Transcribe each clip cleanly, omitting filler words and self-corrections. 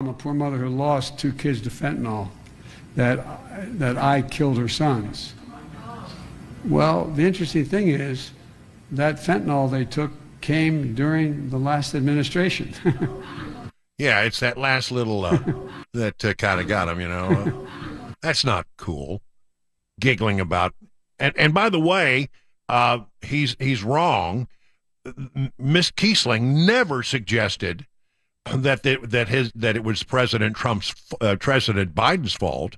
I'm a poor mother who lost 2 kids to fentanyl, that I killed her sons. Well, the interesting thing is that fentanyl they took came during the last administration. Yeah, it's that last little that kind of got him, you know. That's not cool. Giggling about, and by the way, he's wrong. Miss Kiesling never suggested that it was President Biden's fault,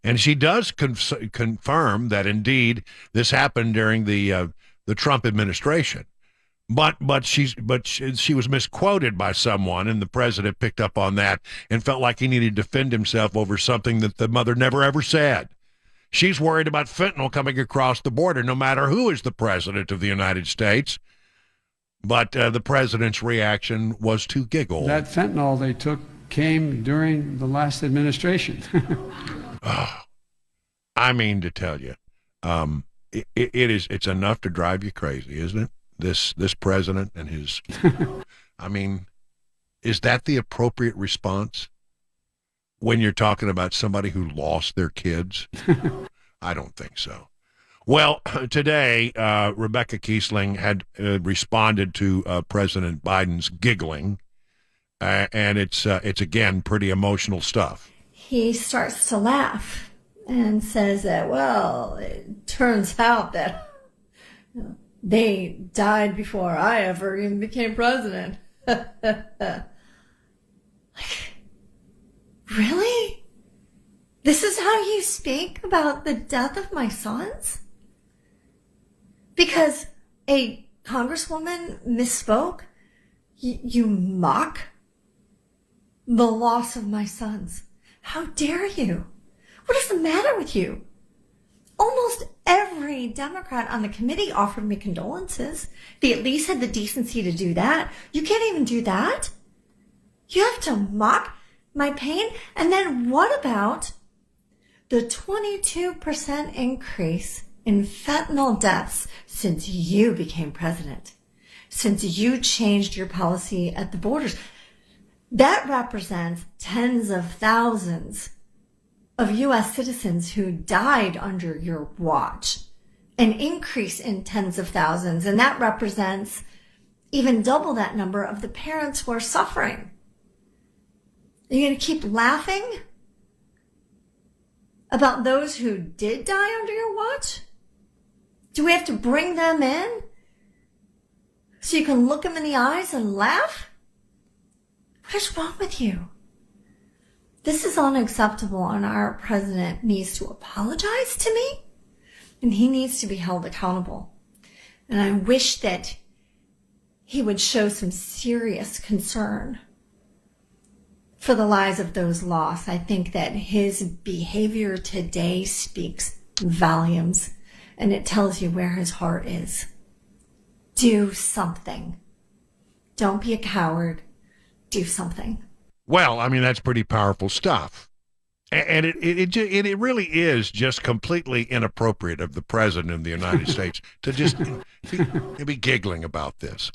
and she does confirm that indeed this happened during the Trump administration. But she was misquoted by someone, and the president picked up on that and felt like he needed to defend himself over something that the mother never ever said. She's worried about fentanyl coming across the border, no matter who is the president of the United States. But the president's reaction was to giggle. That fentanyl they took came during the last administration. Oh, I mean to tell you, it's enough to drive you crazy, isn't it? This president and his, I mean, is that the appropriate response when you're talking about somebody who lost their kids? I don't think so. Well, today, Rebecca Kiesling had responded to President Biden's giggling, and it's again pretty emotional stuff. He starts to laugh and says that, well, it turns out that they died before I ever even became president. Like, really? This is how you speak about the death of my sons? Because a congresswoman misspoke? You mock the loss of my sons. How dare you? What is the matter with you? Almost every Democrat on the committee offered me condolences. They at least had the decency to do that. You can't even do that? You have to mock my pain? And then what about the 22% increase in fentanyl deaths since you became president? Since you changed your policy at the borders? That represents tens of thousands of U.S. citizens who died under your watch, an increase in tens of thousands, and that represents even double that number of the parents who are suffering. Are you going to keep laughing about those who did die under your watch? Do we have to bring them in so you can look them in the eyes and laugh? What is wrong with you? This is unacceptable, and our president needs to apologize to me, and he needs to be held accountable. And I wish that he would show some serious concern for the lives of those lost. I think that his behavior today speaks volumes, and it tells you where his heart is. Do something. Don't be a coward. Do something. Well, I mean, that's pretty powerful stuff. And it really is just completely inappropriate of the president of the United States to just be giggling about this.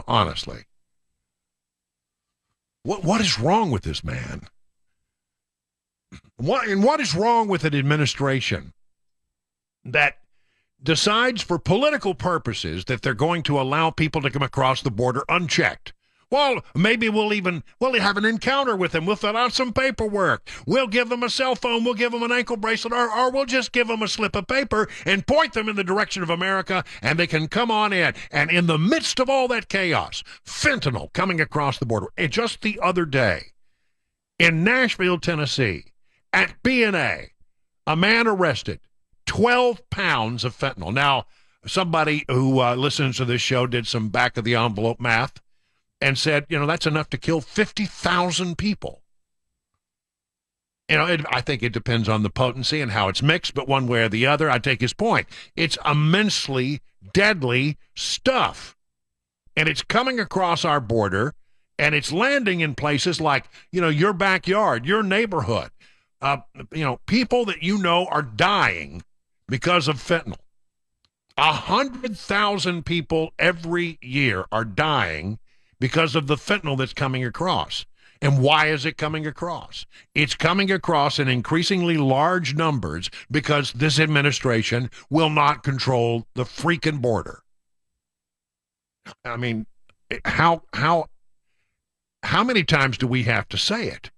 Honestly. What is wrong with this man? What is wrong with an administration that decides for political purposes that they're going to allow people to come across the border unchecked? Well, maybe we'll have an encounter with them. We'll fill out some paperwork. We'll give them a cell phone. We'll give them an ankle bracelet, or we'll just give them a slip of paper and point them in the direction of America, and they can come on in. And in the midst of all that chaos, fentanyl coming across the border. And just the other day, in Nashville, Tennessee, at B&A, a man arrested, 12 pounds of fentanyl. Now, somebody who listens to this show did some back-of-the-envelope math and said, that's enough to kill 50,000 people. I think it depends on the potency and how it's mixed, but one way or the other, I take his point. It's immensely deadly stuff. And it's coming across our border, and it's landing in places like, your backyard, your neighborhood. People that are dying because of fentanyl. 100,000 people every year are dying because of the fentanyl that's coming across. And why is it coming across? It's coming across in increasingly large numbers because this administration will not control the freaking border. I mean, how many times do we have to say it?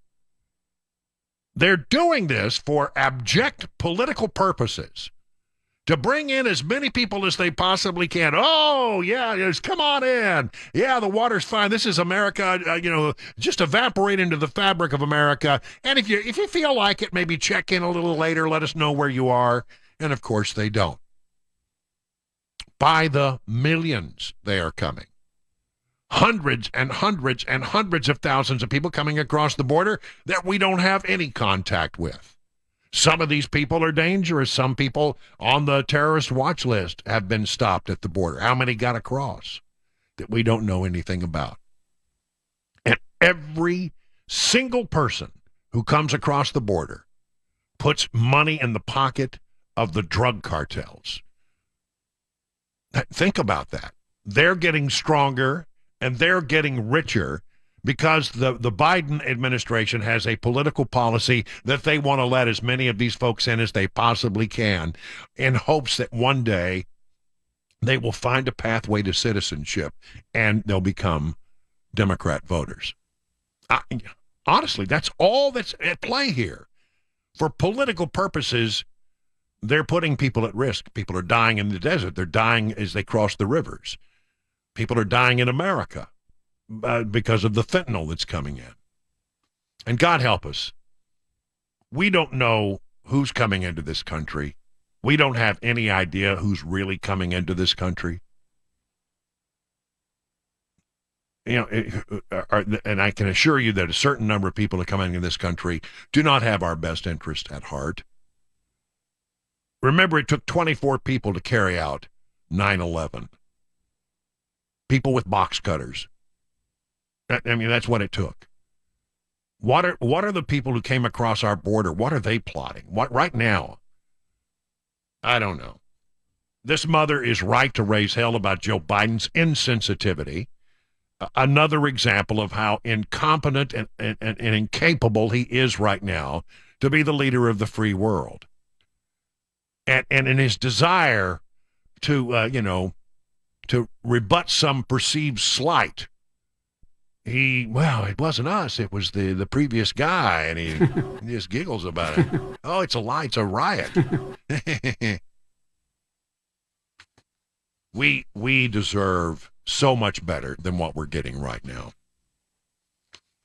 They're doing this for abject political purposes, to bring in as many people as they possibly can. Oh, yeah, just come on in. Yeah, the water's fine. This is America, just evaporate into the fabric of America. And if you feel like it, maybe check in a little later, let us know where you are. And, of course, they don't. By the millions, they are coming. Hundreds and hundreds and hundreds of thousands of people coming across the border that we don't have any contact with. Some of these people are dangerous. Some people on the terrorist watch list have been stopped at the border. How many got across that we don't know anything about? And every single person who comes across the border puts money in the pocket of the drug cartels. Think about that. They're getting stronger and they're getting richer because the Biden administration has a political policy that they want to let as many of these folks in as they possibly can in hopes that one day they will find a pathway to citizenship and they'll become Democrat voters. Honestly, that's all that's at play here. For political purposes, they're putting people at risk. People are dying in the desert. They're dying as they cross the rivers. People are dying in America because of the fentanyl that's coming in. And God help us. We don't know who's coming into this country. We don't have any idea who's really coming into this country. And I can assure you that a certain number of people that come into this country do not have our best interest at heart. Remember, it took 24 people to carry out 9/11. People with box cutters. I mean, that's what it took. What are the people who came across our border? What are they plotting? What right now? I don't know. This mother is right to raise hell about Joe Biden's insensitivity. Another example of how incompetent and incapable he is right now to be the leader of the free world. And in his desire to rebut some perceived slight, it wasn't us, it was the previous guy, and he just giggles about it. Oh, it's a lie, it's a riot. We deserve so much better than what we're getting right now.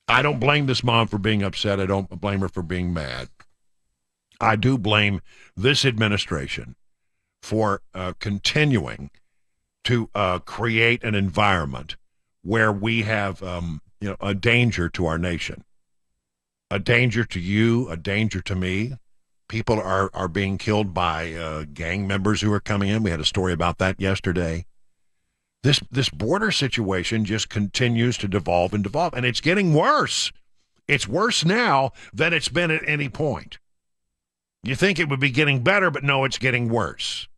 I don't blame this mom for being upset. I don't blame her for being mad. I do blame this administration for continuing to create an environment where we have a danger to our nation, a danger to you, a danger to me. People are being killed by gang members who are coming in. We had a story about that yesterday. This border situation just continues to devolve and devolve, and it's getting worse. It's worse now than it's been at any point. You think it would be getting better, but no, it's getting worse.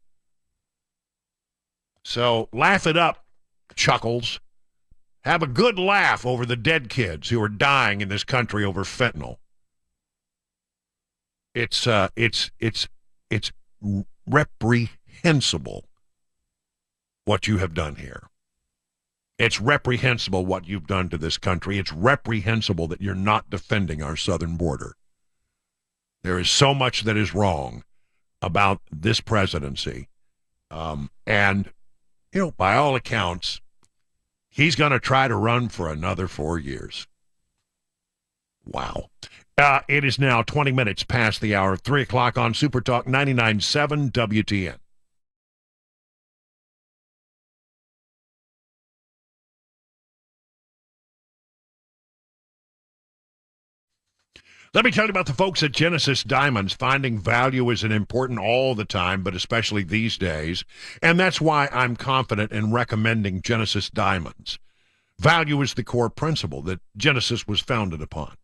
So laugh it up, Chuckles. Have a good laugh over the dead kids who are dying in this country over fentanyl. It's reprehensible what you have done here. It's reprehensible what you've done to this country. It's reprehensible that you're not defending our southern border. There is so much that is wrong about this presidency. And, by all accounts, he's going to try to run for another 4 years. Wow. It is now 20 minutes past the hour of 3 o'clock on SuperTalk 99.7 WTN. Let me tell you about the folks at Genesis Diamonds. Finding value isn't important all the time, but especially these days. And that's why I'm confident in recommending Genesis Diamonds. Value is the core principle that Genesis was founded upon.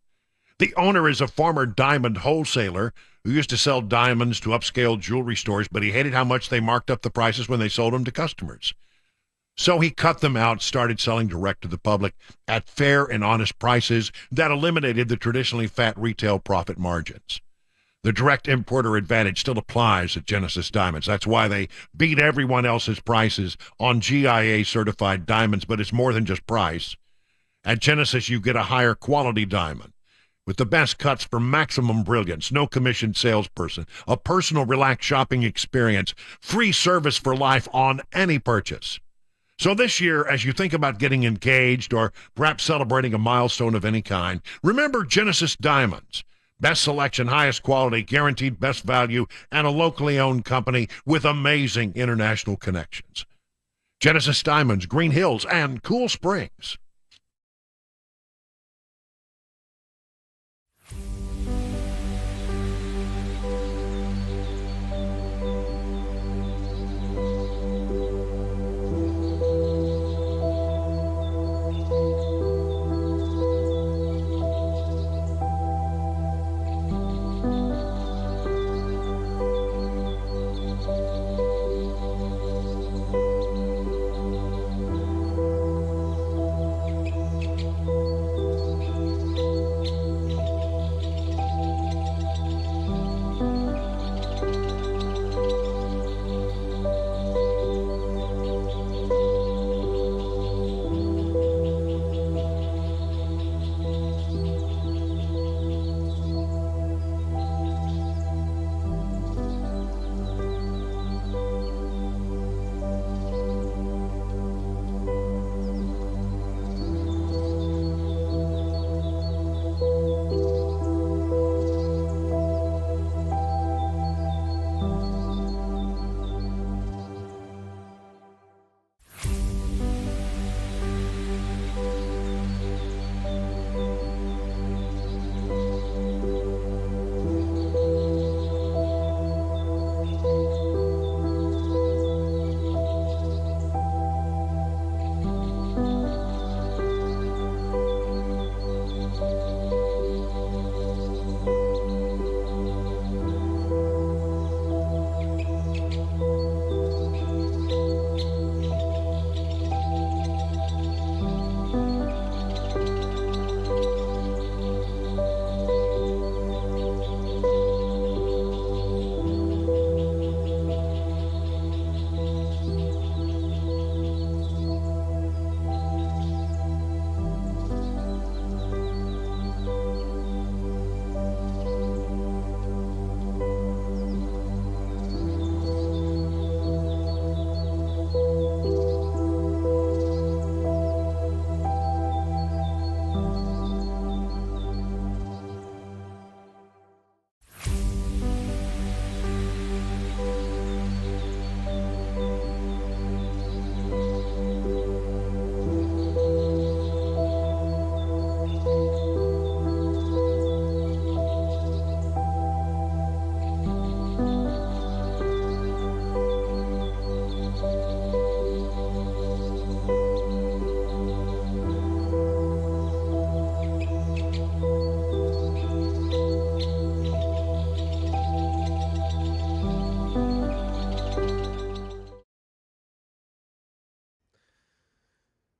The owner is a former diamond wholesaler who used to sell diamonds to upscale jewelry stores, but he hated how much they marked up the prices when they sold them to customers. So he cut them out, started selling direct to the public at fair and honest prices that eliminated the traditionally fat retail profit margins. The direct importer advantage still applies at Genesis Diamonds. That's why they beat everyone else's prices on GIA-certified diamonds, but it's more than just price. At Genesis, you get a higher quality diamond with the best cuts for maximum brilliance, no commissioned salesperson, a personal, relaxed shopping experience, free service for life on any purchase. So this year, as you think about getting engaged or perhaps celebrating a milestone of any kind, remember Genesis Diamonds. Best selection, highest quality, guaranteed best value, and a locally owned company with amazing international connections. Genesis Diamonds, Green Hills, and Cool Springs.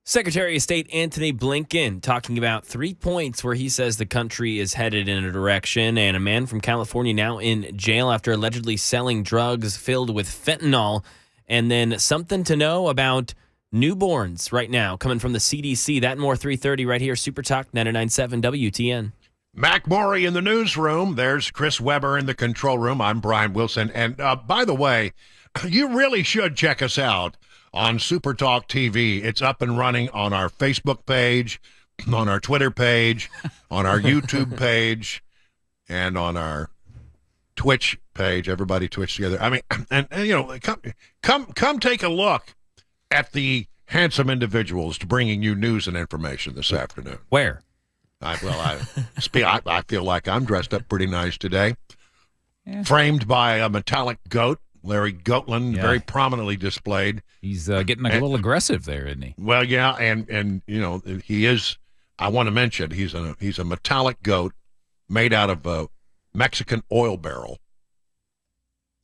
Secretary of State Antony Blinken talking about 3 points where he says the country is headed in a direction, and a man from California now in jail after allegedly selling drugs filled with fentanyl, and then something to know about newborns right now coming from the CDC. That and more 3:30 right here, Super Talk 99.7 WTN. Mac Maury in the newsroom. There's Chris Weber in the control room. I'm Brian Wilson. And by the way, you really should check us out on SuperTalk TV. It's up and running on our Facebook page, on our Twitter page, on our YouTube page, and on our Twitch page. Everybody Twitch together. I mean, and you know, come take a look at the handsome individuals bringing you news and information this afternoon. Where? I feel like I'm dressed up pretty nice today. Yeah. Framed by a metallic goat, Larry Goatland, very prominently displayed. He's getting a little aggressive there, isn't he? Well, yeah, and you know, he is. I want to mention he's a metallic goat made out of a Mexican oil barrel.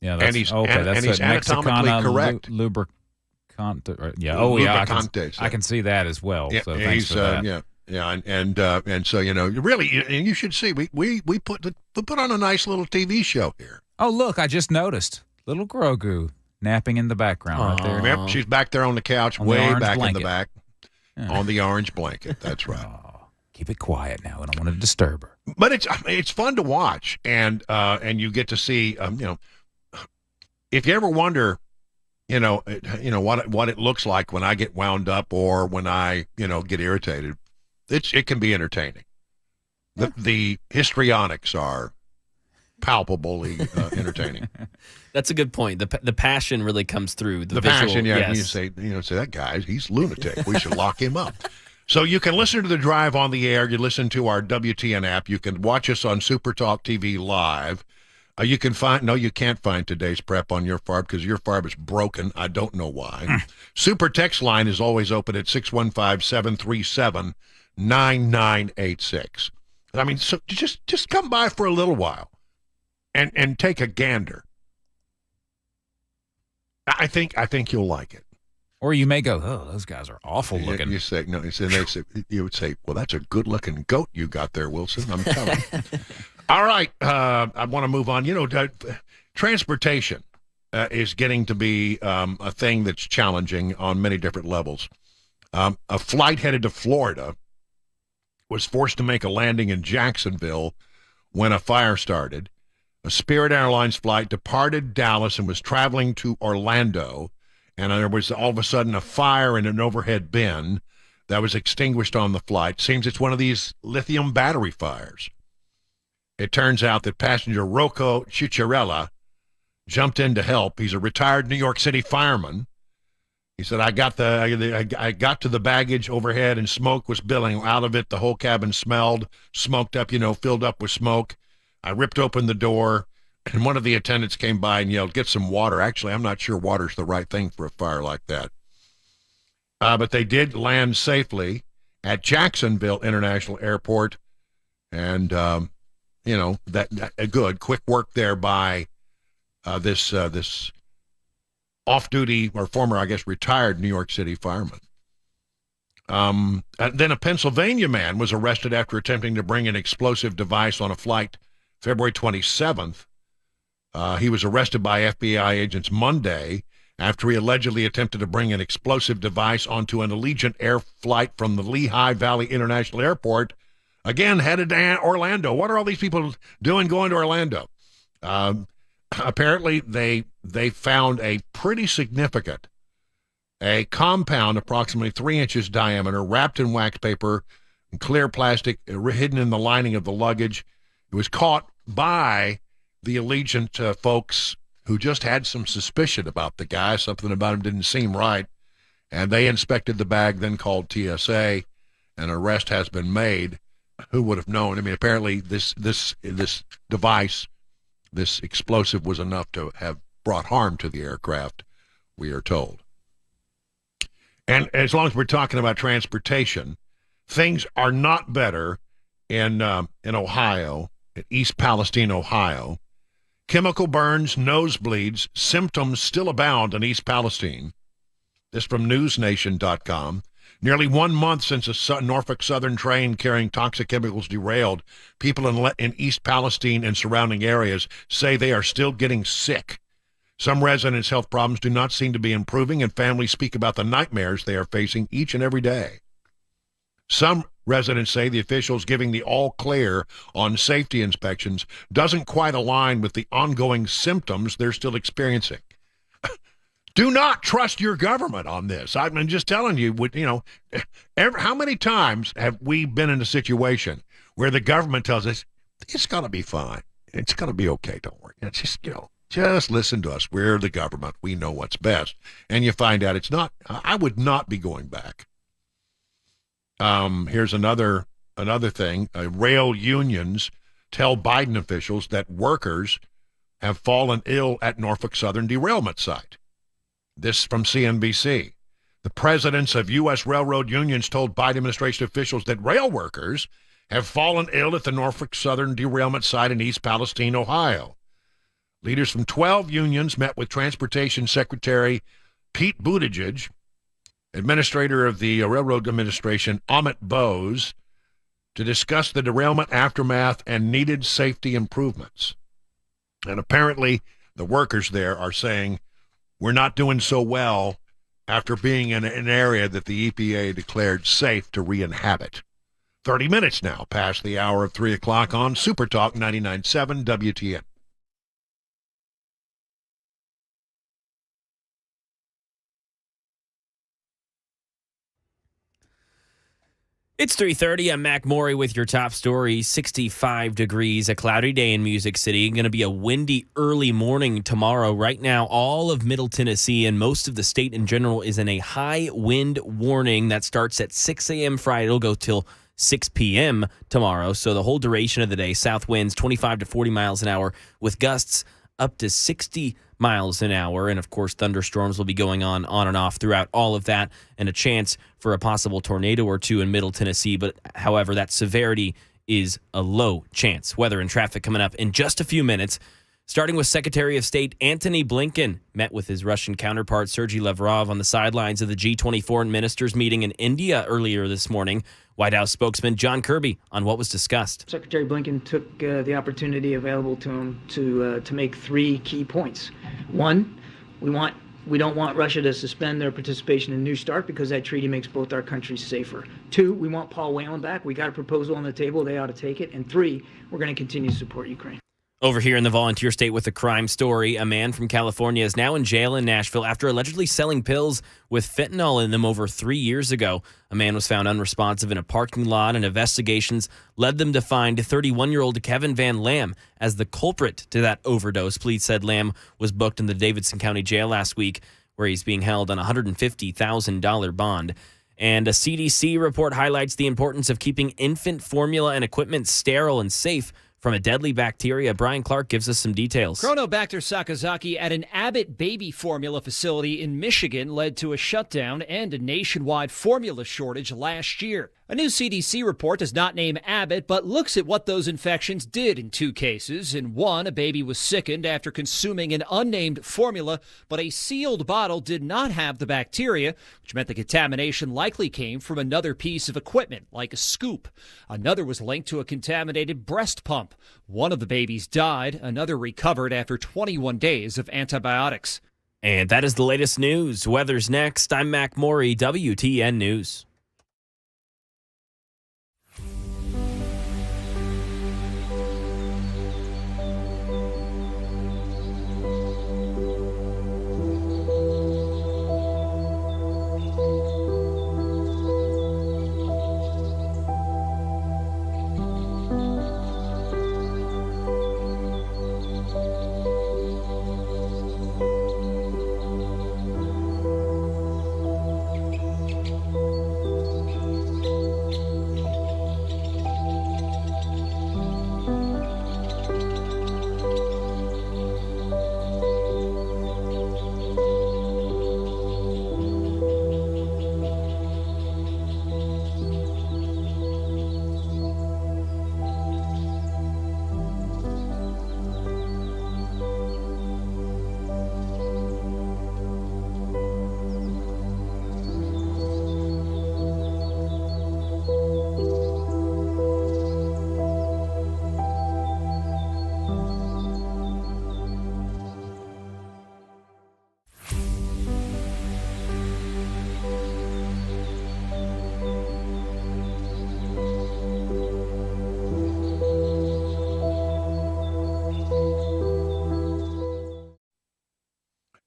Yeah, that's and he's anatomically correct. Lubricana. Yeah. Oh, yeah. Lubricantes. I can see that as well. Yeah, So thanks for that. Yeah, and so really, and you should see we put on a nice little TV show here. Oh, look, I just noticed little Grogu napping in the background right there. Yep, she's back there on the couch, On the way orange back blanket. in the back, on the orange blanket. That's right. Oh, keep it quiet now. I don't want to disturb her. But it's fun to watch, and you get to see if you ever wonder, what it looks like when I get wound up or when I get irritated, it can be entertaining. The histrionics are palpably entertaining. That's a good point. The passion really comes through. The visual, passion, yeah. yes. You say that guy, he's lunatic. We should lock him up. So you can listen to The Drive on the air. You listen to our WTN app. You can watch us on SuperTalk TV live. You can you can't find today's prep on your farm because your farm is broken. I don't know why. Super text line is always open at 615-737-9986. I mean, so just come by for a little while and take a gander. I think you'll like it. Or you may go, oh, those guys are awful looking. You would say, well, that's a good looking goat you got there, Wilson. I'm telling you. All right, I want to move on. Transportation is getting to be a thing that's challenging on many different levels. A flight headed to Florida was forced to make a landing in Jacksonville when a fire started. A Spirit Airlines flight departed Dallas and was traveling to Orlando, and there was all of a sudden a fire in an overhead bin that was extinguished on the flight. Seems it's one of these lithium battery fires. It turns out that passenger Rocco Ciccarella jumped in to help. He's a retired New York City fireman. He said, I got to the baggage overhead and smoke was billowing out of it. The whole cabin smelled, smoked up, filled up with smoke. I ripped open the door, and one of the attendants came by and yelled, get some water. Actually, I'm not sure water's the right thing for a fire like that. But they did land safely at Jacksonville International Airport, and, good, quick work there by this off-duty or former, I guess, retired New York City fireman. And then a Pennsylvania man was arrested after attempting to bring an explosive device on a flight February 27th. He was arrested by FBI agents Monday after he allegedly attempted to bring an explosive device onto an Allegiant Air flight from the Lehigh Valley International Airport, again headed to Orlando. What are all these people doing going to Orlando? Apparently, they found a pretty significant, a compound approximately 3 inches diameter, wrapped in wax paper and clear plastic, hidden in the lining of the luggage. It was caught by the Allegiant folks who just had some suspicion about the guy. Something about him didn't seem right. And they inspected the bag, then called TSA. An arrest has been made. Who would have known? I mean, apparently this device, this explosive, was enough to have brought harm to the aircraft, we are told. And as long as we're talking about transportation, things are not better in Ohio, in East Palestine, Ohio. Chemical burns, nosebleeds, symptoms still abound in East Palestine. This from newsnation.com. Nearly 1 month since a Norfolk Southern train carrying toxic chemicals derailed, people in East Palestine and surrounding areas say they are still getting sick. Some residents' health problems do not seem to be improving, and families speak about the nightmares they are facing each and every day. Some residents say the officials giving the all clear on safety inspections doesn't quite align with the ongoing symptoms they're still experiencing. Do not trust your government on this. I'm just telling you, how many times have we been in a situation where the government tells us, it's going to be fine. It's going to be okay. Don't worry. It's just listen to us. We're the government. We know what's best. And you find out it's not. I would not be going back. Here's another thing. Rail unions tell Biden officials that workers have fallen ill at Norfolk Southern derailment site. This from CNBC. The presidents of U.S. railroad unions told Biden administration officials that rail workers have fallen ill at the Norfolk Southern derailment site in East Palestine, Ohio. Leaders from 12 unions met with Transportation Secretary Pete Buttigieg, Administrator of the Railroad Administration, Amit Bose, to discuss the derailment aftermath and needed safety improvements. And apparently the workers there are saying, we're not doing so well after being in an area that the EPA declared safe to re-inhabit. 30 minutes now past the hour of 3 o'clock on SuperTalk 99.7 WTN. It's 3:30. I'm Mac Morey with your top story. 65 degrees, a cloudy day in Music City. Going to be a windy early morning tomorrow. Right now, all of Middle Tennessee and most of the state in general is in a high wind warning that starts at 6 a.m. Friday. It'll go till 6 p.m. tomorrow. So the whole duration of the day, south winds 25 to 40 miles an hour with gusts up to 60 miles an hour. And, of course, thunderstorms will be going on and off throughout all of that, and a chance for a possible tornado or two in Middle Tennessee. But, however, that severity is a low chance. Weather and traffic coming up in just a few minutes. Starting with Secretary of State Antony Blinken, met with his Russian counterpart Sergei Lavrov on the sidelines of the G20 foreign ministers meeting in India earlier this morning. White House spokesman John Kirby on what was discussed. Secretary Blinken took the opportunity available to him to make three key points. One, we don't want Russia to suspend their participation in New START because that treaty makes both our countries safer. Two, we want Paul Whelan back. We got a proposal on the table. They ought to take it. And three, we're going to continue to support Ukraine. Over here in the volunteer state with a crime story, a man from California is now in jail in Nashville after allegedly selling pills with fentanyl in them over 3 years ago. A man was found unresponsive in a parking lot, and investigations led them to find 31-year-old Kevin Van Lam as the culprit to that overdose. Police said Lam was booked in the Davidson County Jail last week, where he's being held on a $150,000 bond. And a CDC report highlights the importance of keeping infant formula and equipment sterile and safe from a deadly bacteria. Brian Clark gives us some details. Chronobacter Sakazaki at an Abbott baby formula facility in Michigan led to a shutdown and a nationwide formula shortage last year. A new CDC report does not name Abbott, but looks at what those infections did in two cases. In one, a baby was sickened after consuming an unnamed formula, but a sealed bottle did not have the bacteria, which meant the contamination likely came from another piece of equipment, like a scoop. Another was linked to a contaminated breast pump. One of the babies died. Another recovered after 21 days of antibiotics. And that is the latest news. Weather's next. I'm Mac Morey, WTN News.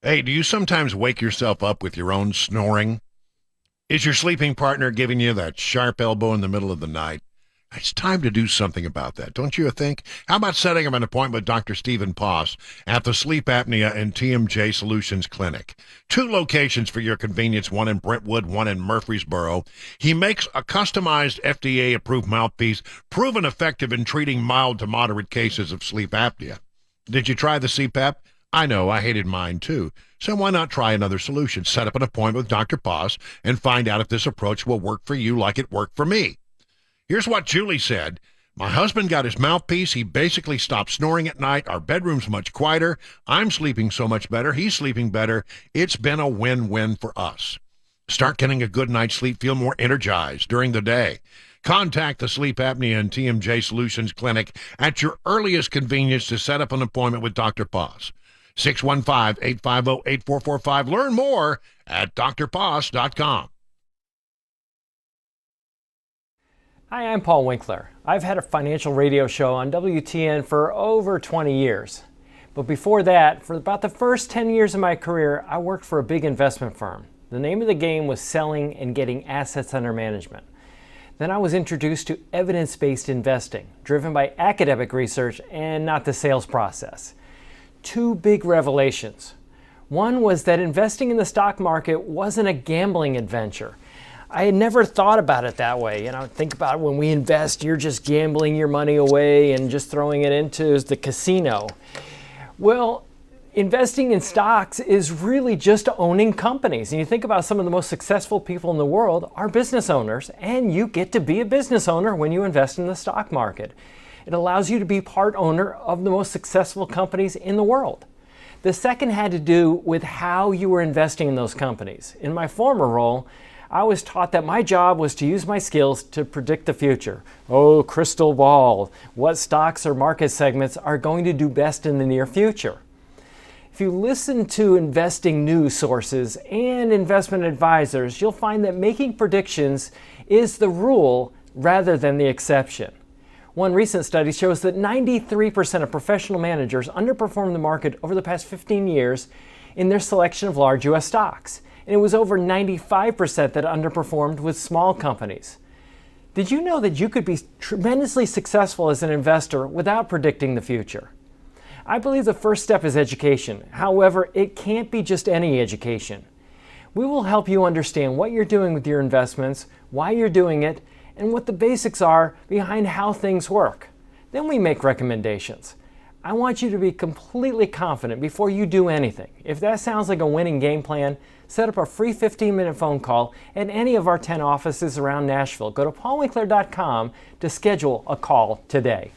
Hey, do you sometimes wake yourself up with your own snoring? Is your sleeping partner giving you that sharp elbow in the middle of the night? It's time to do something about that, don't you think? How about setting up an appointment with Dr. Stephen Poss at the Sleep Apnea and TMJ Solutions Clinic? 2 locations for your convenience, one in Brentwood, one in Murfreesboro. He makes a customized FDA-approved mouthpiece, proven effective in treating mild to moderate cases of sleep apnea. Did you try the CPAP? I know, I hated mine too. So why not try another solution? Set up an appointment with Dr. Poss and find out if this approach will work for you like it worked for me. Here's what Julie said. My husband got his mouthpiece. He basically stopped snoring at night. Our bedroom's much quieter. I'm sleeping so much better. He's sleeping better. It's been a win-win for us. Start getting a good night's sleep. Feel more energized during the day. Contact the Sleep Apnea and TMJ Solutions Clinic at your earliest convenience to set up an appointment with Dr. Paz. 615-850-8445. Learn more at drpaz.com. Hi, I'm Paul Winkler. I've had a financial radio show on WTN for over 20 years. But before that, for about the first 10 years of my career, I worked for a big investment firm. The name of the game was selling and getting assets under management. Then I was introduced to evidence-based investing, driven by academic research and not the sales process. Two big revelations. One was that investing in the stock market wasn't a gambling adventure. I had never thought about it that way. Think about when we invest, you're just gambling your money away and just throwing it into the casino. Well, investing in stocks is really just owning companies. And you think about some of the most successful people in the world are business owners, and you get to be a business owner when you invest in the stock market. It allows you to be part owner of the most successful companies in the world. The second had to do with how you were investing in those companies. In my former role, I was taught that my job was to use my skills to predict the future. Oh, crystal ball, what stocks or market segments are going to do best in the near future? If you listen to investing news sources and investment advisors, you'll find that making predictions is the rule rather than the exception. One recent study shows that 93% of professional managers underperformed the market over the past 15 years in their selection of large U.S. stocks. And it was over 95% that underperformed with small companies. Did you know that you could be tremendously successful as an investor without predicting the future? I believe the first step is education. However, it can't be just any education. We will help you understand what you're doing with your investments, why you're doing it, and what the basics are behind how things work. Then we make recommendations. I want you to be completely confident before you do anything. If that sounds like a winning game plan, set up a free 15-minute phone call at any of our 10 offices around Nashville. Go to paulwinkler.com to schedule a call today.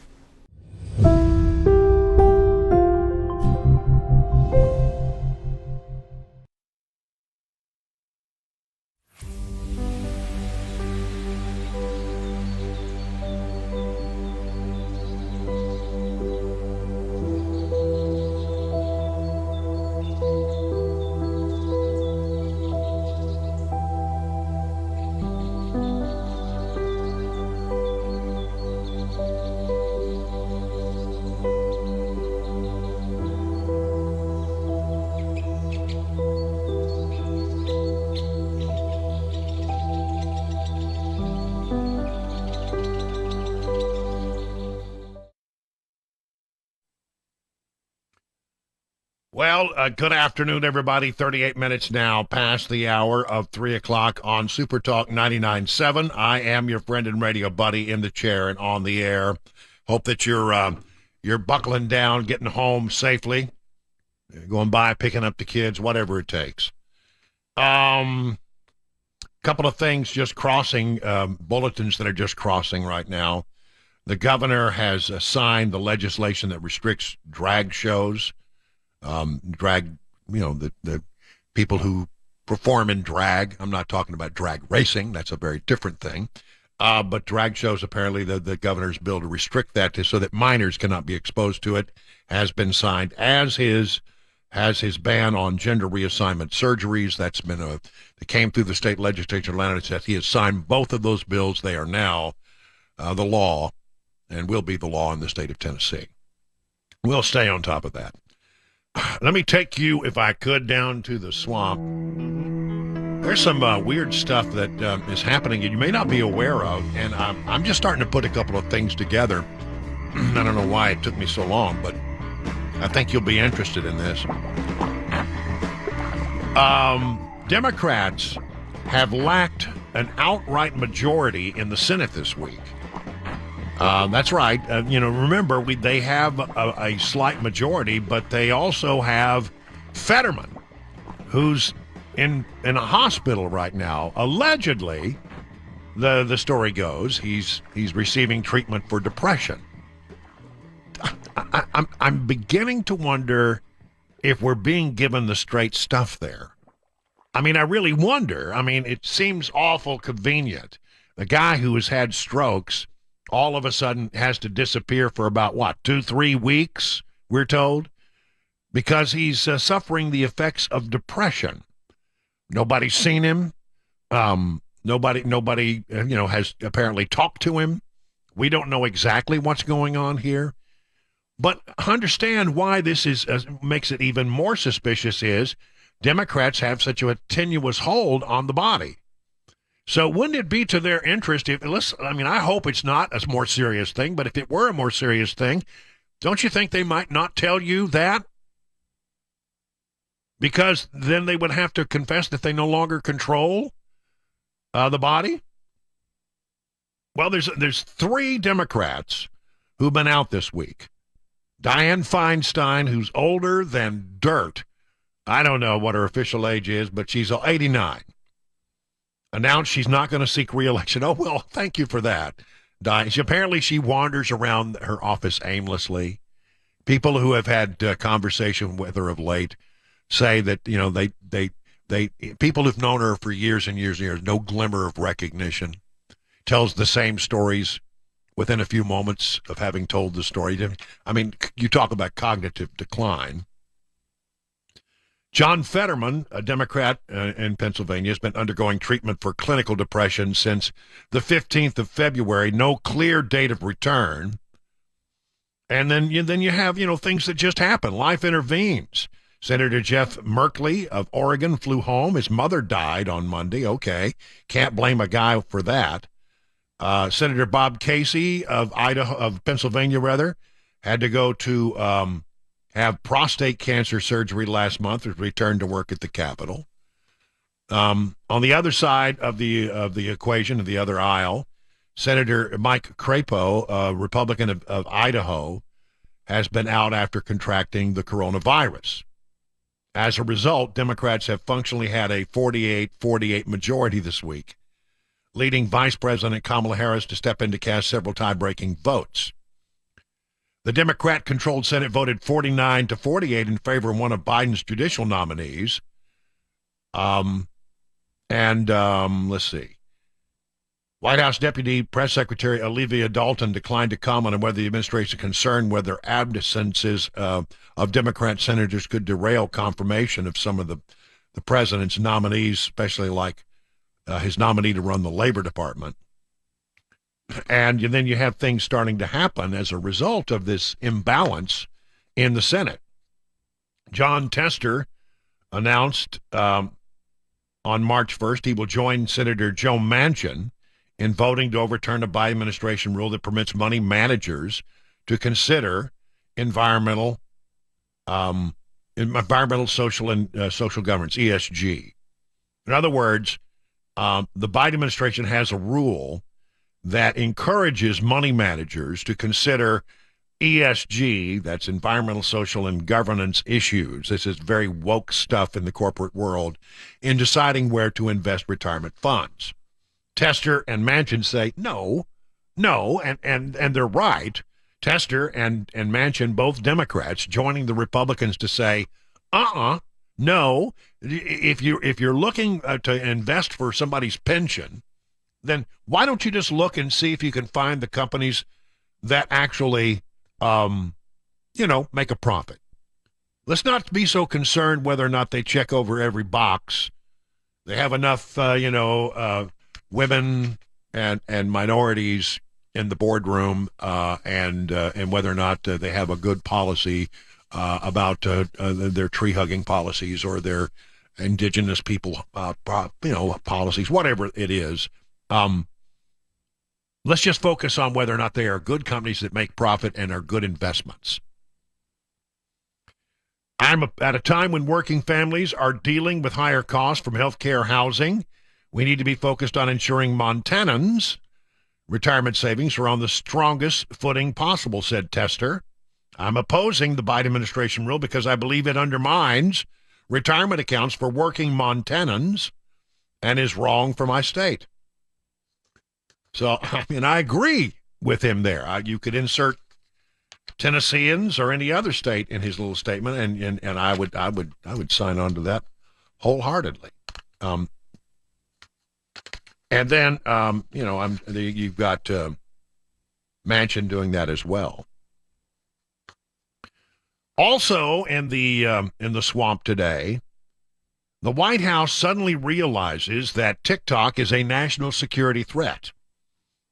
Well, good afternoon, everybody. 38 minutes now past the hour of 3 o'clock on SuperTalk 99.7. I am your friend and radio buddy in the chair and on the air. Hope that you're buckling down, getting home safely, going by, picking up the kids, whatever it takes. Couple of things just crossing, bulletins that are just crossing right now. The governor has signed the legislation that restricts drag shows. The people who perform in drag. I'm not talking about drag racing. That's a very different thing. But drag shows, apparently the governor's bill to restrict that so that minors cannot be exposed to it has been signed, as his ban on gender reassignment surgeries. That came through the state legislature in Atlanta. It says he has signed both of those bills. They are now the law and will be the law in the state of Tennessee. We'll stay on top of that. Let me take you, if I could, down to the swamp. There's some weird stuff that is happening and you may not be aware of, and I'm just starting to put a couple of things together. I don't know why it took me so long, but I think you'll be interested in this. Democrats have lacked an outright majority in the Senate this week. That's right. Remember, they have a slight majority, but they also have Fetterman, who's in a hospital right now, allegedly the story goes, he's receiving treatment for depression. I'm beginning to wonder if we're being given the straight stuff there. I mean, I really wonder. I mean, it seems awful convenient. The guy who has had strokes all of a sudden has to disappear for about, 2-3 weeks, we're told, because he's suffering the effects of depression. Nobody's seen him. Nobody, has apparently talked to him. We don't know exactly what's going on here. But understand why this is makes it even more suspicious is Democrats have such a tenuous hold on the body. So wouldn't it be to their interest I hope it's not a more serious thing, but if it were a more serious thing, don't you think they might not tell you that? Because then they would have to confess that they no longer control the body? Well, there's 3 Democrats who've been out this week. Dianne Feinstein, who's older than dirt. I don't know what her official age is, but she's 89. Announced she's not going to seek re-election. Oh, well, thank you for that. Apparently she wanders around her office aimlessly. People who have had conversation with her of late say that, they people who've known her for years and years and years, no glimmer of recognition, tells the same stories within a few moments of having told the story. I mean, you talk about cognitive decline. John Fetterman, a Democrat in Pennsylvania, has been undergoing treatment for clinical depression since the 15th of February. No clear date of return. And then you have, things that just happen. Life intervenes. Senator Jeff Merkley of Oregon flew home. His mother died on Monday. Okay, can't blame a guy for that. Senator Bob Casey of Pennsylvania, had to go to have prostate cancer surgery last month to return to work at the Capitol. On the other side of the equation, of the other aisle, Senator Mike Crapo, a Republican of Idaho, has been out after contracting the coronavirus. As a result, Democrats have functionally had a 48-48 majority this week, leading Vice President Kamala Harris to step in to cast several tie-breaking votes. The Democrat-controlled Senate voted 49-48 in favor of one of Biden's judicial nominees. Let's see. White House Deputy Press Secretary Olivia Dalton declined to comment on whether the administration is concerned whether absences of Democrat senators could derail confirmation of some of the president's nominees, especially like his nominee to run the Labor Department. And then you have things starting to happen as a result of this imbalance in the Senate. John Tester announced on March 1st he will join Senator Joe Manchin in voting to overturn a Biden administration rule that permits money managers to consider environmental, social, and social governance, ESG. In other words, the Biden administration has a rule that encourages money managers to consider ESG, that's environmental, social, and governance issues. This is very woke stuff in the corporate world, in deciding where to invest retirement funds. Tester and Manchin say, no, and they're right. Tester and Manchin, both Democrats, joining the Republicans to say, no. If you're looking to invest for somebody's pension, then why don't you just look and see if you can find the companies that actually, make a profit. Let's not be so concerned whether or not they check over every box. They have enough, women and minorities in the boardroom, and whether or not they have a good policy about their tree hugging policies or their indigenous people, policies, whatever it is. Let's just focus on whether or not they are good companies that make profit and are good investments. I'm at a time when working families are dealing with higher costs from health care, housing. We need to be focused on ensuring Montanans' retirement savings are on the strongest footing possible, said Tester. I'm opposing the Biden administration rule because I believe it undermines retirement accounts for working Montanans and is wrong for my state. So, I mean, I agree with him there. You could insert Tennesseans or any other state in his little statement, and I would sign on to that wholeheartedly. And then you've got Manchin doing that as well. Also in the swamp today, the White House suddenly realizes that TikTok is a national security threat.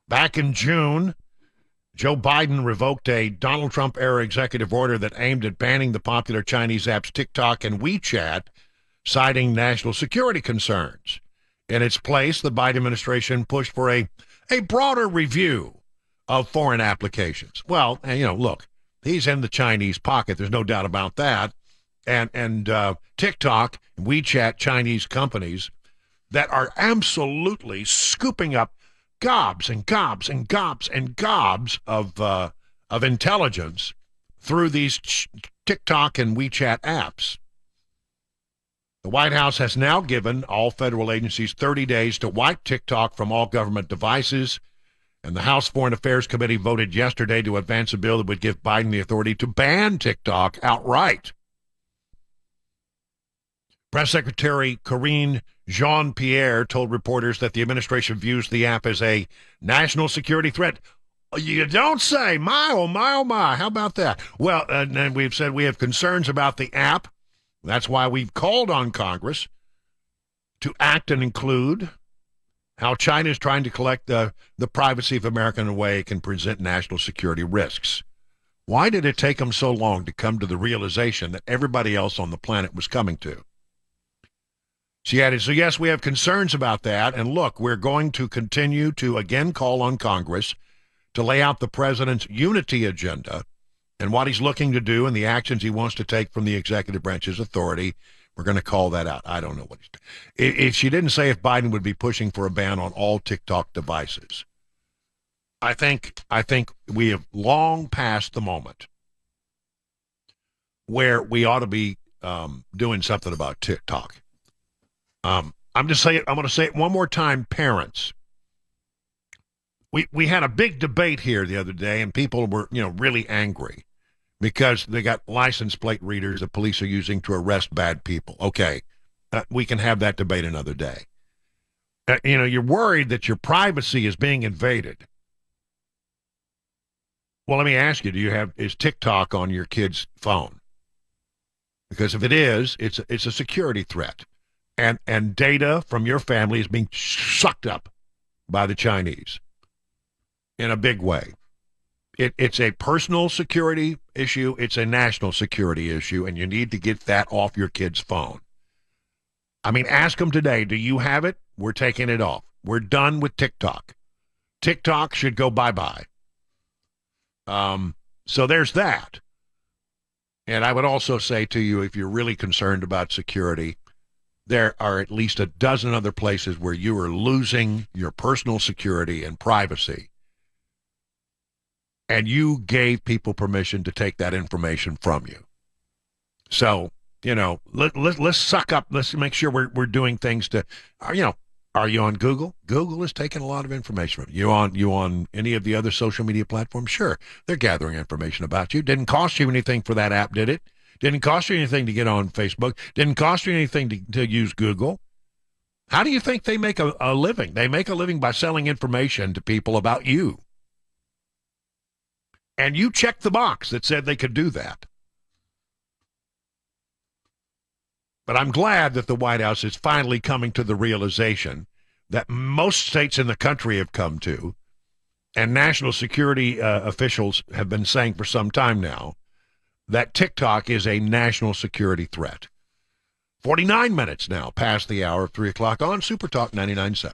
Back in June, Joe Biden revoked a Donald Trump-era executive order that aimed at banning the popular Chinese apps TikTok and WeChat, citing national security concerns. In its place, the Biden administration pushed for a broader review of foreign applications. Well, look, he's in the Chinese pocket. There's no doubt about that. And TikTok, WeChat, Chinese companies that are absolutely scooping up gobs and gobs and gobs and gobs of intelligence through these TikTok and WeChat apps. The White House has now given all federal agencies 30 days to wipe TikTok from all government devices, and the House Foreign Affairs Committee voted yesterday to advance a bill that would give Biden the authority to ban TikTok outright. Press Secretary Karine Jean-Pierre told reporters that the administration views the app as a national security threat. You don't say. My, oh, my, oh, my. How about that? Well, and we've said we have concerns about the app. That's why we've called on Congress to act and include how China is trying to collect the privacy of America in a way it can present national security risks. Why did it take them so long to come to the realization that everybody else on the planet was coming to? She added, so yes, we have concerns about that. And look, we're going to continue to again call on Congress to lay out the president's unity agenda and what he's looking to do and the actions he wants to take from the executive branch's authority. We're going to call that out. I don't know what he's doing. If she didn't say if Biden would be pushing for a ban on all TikTok devices. I think we have long passed the moment where we ought to be doing something about TikTok. I'm going to say it one more time, parents. We had a big debate here the other day, and people were, really angry because they got license plate readers that police are using to arrest bad people. Okay, we can have that debate another day. You're worried that your privacy is being invaded. Well, let me ask you, is TikTok on your kid's phone? Because if it is, it's a security threat. And data from your family is being sucked up by the Chinese in a big way. It's a personal security issue. It's a national security issue, and you need to get that off your kid's phone. I mean, ask them today, do you have it? We're taking it off. We're done with TikTok. TikTok should go bye-bye. So there's that. And I would also say to you, if you're really concerned about security, there are at least a dozen other places where you are losing your personal security and privacy. And you gave people permission to take that information from you. So, let's suck up. Let's make sure we're doing things to, are you on Google? Google is taking a lot of information from you. You on any of the other social media platforms? Sure. They're gathering information about you. Didn't cost you anything for that app, did it? Didn't cost you anything to get on Facebook. Didn't cost you anything to use Google. How do you think they make a living? They make a living by selling information to people about you. And you checked the box that said they could do that. But I'm glad that the White House is finally coming to the realization that most states in the country have come to, and national security officials have been saying for some time now, that TikTok is a national security threat. 49 minutes now past the hour of 3 o'clock on SuperTalk 99.7.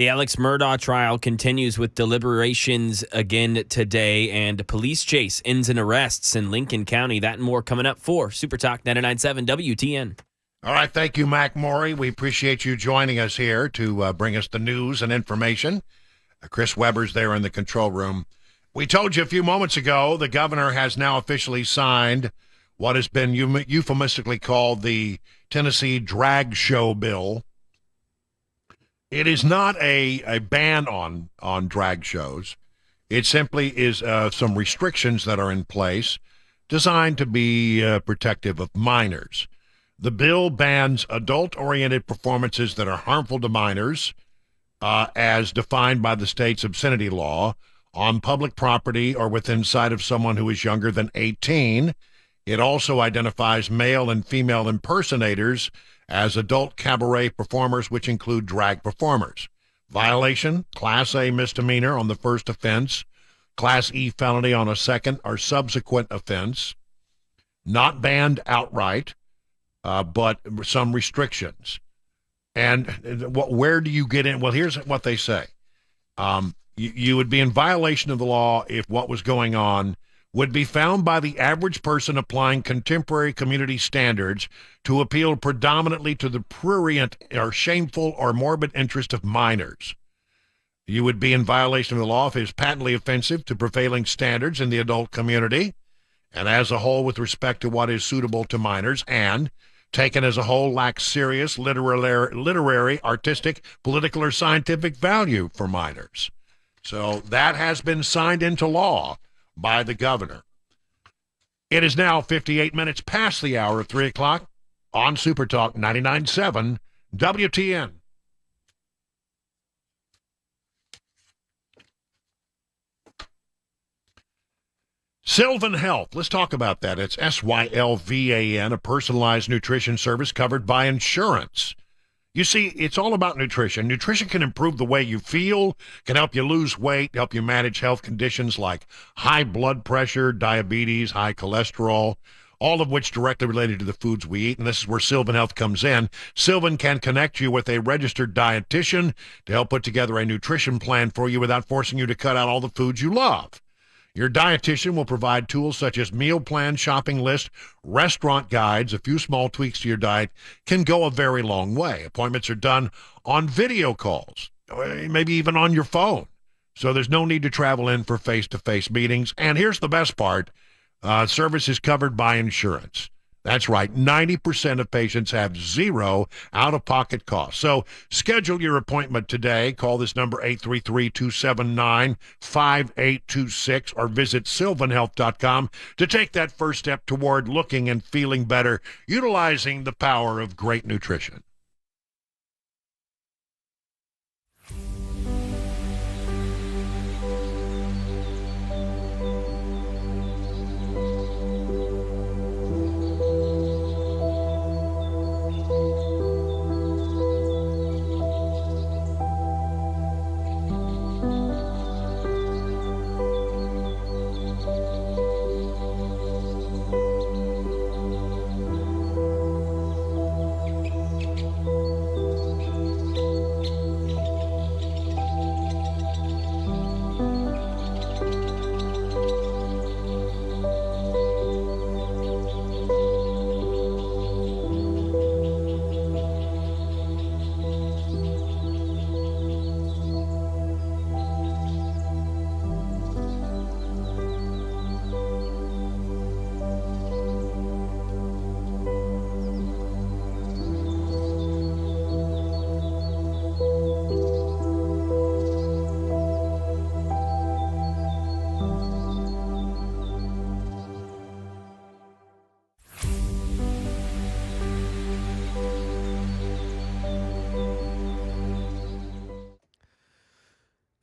The Alex Murdaugh trial continues with deliberations again today, and police chase ends in arrests in Lincoln County. That and more coming up for SuperTalk 99.7 WTN. All right, thank you, Mac Morey. We appreciate you joining us here to bring us the news and information. Chris Weber's there in the control room. We told you a few moments ago the governor has now officially signed what has been euphemistically called the Tennessee Drag Show Bill. It is not a ban on drag shows. It simply is some restrictions that are in place designed to be protective of minors. The bill bans adult-oriented performances that are harmful to minors, as defined by the state's obscenity law, on public property or within sight of someone who is younger than 18. It also identifies male and female impersonators as adult cabaret performers, which include drag performers. Violation, Class A misdemeanor on the first offense, Class E felony on a second or subsequent offense. Not banned outright, but some restrictions. And where do you get in? Well, here's what they say. You would be in violation of the law if what was going on would be found by the average person applying contemporary community standards to appeal predominantly to the prurient or shameful or morbid interest of minors. You would be in violation of the law if it is patently offensive to prevailing standards in the adult community and as a whole with respect to what is suitable to minors, and taken as a whole lacks serious literary, artistic, political, or scientific value for minors. So that has been signed into law by the governor. It is now 58 minutes past the hour of 3 o'clock on SuperTalk 99.7 WTN. Sylvan Health, let's talk about that. It's SYLVAN, a personalized nutrition service covered by insurance. You see, it's all about nutrition. Nutrition can improve the way you feel, can help you lose weight, help you manage health conditions like high blood pressure, diabetes, high cholesterol, all of which directly related to the foods we eat, and this is where Sylvan Health comes in. Sylvan can connect you with a registered dietitian to help put together a nutrition plan for you without forcing you to cut out all the foods you love. Your dietitian will provide tools such as meal plan, shopping list, restaurant guides. A few small tweaks to your diet can go a very long way. Appointments are done on video calls, maybe even on your phone. So there's no need to travel in for face-to-face meetings. And here's the best part. Service is covered by insurance. That's right. 90% of patients have zero out-of-pocket costs. So schedule your appointment today. Call this number 833-279-5826 or visit sylvanhealth.com to take that first step toward looking and feeling better, utilizing the power of great nutrition.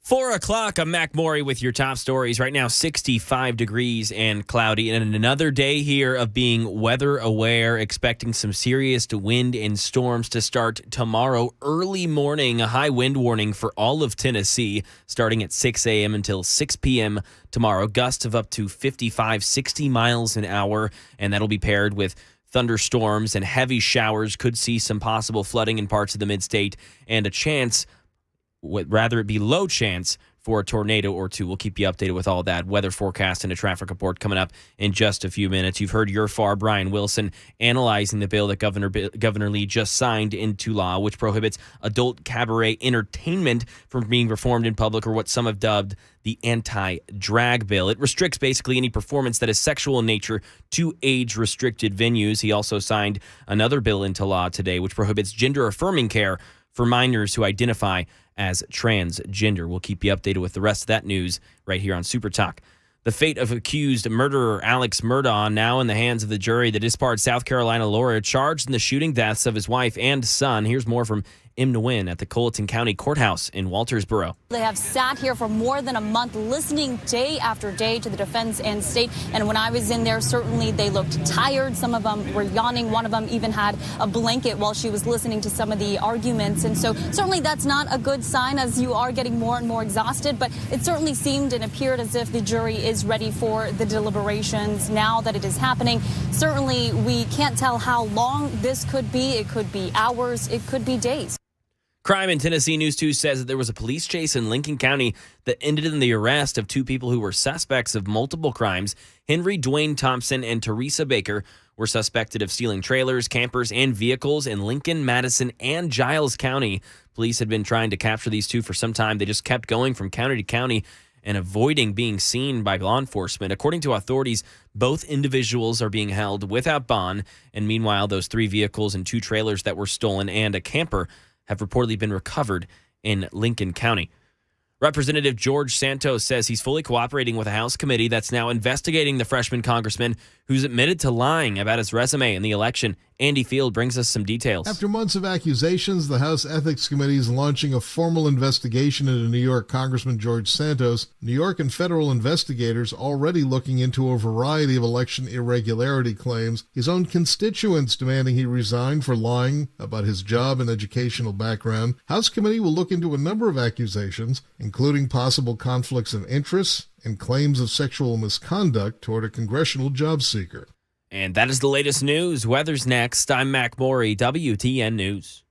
Four o'clock, I'm Mac Morey with your top stories. Right now, 65 degrees and cloudy, and another day here of being weather aware, expecting some serious wind and storms to start tomorrow early morning. A high wind warning for all of Tennessee starting at 6 a.m. until 6 p.m. tomorrow. Gusts of up to 55, 60 miles an hour, and that'll be paired with thunderstorms and heavy showers. Could see some possible flooding in parts of the mid-state and a chance rather it be low chance for a tornado or two. We'll keep you updated with all that weather forecast and a traffic report coming up in just a few minutes. You've heard your FAR, Brian Wilson, analyzing the bill that Governor Lee just signed into law, which prohibits adult cabaret entertainment from being performed in public, or what some have dubbed the anti-drag bill. It restricts basically any performance that is sexual in nature to age-restricted venues. He also signed another bill into law today, which prohibits gender-affirming care for minors who identify as transgender. We'll keep you updated with the rest of that news right here on Super Talk. The fate of accused murderer Alex Murdaugh now in the hands of the jury. The disbarred South Carolina lawyer charged in the shooting deaths of his wife and son. Here's more from Im Nguyen at the Colleton County Courthouse in Waltersboro. They have sat here for more than a month listening day after day to the defense and state. And when I was in there, certainly they looked tired. Some of them were yawning. One of them even had a blanket while she was listening to some of the arguments. And so certainly that's not a good sign, as you are getting more and more exhausted. But it certainly seemed and appeared as if the jury is ready for the deliberations now that it is happening. Certainly we can't tell how long this could be. It could be hours. It could be days. Crime in Tennessee News 2 says that there was a police chase in Lincoln County that ended in the arrest of two people who were suspects of multiple crimes. Henry Dwayne Thompson and Teresa Baker were suspected of stealing trailers, campers, and vehicles in Lincoln, Madison, and Giles County. Police had been trying to capture these two for some time. They just kept going from county to county and avoiding being seen by law enforcement. According to authorities, both individuals are being held without bond. And meanwhile, those three vehicles and two trailers that were stolen and a camper have reportedly been recovered in Lincoln County. Representative George Santos says he's fully cooperating with a House committee that's now investigating the freshman congressman who's admitted to lying about his resume in the election. Andy Field brings us some details. After months of accusations, the House Ethics Committee is launching a formal investigation into New York Congressman George Santos. New York and federal investigators already looking into a variety of election irregularity claims, his own constituents demanding he resign for lying about his job and educational background. House Committee will look into a number of accusations, including possible conflicts of interest and claims of sexual misconduct toward a congressional job seeker. And that is the latest news. Weather's next. I'm Mac Morey, WTN News.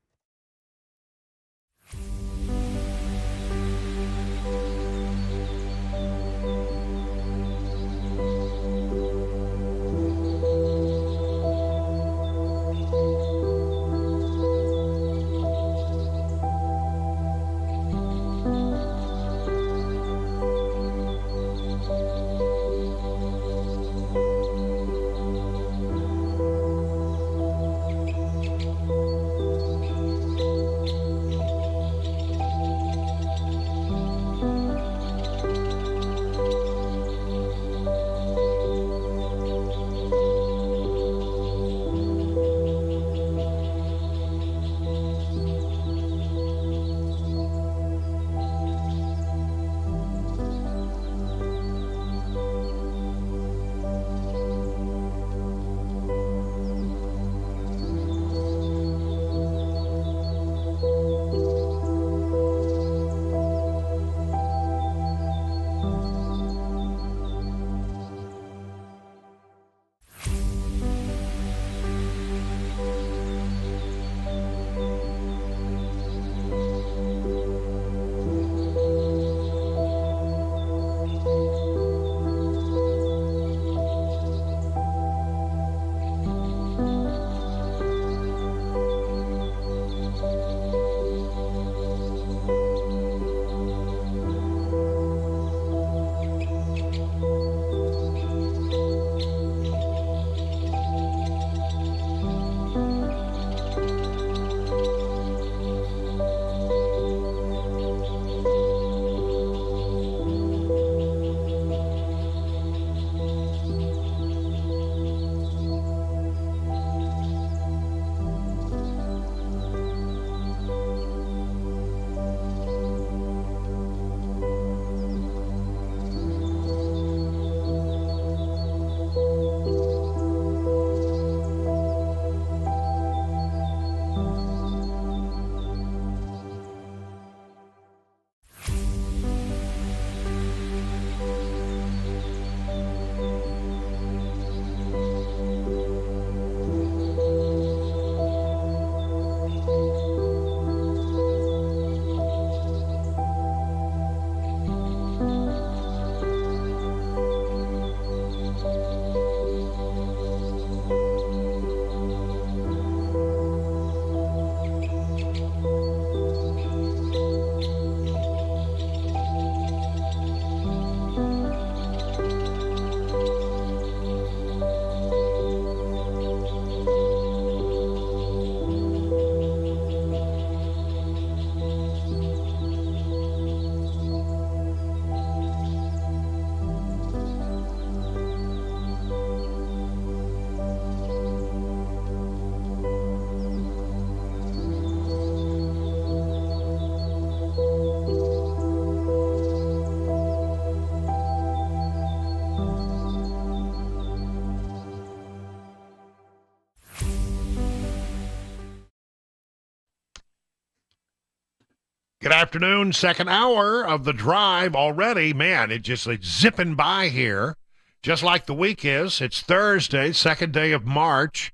Good afternoon. Second hour of the drive already. Man, it's zipping by here, just like the week is. It's Thursday, second day of March.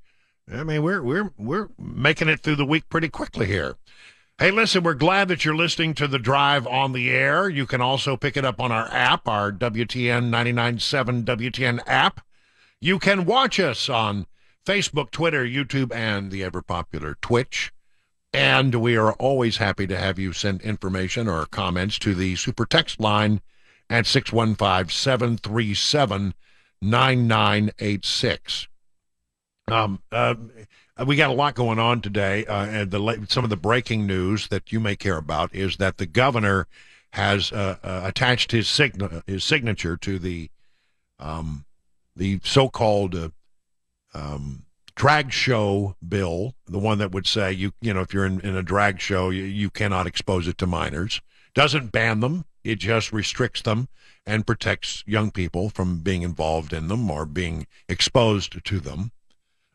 I mean, we're making it through the week pretty quickly here. Hey, listen, we're glad that you're listening to the drive on the air. You can also pick it up on our app, our WTN 99.7 WTN app. You can watch us on Facebook, Twitter, YouTube, and the ever-popular Twitch. And we are always happy to have you send information or comments to the super text line at 615-737-9986. We got a lot going on today, and some of the breaking news that you may care about is that the governor has attached his signature to the so-called drag show bill, the one that would say you know if you're in a drag show you cannot expose it to minors. Doesn't ban them, it just restricts them and protects young people from being involved in them or being exposed to them.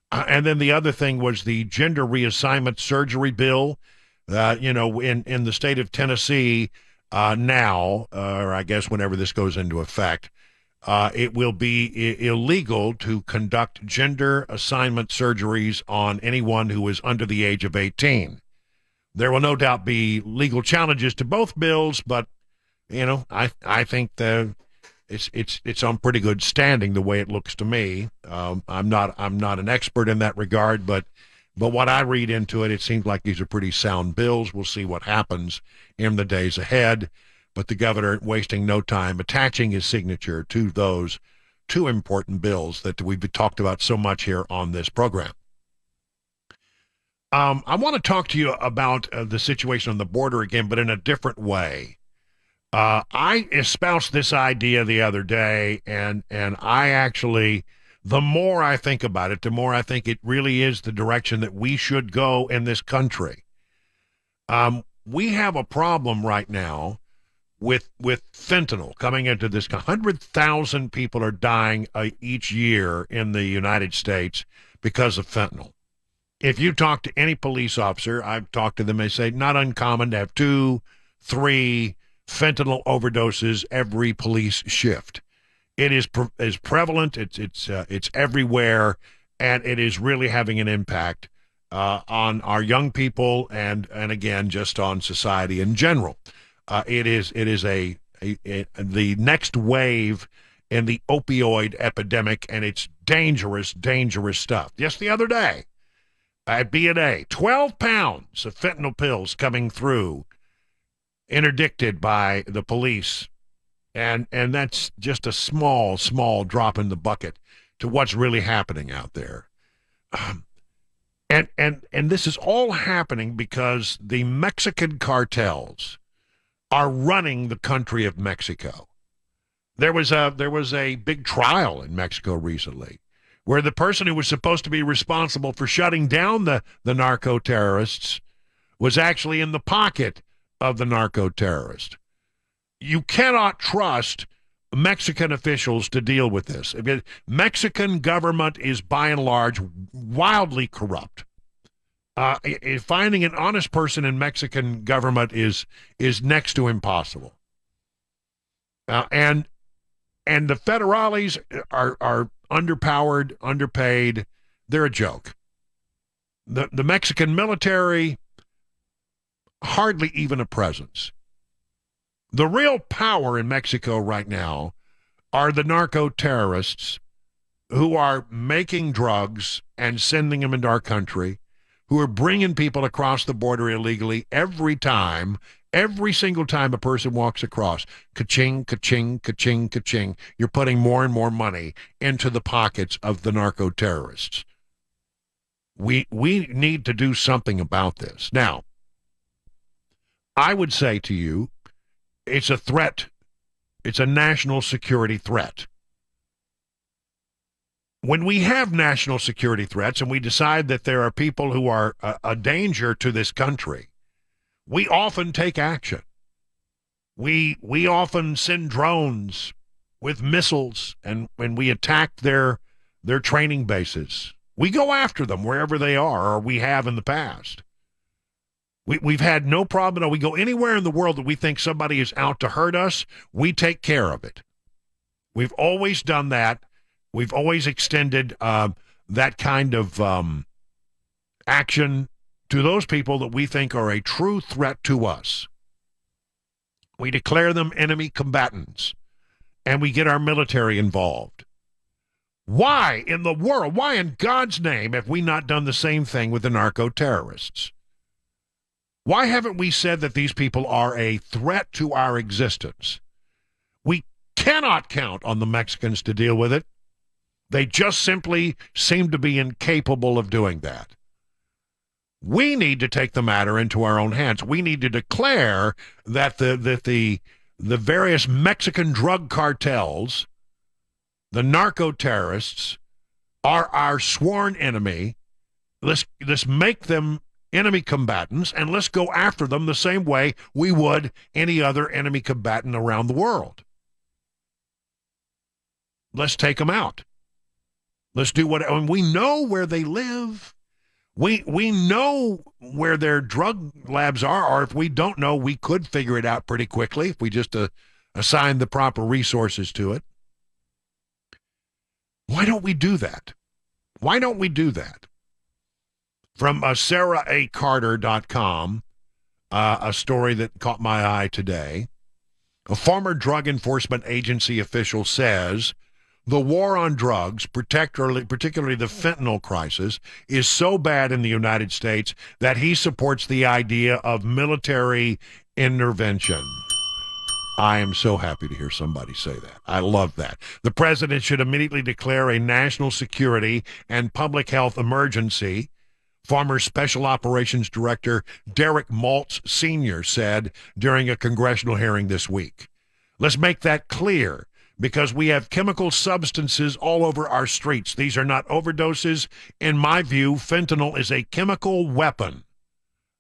And then the other thing was the gender reassignment surgery bill. In the state of Tennessee now, or I guess whenever this goes into effect, it will be illegal to conduct gender assignment surgeries on anyone who is under the age of 18. There will no doubt be legal challenges to both bills, but I think it's on pretty good standing the way it looks to me. I'm not an expert in that regard, but what I read into it, it seems like these are pretty sound bills. We'll see what happens in the days ahead. But the governor wasting no time attaching his signature to those two important bills that we've talked about so much here on this program. I want to talk to you about the situation on the border again, but in a different way. I espoused this idea the other day, and I actually, the more I think about it, the more I think it really is the direction that we should go in this country. We have a problem right now with fentanyl coming into this. 100,000 people are dying each year in the United States because of fentanyl. If you talk to any police officer, I've talked to them, they say not uncommon to have 2, 3 fentanyl overdoses every police shift. It is prevalent. It's everywhere, and it is really having an impact on our young people and again just on society in general. It is the next wave in the opioid epidemic, and it's dangerous stuff. Just the other day at B&A, 12 pounds of fentanyl pills coming through, interdicted by the police, and that's just a small drop in the bucket to what's really happening out there. And this is all happening because the Mexican cartels are running the country of Mexico. There was a big trial in Mexico recently where the person who was supposed to be responsible for shutting down the narco terrorists was actually in the pocket of the narco terrorist. You cannot trust Mexican officials to deal with this. I mean, Mexican government is by and large wildly corrupt. Finding an honest person in Mexican government is next to impossible. And the federales are underpowered, underpaid. They're a joke. The Mexican military, hardly even a presence. The real power in Mexico right now are the narco terrorists who are making drugs and sending them into our country, who are bringing people across the border illegally every single time a person walks across. Ka-ching, ka-ching, ka-ching, ka-ching. You're putting more and more money into the pockets of the narco terrorists. We need to do something about this. Now, I would say to you, it's a threat. It's a national security threat. When we have national security threats and we decide that there are people who are a danger to this country, we often take action. We often send drones with missiles, and when we attack their training bases, we go after them wherever they are, or we have in the past. We've had no problem at all. We go anywhere in the world that we think somebody is out to hurt us, we take care of it. We've always done that. We've always extended that kind of action to those people that we think are a true threat to us. We declare them enemy combatants, and we get our military involved. Why in the world, why in God's name have we not done the same thing with the narco-terrorists? Why haven't we said that these people are a threat to our existence? We cannot count on the Mexicans to deal with it. They just simply seem to be incapable of doing that. We need to take the matter into our own hands. We need to declare that the various Mexican drug cartels, the narco-terrorists, are our sworn enemy. Let's make them enemy combatants, and let's go after them the same way we would any other enemy combatant around the world. Let's take them out. Let's do what, and we know where they live. We know where their drug labs are, or if we don't know, we could figure it out pretty quickly if we just assign the proper resources to it. Why don't we do that? Why don't we do that? From SarahACarter.com, a story that caught my eye today. A former Drug Enforcement Agency official says the war on drugs, particularly the fentanyl crisis, is so bad in the United States that he supports the idea of military intervention. I am so happy to hear somebody say that. I love that. The president should immediately declare a national security and public health emergency. Former Special Operations Director Derek Maltz Sr. said during a congressional hearing this week. Let's make that clear, because we have chemical substances all over our streets. These are not overdoses. In my view, fentanyl is a chemical weapon.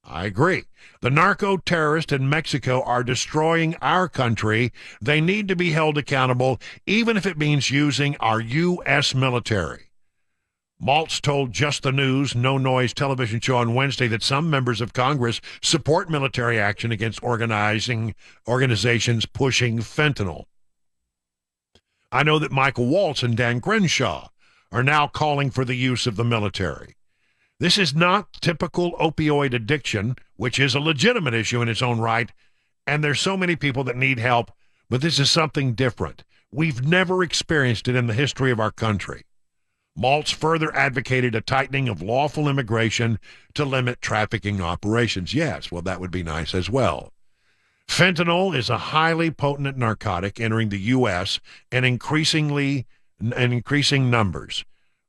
I agree. The narco-terrorists in Mexico are destroying our country. They need to be held accountable, even if it means using our U.S. military. Maltz told Just the News, No Noise television show on Wednesday that some members of Congress support military action against organizations pushing fentanyl. I know that Michael Waltz and Dan Crenshaw are now calling for the use of the military. This is not typical opioid addiction, which is a legitimate issue in its own right, and there's so many people that need help, but this is something different. We've never experienced it in the history of our country. Maltz further advocated a tightening of lawful immigration to limit trafficking operations. Yes, well, that would be nice as well. Fentanyl is a highly potent narcotic entering the U.S. in increasing numbers.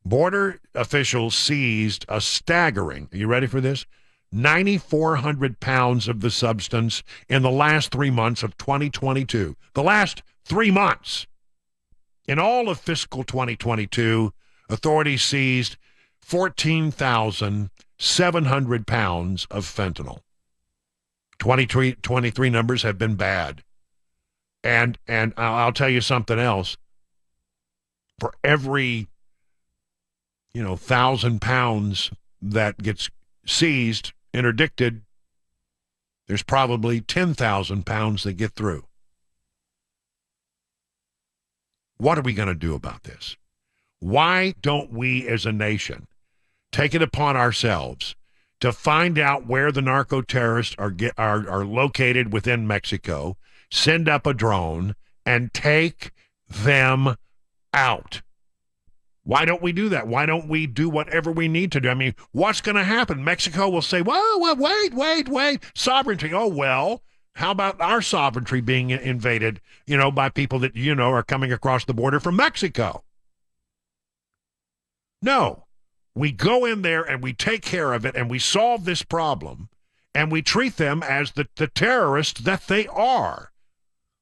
Border officials seized a staggering, are you ready for this? 9,400 pounds of the substance in the last 3 months of 2022. The last 3 months. In all of fiscal 2022, authorities seized 14,700 pounds of fentanyl. 23 numbers have been bad. And I'll tell you something else. For every 1,000 pounds that gets seized, interdicted, there's probably 10,000 pounds that get through. What are we going to do about this? Why don't we as a nation take it upon ourselves to find out where the narco-terrorists are located within Mexico, send up a drone, and take them out? Why don't we do that? Why don't we do whatever we need to do? I mean, what's going to happen? Mexico will say, well, wait, sovereignty. Oh, well, how about our sovereignty being invaded, by people that, are coming across the border from Mexico? No, we go in there and we take care of it and we solve this problem and we treat them as the terrorists that they are.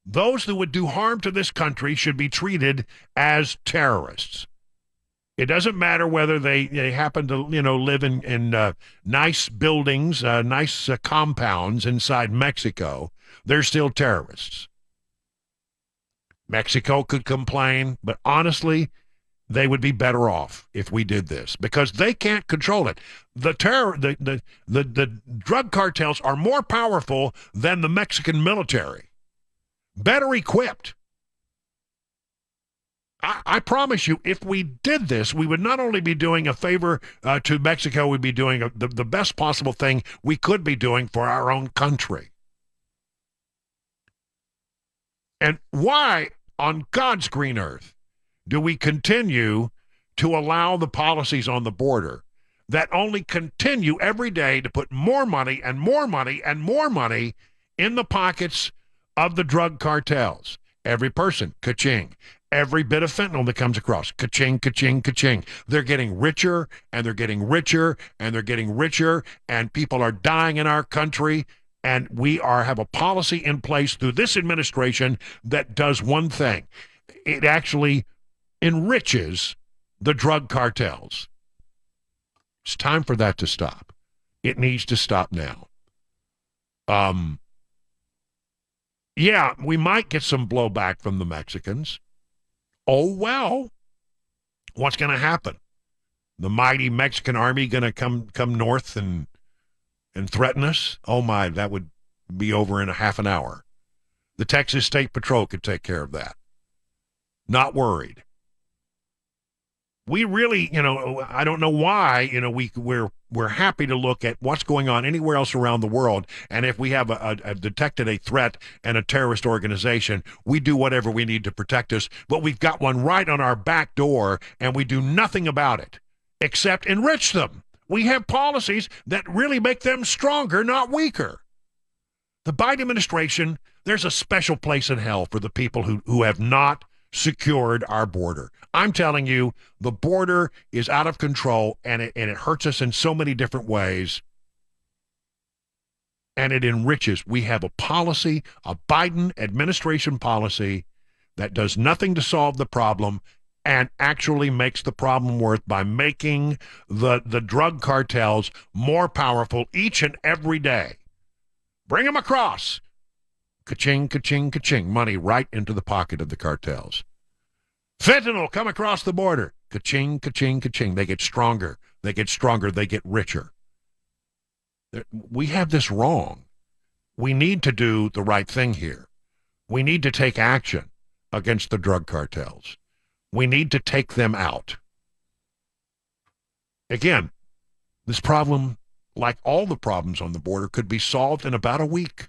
Those that would do harm to this country should be treated as terrorists. It doesn't matter whether they happen to, live in nice buildings, nice compounds inside Mexico. They're still terrorists. Mexico could complain, but honestly, they would be better off if we did this because they can't control it. The drug cartels are more powerful than the Mexican military, better equipped. I promise you, if we did this, we would not only be doing a favor to Mexico, we'd be doing the best possible thing we could be doing for our own country. And why on God's green earth do we continue to allow the policies on the border that only continue every day to put more money and more money and more money in the pockets of the drug cartels? Every person, ka-ching. Every bit of fentanyl that comes across, ka-ching, ka-ching, ka-ching. They're getting richer, and they're getting richer, and they're getting richer, and people are dying in our country, and we have a policy in place through this administration that does one thing. It actually enriches the drug cartels. It's time for that to stop. It needs to stop now. Yeah, we might get some blowback from the Mexicans. Oh, well, what's going to happen? The mighty Mexican army going to come north and threaten us? Oh, my, that would be over in a half an hour. The Texas State Patrol could take care of that. Not worried. We really, I don't know why, we're happy to look at what's going on anywhere else around the world. And if we have detected a threat and a terrorist organization, we do whatever we need to protect us. But we've got one right on our back door, and we do nothing about it except enrich them. We have policies that really make them stronger, not weaker. The Biden administration, there's a special place in hell for the people who have not secured our border. I'm telling you, the border is out of control, and it hurts us in so many different ways, and it enriches. We have a policy, a Biden administration policy, that does nothing to solve the problem and actually makes the problem worse by making the drug cartels more powerful each and every day. Bring them across. Ka-ching, ka-ching, ka-ching. Money right into the pocket of the cartels. Fentanyl, come across the border. Ka-ching, ka-ching, ka-ching. They get stronger. They get stronger. They get richer. We have this wrong. We need to do the right thing here. We need to take action against the drug cartels. We need to take them out. Again, this problem, like all the problems on the border, could be solved in about a week.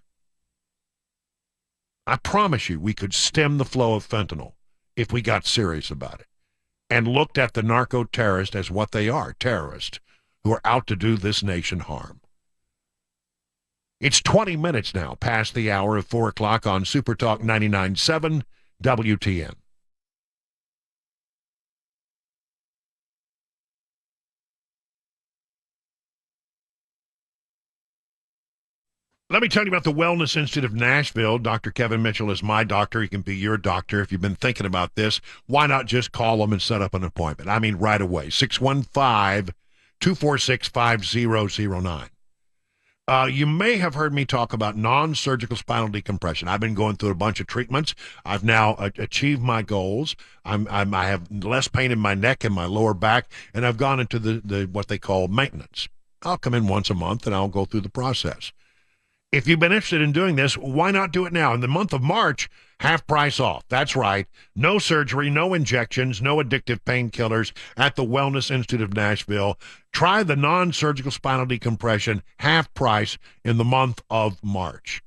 I promise you, we could stem the flow of fentanyl if we got serious about it and looked at the narco-terrorists as what they are, terrorists who are out to do this nation harm. It's 20 minutes now past the hour of 4 o'clock on SuperTalk 99.7 WTN. Let me tell you about the Wellness Institute of Nashville. Dr. Kevin Mitchell is my doctor. He can be your doctor. If you've been thinking about this, why not just call him and set up an appointment? I mean, right away. 615-246-5009. You may have heard me talk about non-surgical spinal decompression. I've been going through a bunch of treatments. I've now achieved my goals. I have less pain in my neck and my lower back, and I've gone into the what they call maintenance. I'll come in once a month, and I'll go through the process. If you've been interested in doing this, why not do it now? In the month of March, half price off. That's right. No surgery, no injections, no addictive painkillers at the Wellness Institute of Nashville. Try the non-surgical spinal decompression, half price in the month of March.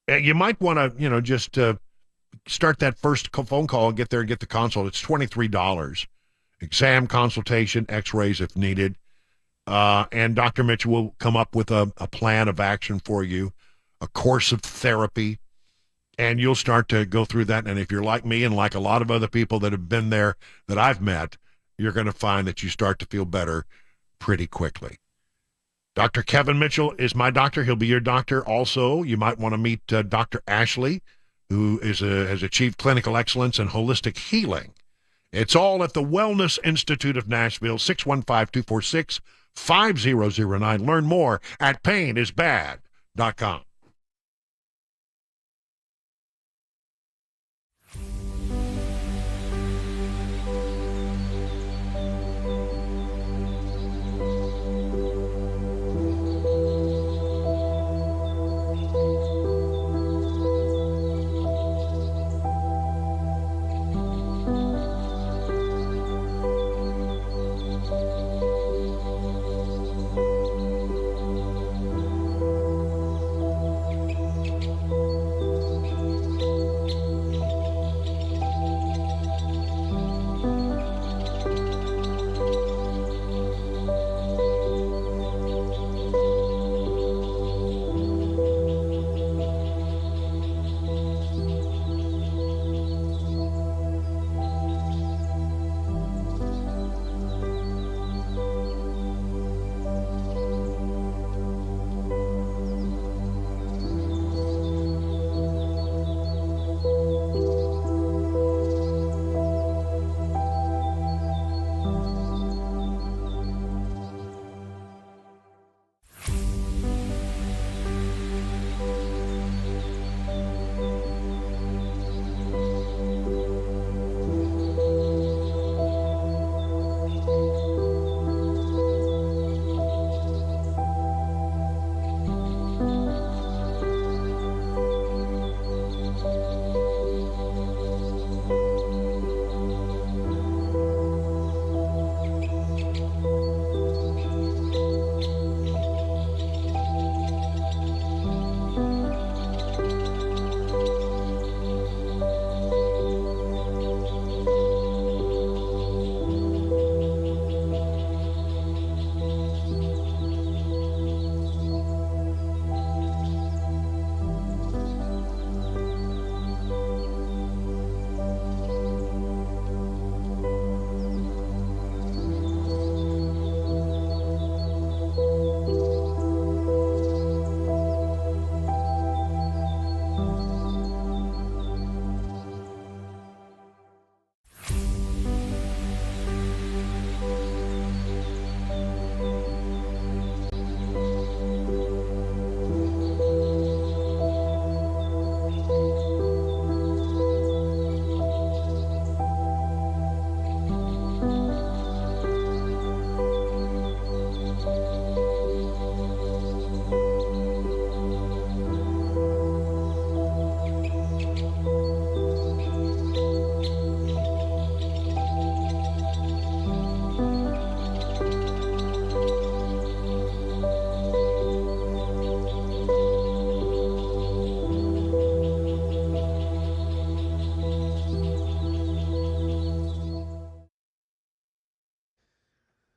You might want to, just start that first phone call and get there and get the consult. It's $23. Exam, consultation, x-rays if needed. And Dr. Mitchell will come up with a plan of action for you, a course of therapy, and you'll start to go through that. And if you're like me and like a lot of other people that have been there that I've met, you're going to find that you start to feel better pretty quickly. Dr. Kevin Mitchell is my doctor. He'll be your doctor. Also, you might want to meet Dr. Ashley, who has achieved clinical excellence in holistic healing. It's all at the Wellness Institute of Nashville, 615-246-5009. Learn more at painisbad.com.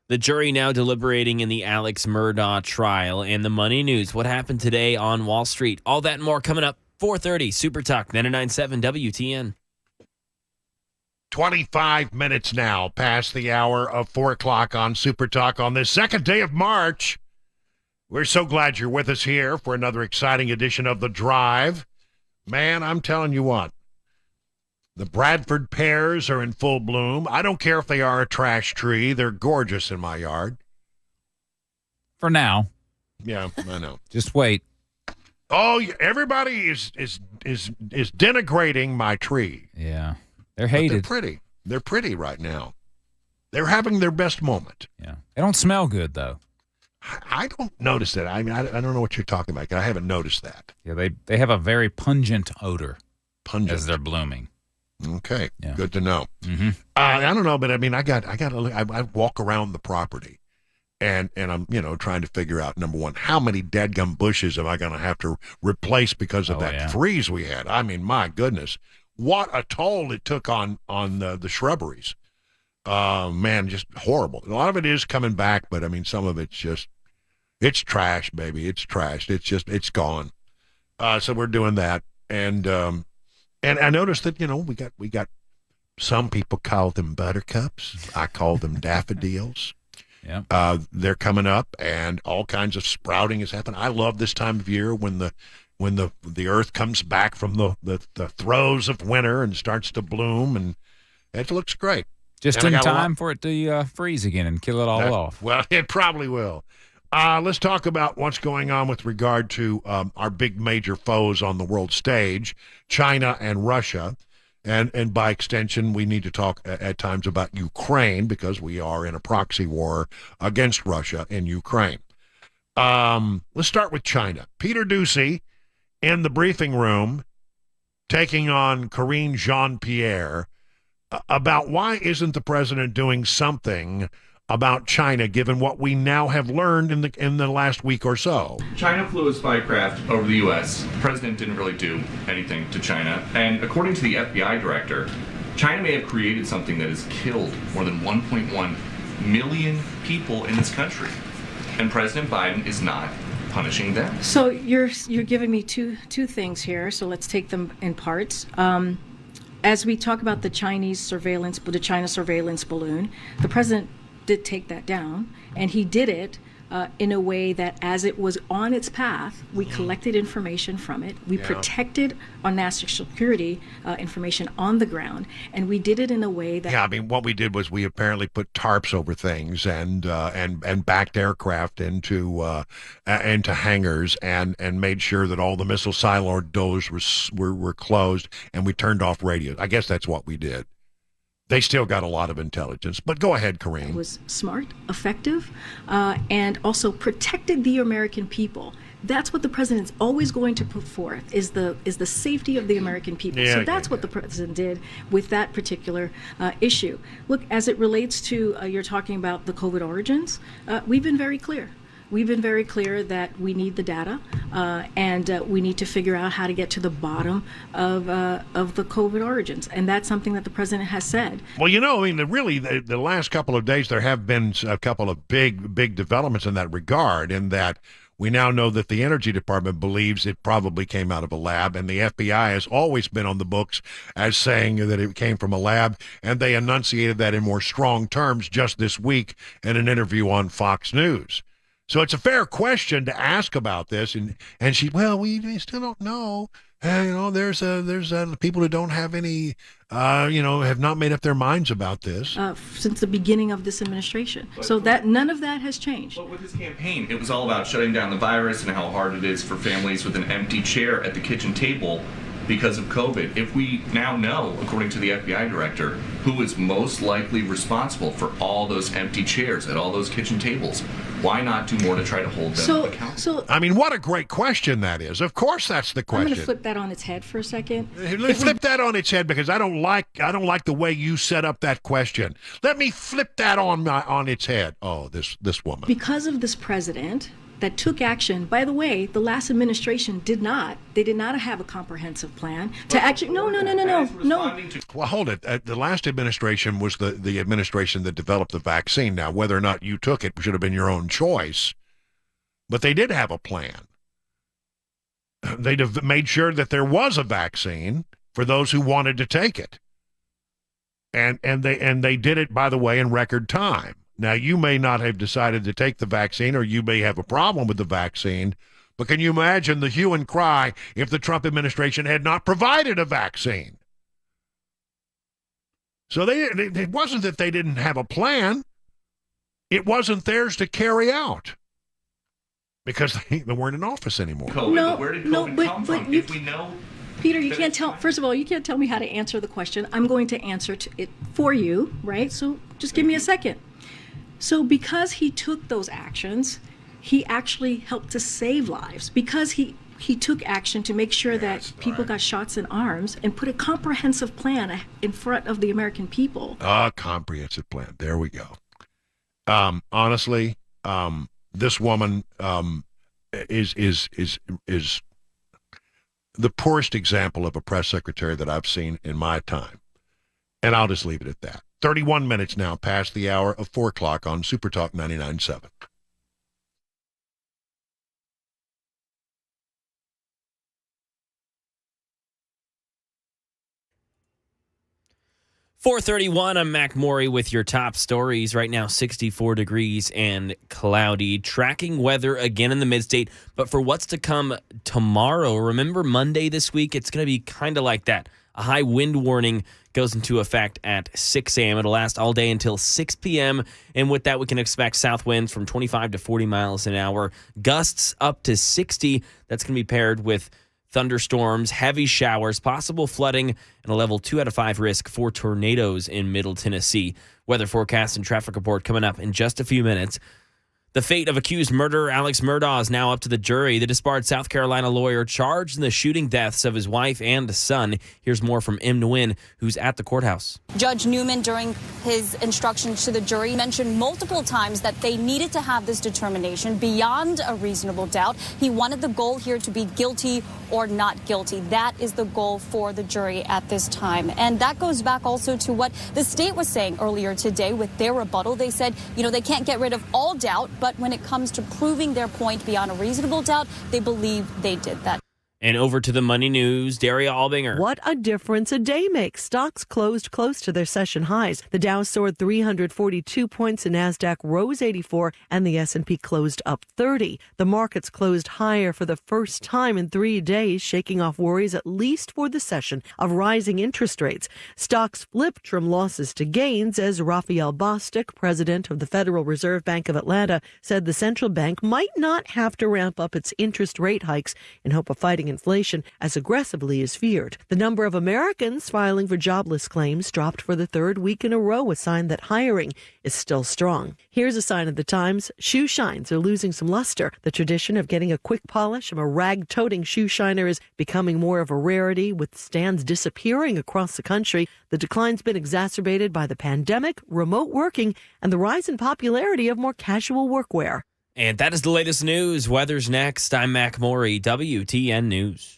The jury now deliberating in the Alex Murdaugh trial and the money news. What happened today on Wall Street? All that and more coming up. 4:30 Super Talk 99.7 WTN. 25 minutes now past the hour of 4 o'clock on Super Talk on this second day of March. We're so glad you're with us here for another exciting edition of The Drive. Man, I'm telling you what. The Bradford pears are in full bloom. I don't care if they are a trash tree. They're gorgeous in my yard. For now. Yeah, I know. Just wait. Oh, everybody is denigrating my tree. Yeah. They're hated. But they're pretty. They're pretty right now. They're having their best moment. Yeah. They don't smell good, though. I don't notice that. I mean, I don't know what you're talking about. I haven't noticed that. Yeah, they have a very pungent odor. Pungent. As they're blooming. Okay, yeah. Good to know. Mm-hmm. I don't know, but I mean, I walk around the property, and I'm trying to figure out, number one, how many dadgum bushes am I going to have to replace because of that freeze we had? I mean, my goodness, what a toll it took on the shrubberies. Man, just horrible. A lot of it is coming back, but I mean, some of it's just, it's trash, baby. It's trashed. It's gone. So we're doing that, and I noticed that, we got some people call them buttercups. I call them daffodils. Yeah. They're coming up, and all kinds of sprouting is happening. I love this time of year when the earth comes back from the throes of winter and starts to bloom, and it looks great. Just in time for it to freeze again and kill it all off. Well, it probably will. Let's talk about what's going on with regard to our big major foes on the world stage, China and Russia. And by extension, we need to talk at times about Ukraine because we are in a proxy war against Russia in Ukraine. Let's start with China. Peter Doocy in the briefing room taking on Karine Jean-Pierre about why isn't the president doing something about China, given what we now have learned in the last week or so. China flew a spy craft over the U.S. The president didn't really do anything to China. And according to the FBI director, China may have created something that has killed more than 1.1 million people in this country. And President Biden is not punishing them. So you're giving me two things here, so let's take them in parts. As we talk about the China surveillance balloon, the president did take that down, and he did it in a way that as it was on its path, we collected information from it. We protected our national security information on the ground, and we did it in a way that... Yeah, I mean, what we did was we apparently put tarps over things and backed aircraft into hangars and made sure that all the missile silo doors were closed, and we turned off radios. I guess that's what we did. They still got a lot of intelligence, but go ahead, Karine. It was smart, effective, and also protected the American people. That's what the president's always going to put forth, is the safety of the American people. Yeah, so that's what the president did with that particular issue. Look, as it relates to, you're talking about the COVID origins, we've been very clear. We've been very clear that we need the data, and we need to figure out how to get to the bottom of the COVID origins, and that's something that the president has said. Well, I mean, the last couple of days there have been a couple of big developments in that regard. In that we now know that the Energy Department believes it probably came out of a lab, and the FBI has always been on the books as saying that it came from a lab, and they enunciated that in more strong terms just this week in an interview on Fox News. So it's a fair question to ask about this, and we still don't know. There's people who don't have any, have not made up their minds about this since the beginning of this administration. So that none of that has changed. But with his campaign, it was all about shutting down the virus and how hard it is for families with an empty chair at the kitchen table because of COVID. If we now know, according to the FBI director, who is most likely responsible for all those empty chairs at all those kitchen tables, why not do more to try to hold them accountable? So I mean, what a great question that is. Of course that's the question. I'm going to flip that on its head for a second. Flip that on its head, because I don't like the way you set up that question. Let me flip that on its head. Oh, this woman. Because of this president, that took action. By the way, the last administration did not. They did not have a comprehensive plan to actually. No. Well, hold it. The last administration was the administration that developed the vaccine. Now, whether or not you took it should have been your own choice, but they did have a plan. They'd have made sure that there was a vaccine for those who wanted to take it, and they did it, by the way, in record time. Now, you may not have decided to take the vaccine, or you may have a problem with the vaccine, but can you imagine the hue and cry if the Trump administration had not provided a vaccine? So it wasn't that they didn't have a plan. It wasn't theirs to carry out because they weren't in office anymore. COVID, where did COVID come from? If we know... Peter, you can't tell. First of all, you can't tell me how to answer the question. I'm going to answer it for you, right? So just give me a second. So because he took those actions, he actually helped to save lives. Because he took action to make sure that people got shots in arms and put a comprehensive plan in front of the American people. A comprehensive plan. There we go. Honestly, this woman is the poorest example of a press secretary that I've seen in my time. And I'll just leave it at that. 31 minutes now past the hour of 4 o'clock on SuperTalk 99.7. .431, I'm Mac Maury with your top stories. Right now, 64 degrees and cloudy. Tracking weather again in the mid-state, but for what's to come tomorrow, remember Monday this week, it's going to be kind of like that. A high wind warning goes into effect at 6 a.m. It'll last all day until 6 p.m. And with that, we can expect south winds from 25 to 40 miles an hour. Gusts up to 60. That's going to be paired with thunderstorms, heavy showers, possible flooding, and a level 2 out of 5 risk for tornadoes in Middle Tennessee. Weather forecast and traffic report coming up in just a few minutes. The fate of accused murderer Alex Murdaugh is now up to the jury. The disbarred South Carolina lawyer charged in the shooting deaths of his wife and son. Here's more from M. Nguyen, who's at the courthouse. Judge Newman, during his instructions to the jury, mentioned multiple times that they needed to have this determination beyond a reasonable doubt. He wanted the goal here to be guilty or not guilty. That is the goal for the jury at this time. And that goes back also to what the state was saying earlier today with their rebuttal. They said, they can't get rid of all doubt, but when it comes to proving their point beyond a reasonable doubt, they believe they did that. And over to the money news, Daria Albinger. What a difference a day makes. Stocks closed close to their session highs. The Dow soared 342 points, the Nasdaq rose 84, and the S&P closed up 30. The markets closed higher for the first time in 3 days, shaking off worries, at least for the session, of rising interest rates. Stocks flipped from losses to gains as Raphael Bostic, president of the Federal Reserve Bank of Atlanta, said the central bank might not have to ramp up its interest rate hikes in hope of fighting inflation as aggressively as feared. The number of Americans filing for jobless claims dropped for the third week in a row, a sign that hiring is still strong. Here's a sign of the times. Shoe shines are losing some luster. The tradition of getting a quick polish from a rag-toting shoe shiner is becoming more of a rarity, with stands disappearing across the country. The decline's been exacerbated by the pandemic, remote working, and the rise in popularity of more casual workwear. And that is the latest news. Weather's next. I'm Mac Maury, WTN News.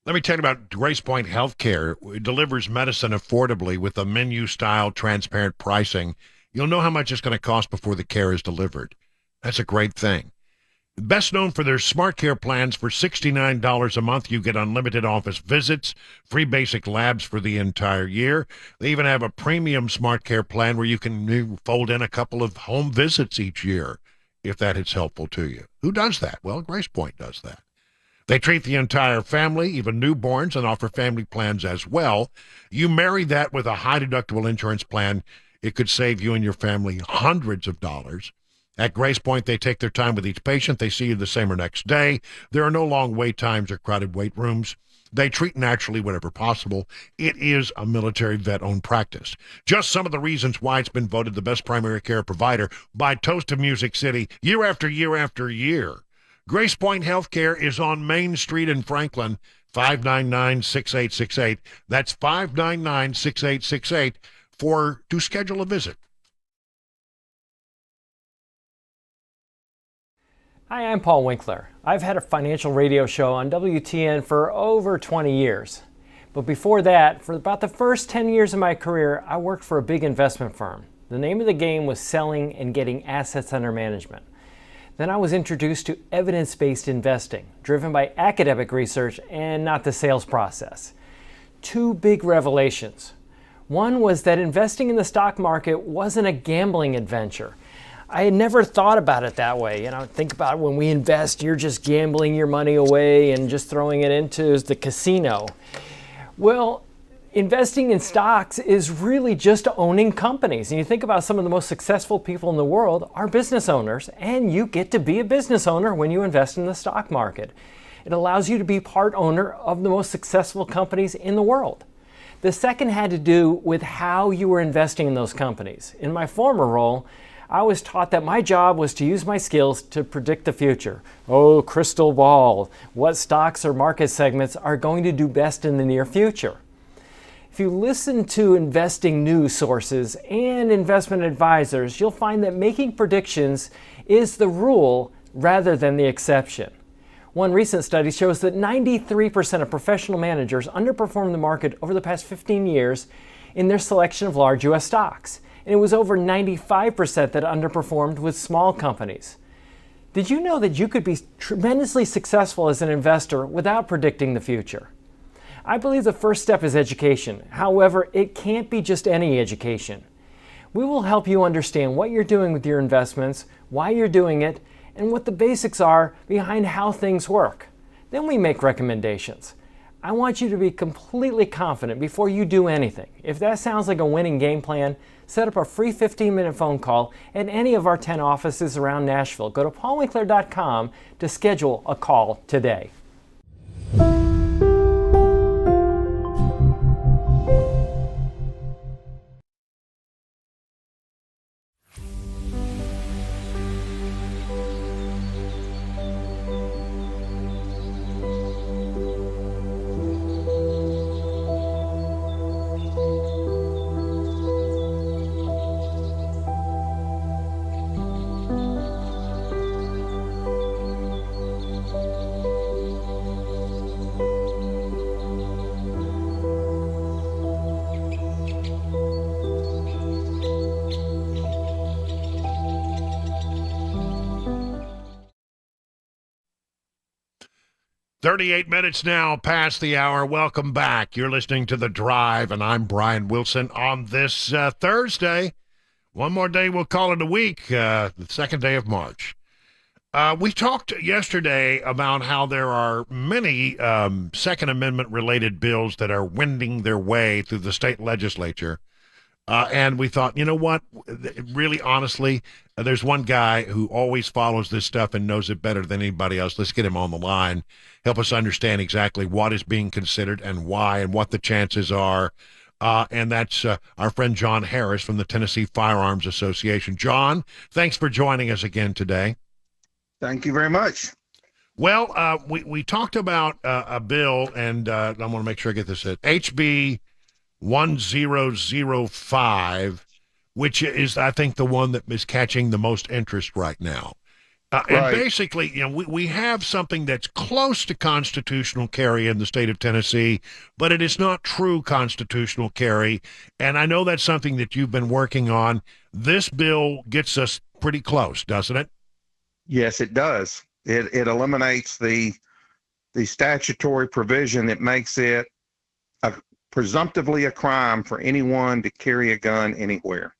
Let me tell you about Grace Point Healthcare. It delivers medicine affordably with a menu-style transparent pricing. You'll know how much it's going to cost before the care is delivered. That's a great thing. Best known for their smart care plans. For $69 a month, you get unlimited office visits, free basic labs for the entire year. They even have a premium smart care plan where you can fold in a couple of home visits each year, if that is helpful to you. Who does that? Well, Grace Point does that. They treat the entire family, even newborns, and offer family plans as well. You marry that with a high-deductible insurance plan, it could save you and your family hundreds of dollars. At Grace Point, they take their time with each patient. They see you the same or next day. There are no long wait times or crowded wait rooms. They treat naturally whenever possible. It is a military vet-owned practice. Just some of the reasons why it's been voted the best primary care provider by Toast of Music City year after year after year. Grace Point Healthcare is on Main Street in Franklin, 599-6868. That's 599-6868 to schedule a visit. Hi, I'm Paul Winkler. I've had a financial radio show on WTN for over 20 years. But before that, for about the first 10 years of my career, I worked for a big investment firm. The name of the game was selling and getting assets under management. Then I was introduced to evidence-based investing, driven by academic research and not the sales process. Two big revelations. One was that investing in the stock market wasn't a gambling adventure. I had never thought about it that way. Think about when we invest, you're just gambling your money away and just throwing it into the casino. Well, investing in stocks is really just owning companies. And you think about some of the most successful people in the world are business owners, and you get to be a business owner when you invest in the stock market. It allows you to be part owner of the most successful companies in the world. The second had to do with how you were investing in those companies. In my former role, I was taught that my job was to use my skills to predict the future. Oh, crystal ball, what stocks or market segments are going to do best in the near future? If you listen to investing news sources and investment advisors, you'll find that making predictions is the rule rather than the exception. One recent study shows that 93% of professional managers underperformed the market over the past 15 years in their selection of large U.S. stocks. And it was over 95% that underperformed with small companies. Did you know that you could be tremendously successful as an investor without predicting the future? I believe the first step is education. However, it can't be just any education. We will help you understand what you're doing with your investments, why you're doing it, and what the basics are behind how things work. Then we make recommendations. I want you to be completely confident before you do anything. If that sounds like a winning game plan, set up a free 15-minute phone call at any of our 10 offices around Nashville. Go to paulwinkler.com to schedule a call today. 38 minutes now past the hour. Welcome back. You're listening to The Drive, and I'm Brian Wilson on this Thursday. One more day, we'll call it a week, the second day of March. We talked yesterday about how there are many Second Amendment-related bills that are wending their way through the state legislature. And we thought, you know what, really honestly, there's one guy who always follows this stuff and knows it better than anybody else. Let's get him on the line, help us understand exactly what is being considered and why and what the chances are. And that's our friend John Harris from the Tennessee Firearms Association. John, thanks for joining us again today. Thank you very much. Well, we talked about a bill, and I want to make sure I get this at HB 1005, which is, I think, the one that is catching the most interest right now. And basically, we have something that's close to constitutional carry in the state of Tennessee, but it is not true constitutional carry. And I know that's something that you've been working on. This bill gets us pretty close, doesn't it? Yes, it does. It eliminates the statutory provision that makes it presumptively a crime for anyone to carry a gun anywhere.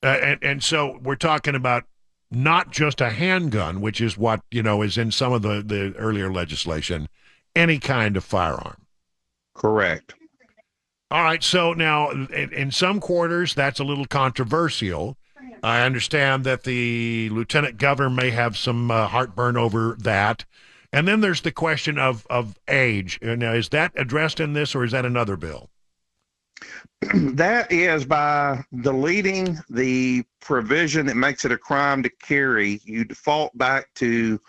And so we're talking about not just a handgun, which is what, is in some of the earlier legislation, any kind of firearm. Correct. All right. So now in some quarters, that's a little controversial. I understand that the lieutenant governor may have some heartburn over that. And then there's the question of age. Now, is that addressed in this, or is that another bill? That is by deleting the provision that makes it a crime to carry, you default back to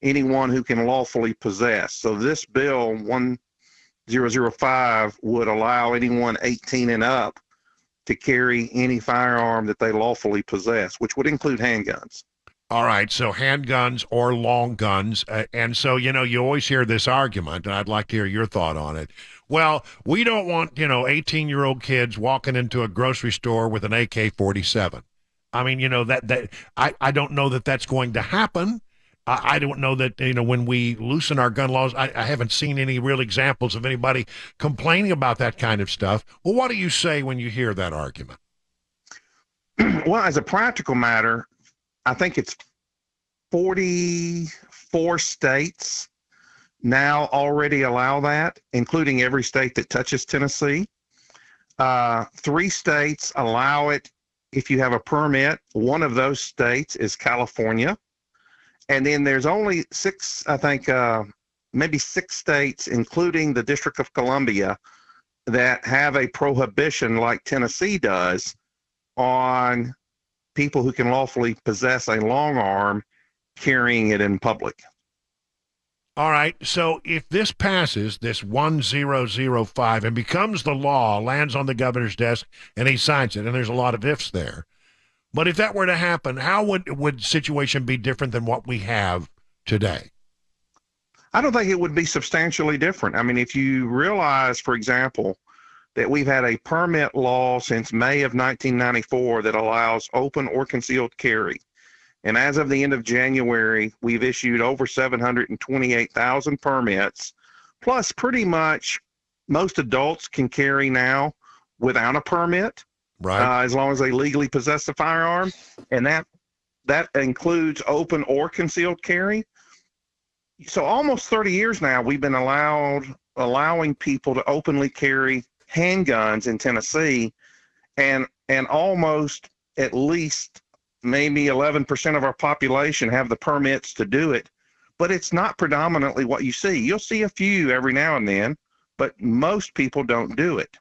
anyone who can lawfully possess. So this bill 1005 would allow anyone 18 and up to carry any firearm that they lawfully possess, which would include handguns. All right, so handguns or long guns. And so, you always hear this argument, and I'd like to hear your thought on it. Well, we don't want, 18-year-old kids walking into a grocery store with an AK-47. I mean, I don't know that that's going to happen. I don't know that, when we loosen our gun laws, I haven't seen any real examples of anybody complaining about that kind of stuff. Well, what do you say when you hear that argument? Well, as a practical matter, I think it's 44 states now already allow that, including every state that touches Tennessee. 3 states allow it if you have a permit. One of those states is California. And then there's only 6, I think, maybe 6 states, including the District of Columbia, that have a prohibition like Tennessee does on people who can lawfully possess a long arm carrying it in public. All right, so if this passes, this 1005, and becomes the law, lands on the governor's desk, and he signs it, and there's a lot of ifs there. But if that were to happen, how would situation be different than what we have today? I don't think it would be substantially different. I mean, if you realize, for example, that we've had a permit law since May of 1994 that allows open or concealed carry. And as of the end of January, we've issued over 728,000 permits, plus pretty much most adults can carry now without a permit, right? As long as they legally possess a firearm. And that includes open or concealed carry. So almost 30 years now, we've been allowing people to openly carry handguns in Tennessee, and almost at least maybe 11% of our population have the permits to do it, but it's not predominantly what you see. You'll see a few every now and then, but most people don't do it.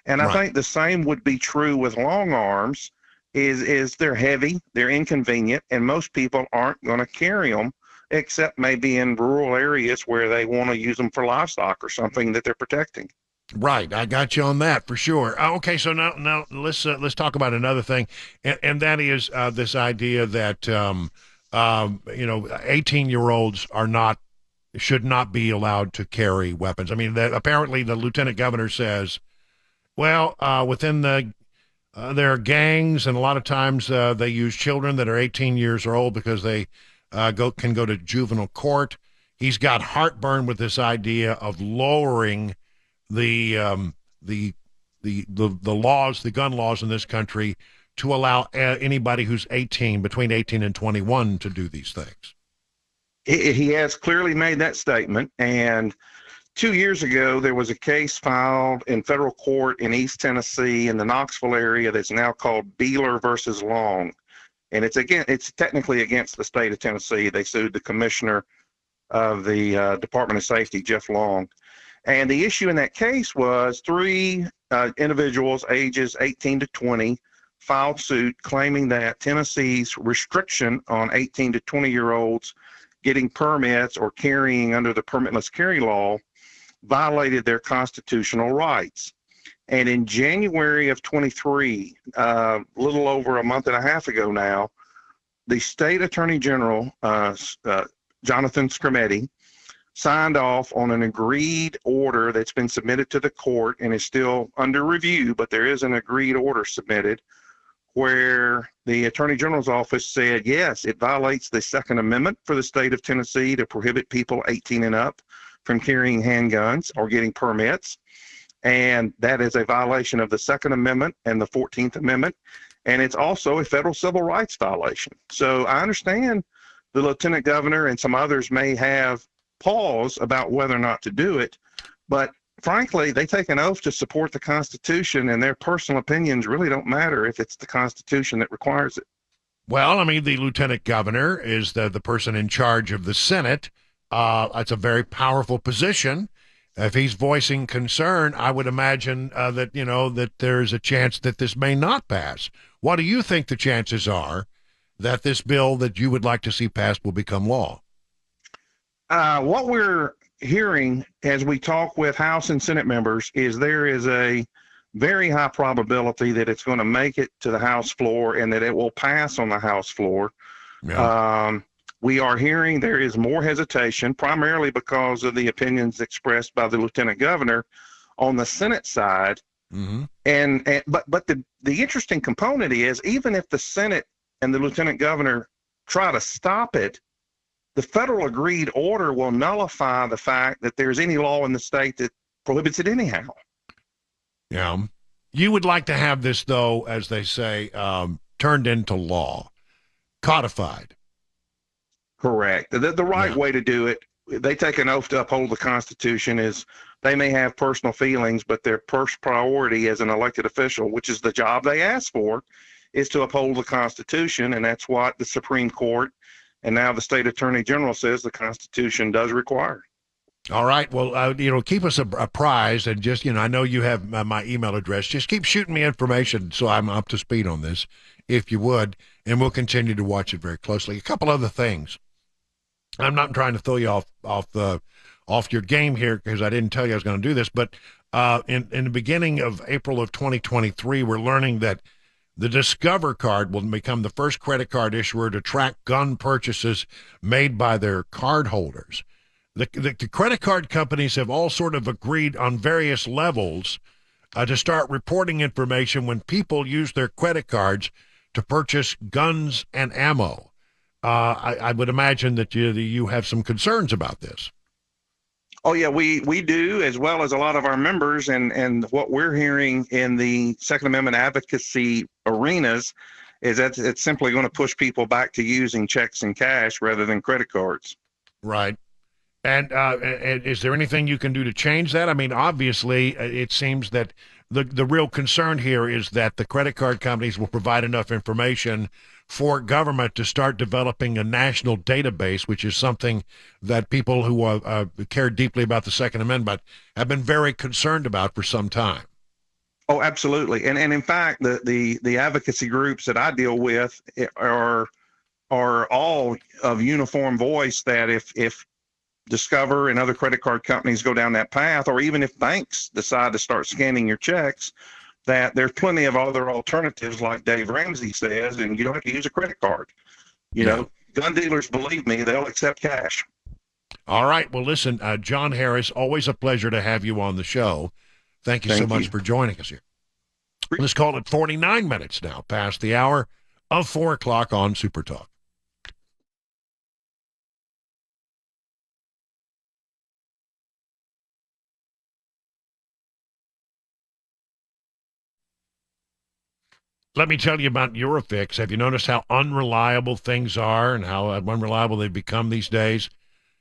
And I think the same would be true with long arms, is they're heavy, they're inconvenient, and most people aren't going to carry them, except maybe in rural areas where they want to use them for livestock or something that they're protecting. Right, I got you on that for sure. Okay, so now let's talk about another thing, and that is this idea that 18-year-olds should not be allowed to carry weapons. I mean, apparently the lieutenant governor says, well, within there are gangs, and a lot of times they use children that are 18 years old because they can go to juvenile court. He's got heartburn with this idea of lowering the laws, the gun laws in this country, to allow anybody who's 18, between 18 and 21, to do these things. He has clearly made that statement. And 2 years ago, there was a case filed in federal court in East Tennessee in the Knoxville area that's now called Beeler versus Long. And it's technically against the state of Tennessee. They sued the commissioner of the Department of Safety, Jeff Long. And the issue in that case was 3 individuals, ages 18 to 20, filed suit claiming that Tennessee's restriction on 18 to 20-year-olds getting permits or carrying under the permitless carry law violated their constitutional rights. And in January of 23, a little over a month and a half ago now, the state attorney general, Jonathan Skrmetti, signed off on an agreed order that's been submitted to the court and is still under review, but there is an agreed order submitted where the Attorney General's office said, yes, it violates the Second Amendment for the state of Tennessee to prohibit people 18 and up from carrying handguns or getting permits. And that is a violation of the Second Amendment and the 14th Amendment. And it's also a federal civil rights violation. So I understand the lieutenant governor and some others may have pause about whether or not to do it, but frankly, they take an oath to support the Constitution, and their personal opinions really don't matter if it's the Constitution that requires it. Well, I mean, the lieutenant governor is the person in charge of the Senate. It's a very powerful position. If he's voicing concern, I would imagine that, you know, that there's a chance that this may not pass. What do you think the chances are that this bill that you would like to see passed will become law? What we're hearing as we talk with House and Senate members is there is a very high probability that it's going to make it to the House floor and that it will pass on the House floor. Yeah. We are hearing there is more hesitation, primarily because of the opinions expressed by the lieutenant governor on the Senate side. Mm-hmm. But the interesting component is, even if the Senate and the lieutenant governor try to stop it, the federal agreed order will nullify the fact that there's any law in the state that prohibits it anyhow. Yeah. You would like to have this, though, as they say, turned into law, codified. Correct. The right way to do it, they take an oath to uphold the Constitution, is they may have personal feelings, but their first priority as an elected official, which is the job they asked for, is to uphold the Constitution, and that's what the Supreme Court and now the state attorney general says the Constitution does require. All right. Well, keep us apprised, and just, I know you have my email address. Just keep shooting me information so I'm up to speed on this, if you would, and we'll continue to watch it very closely. A couple other things. I'm not trying to throw you off your game here, because I didn't tell you I was going to do this, but in the beginning of April of 2023, we're learning that the Discover card will become the first credit card issuer to track gun purchases made by their card holders. The credit card companies have all sort of agreed on various levels to start reporting information when people use their credit cards to purchase guns and ammo. I would imagine that you have some concerns about this. Oh, yeah, we do, as well as a lot of our members, and what we're hearing in the Second Amendment advocacy arenas is that it's simply going to push people back to using checks and cash rather than credit cards. Right. And is there anything you can do to change that? I mean, obviously, it seems that the real concern here is that the credit card companies will provide enough information for government to start developing a national database, which is something that people who care deeply about the Second Amendment have been very concerned about for some time. Oh, absolutely. And in fact, the advocacy groups that I deal with are all of uniform voice that if Discover and other credit card companies go down that path, or even if banks decide to start scanning your checks, that there's plenty of other alternatives, like Dave Ramsey says, and you don't have to use a credit card. You know, gun dealers, believe me, they'll accept cash. All right. Well, listen, John Harris, always a pleasure to have you on the show. Thank you so much for joining us here. Let's call it 49 minutes now past the hour of 4 o'clock on SuperTalk. Let me tell you about Eurofix. Have you noticed how unreliable things are and how unreliable they've become these days?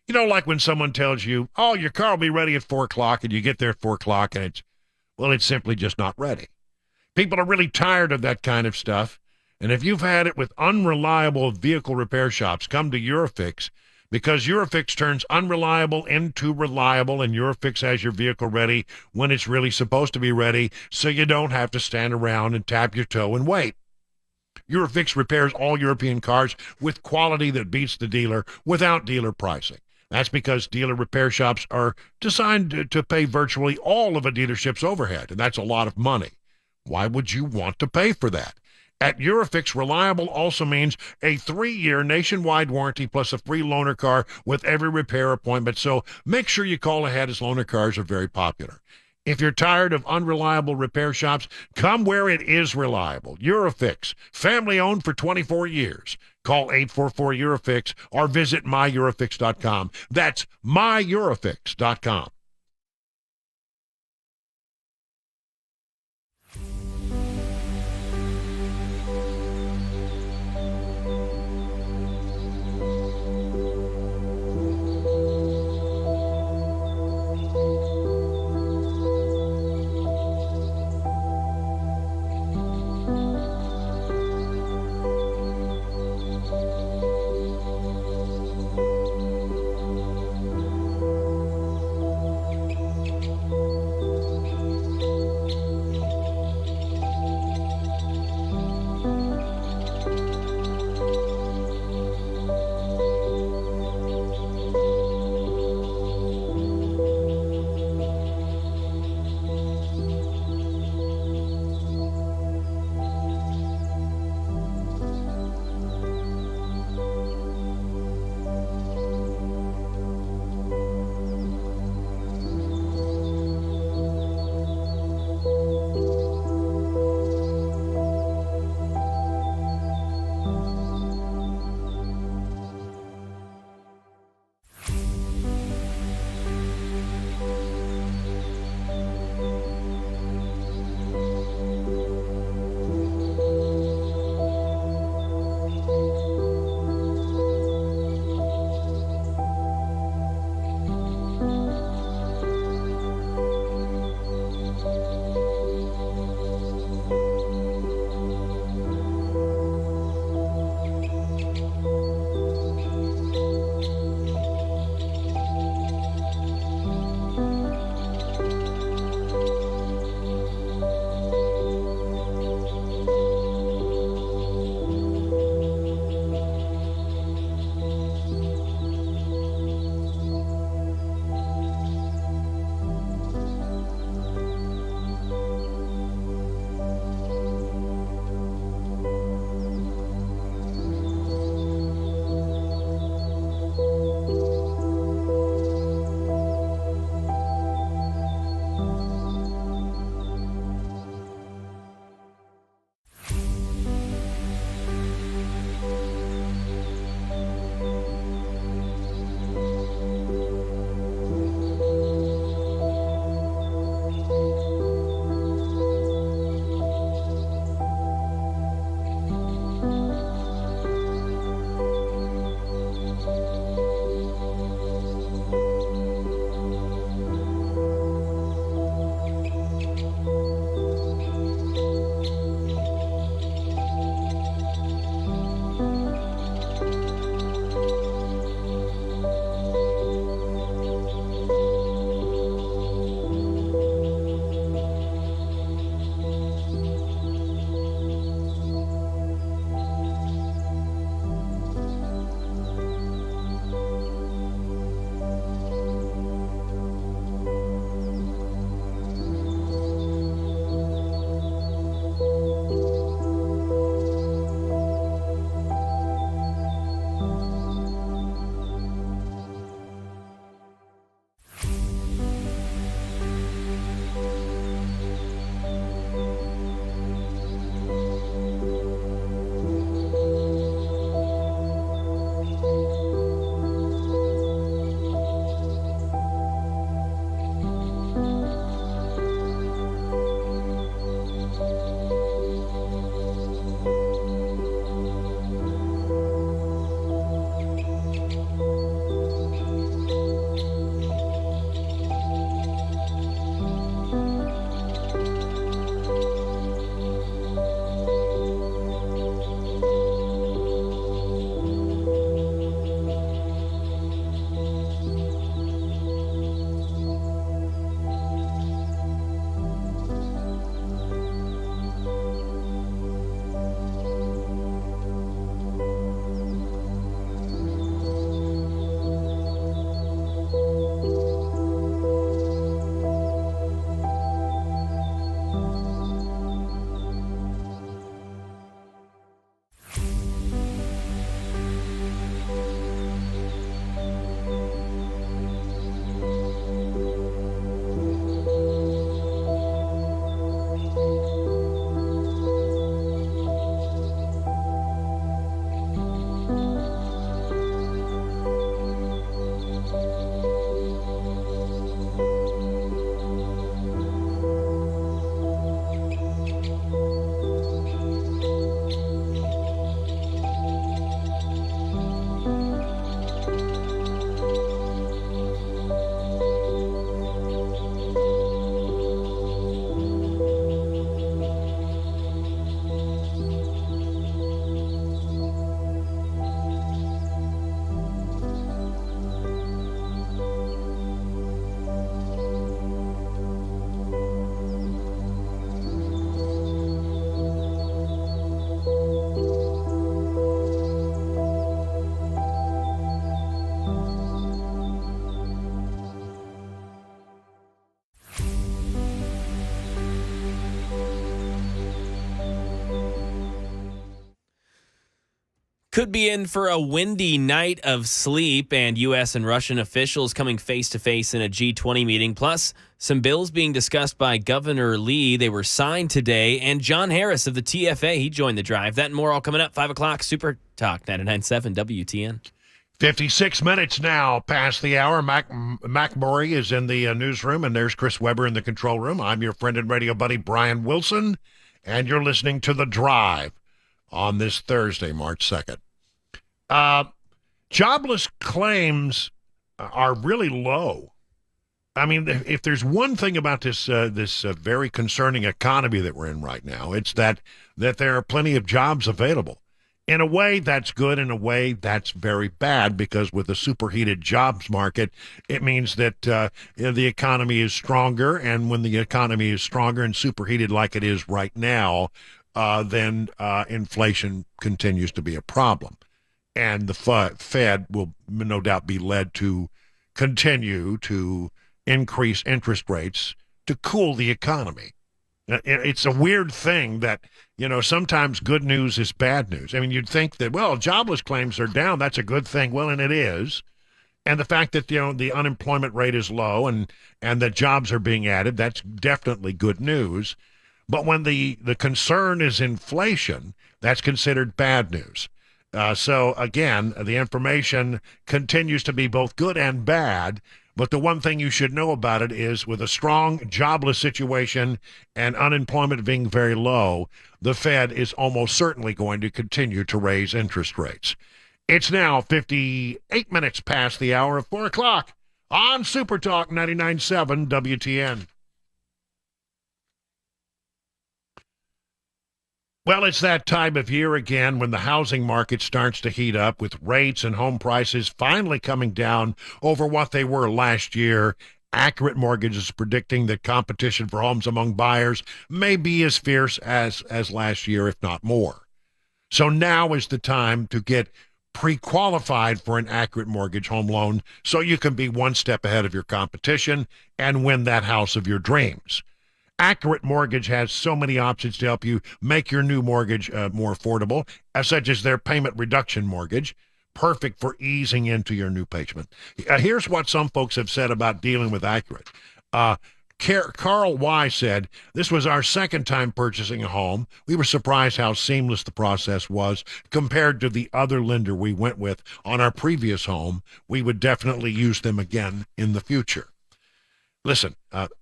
You know, like when someone tells you, oh, your car will be ready at 4 o'clock, and you get there at 4 o'clock, and it's simply just not ready. People are really tired of that kind of stuff. And if you've had it with unreliable vehicle repair shops, come to Eurofix, because Eurofix turns unreliable into reliable, and Eurofix has your vehicle ready when it's really supposed to be ready, so you don't have to stand around and tap your toe and wait. Eurofix repairs all European cars with quality that beats the dealer without dealer pricing. That's because dealer repair shops are designed to pay virtually all of a dealership's overhead, and that's a lot of money. Why would you want to pay for that? At Eurofix, reliable also means a 3-year nationwide warranty plus a free loaner car with every repair appointment. So make sure you call ahead as loaner cars are very popular. If you're tired of unreliable repair shops, come where it is reliable. Eurofix, family owned for 24 years. Call 844-EUROFIX or visit myEurofix.com. That's myEurofix.com. Could be in for a windy night of sleep, and U.S. and Russian officials coming face-to-face in a G20 meeting, plus some bills being discussed by Governor Lee. They were signed today, and John Harris of the TFA, he joined the drive. That and more all coming up, 5 o'clock, Super Talk 99.7 WTN. 56 minutes now past the hour. Mac Murray is in the newsroom, and there's Chris Weber in the control room. I'm your friend and radio buddy, Brian Wilson, and you're listening to The Drive on this Thursday, March 2nd. Jobless claims are really low. I mean, if there's one thing about this very concerning economy that we're in right now, it's that there are plenty of jobs available. In a way, that's good. In a way, that's very bad, because with a superheated jobs market, it means that the economy is stronger. And when the economy is stronger and superheated like it is right now, then inflation continues to be a problem. And the Fed will no doubt be led to continue to increase interest rates to cool the economy. It's a weird thing that, sometimes good news is bad news. I mean, you'd think that, well, jobless claims are down. That's a good thing. Well, and it is. And the fact that, the unemployment rate is low and that jobs are being added, that's definitely good news. But when the concern is inflation, that's considered bad news. So, again, the information continues to be both good and bad. But the one thing you should know about it is, with a strong jobless situation and unemployment being very low, the Fed is almost certainly going to continue to raise interest rates. It's now 58 minutes past the hour of 4 o'clock on Super Talk 99.7 WTN. Well, it's that time of year again when the housing market starts to heat up, with rates and home prices finally coming down over what they were last year. Accurate Mortgage is predicting that competition for homes among buyers may be as fierce as last year, if not more. So now is the time to get pre-qualified for an Accurate Mortgage home loan so you can be one step ahead of your competition and win that house of your dreams. Accurate Mortgage has so many options to help you make your new mortgage more affordable, such as their payment reduction mortgage, perfect for easing into your new payment. Here's what some folks have said about dealing with Accurate. Carl Y. said, "This was our second time purchasing a home. We were surprised how seamless the process was compared to the other lender we went with on our previous home. We would definitely use them again in the future." Listen,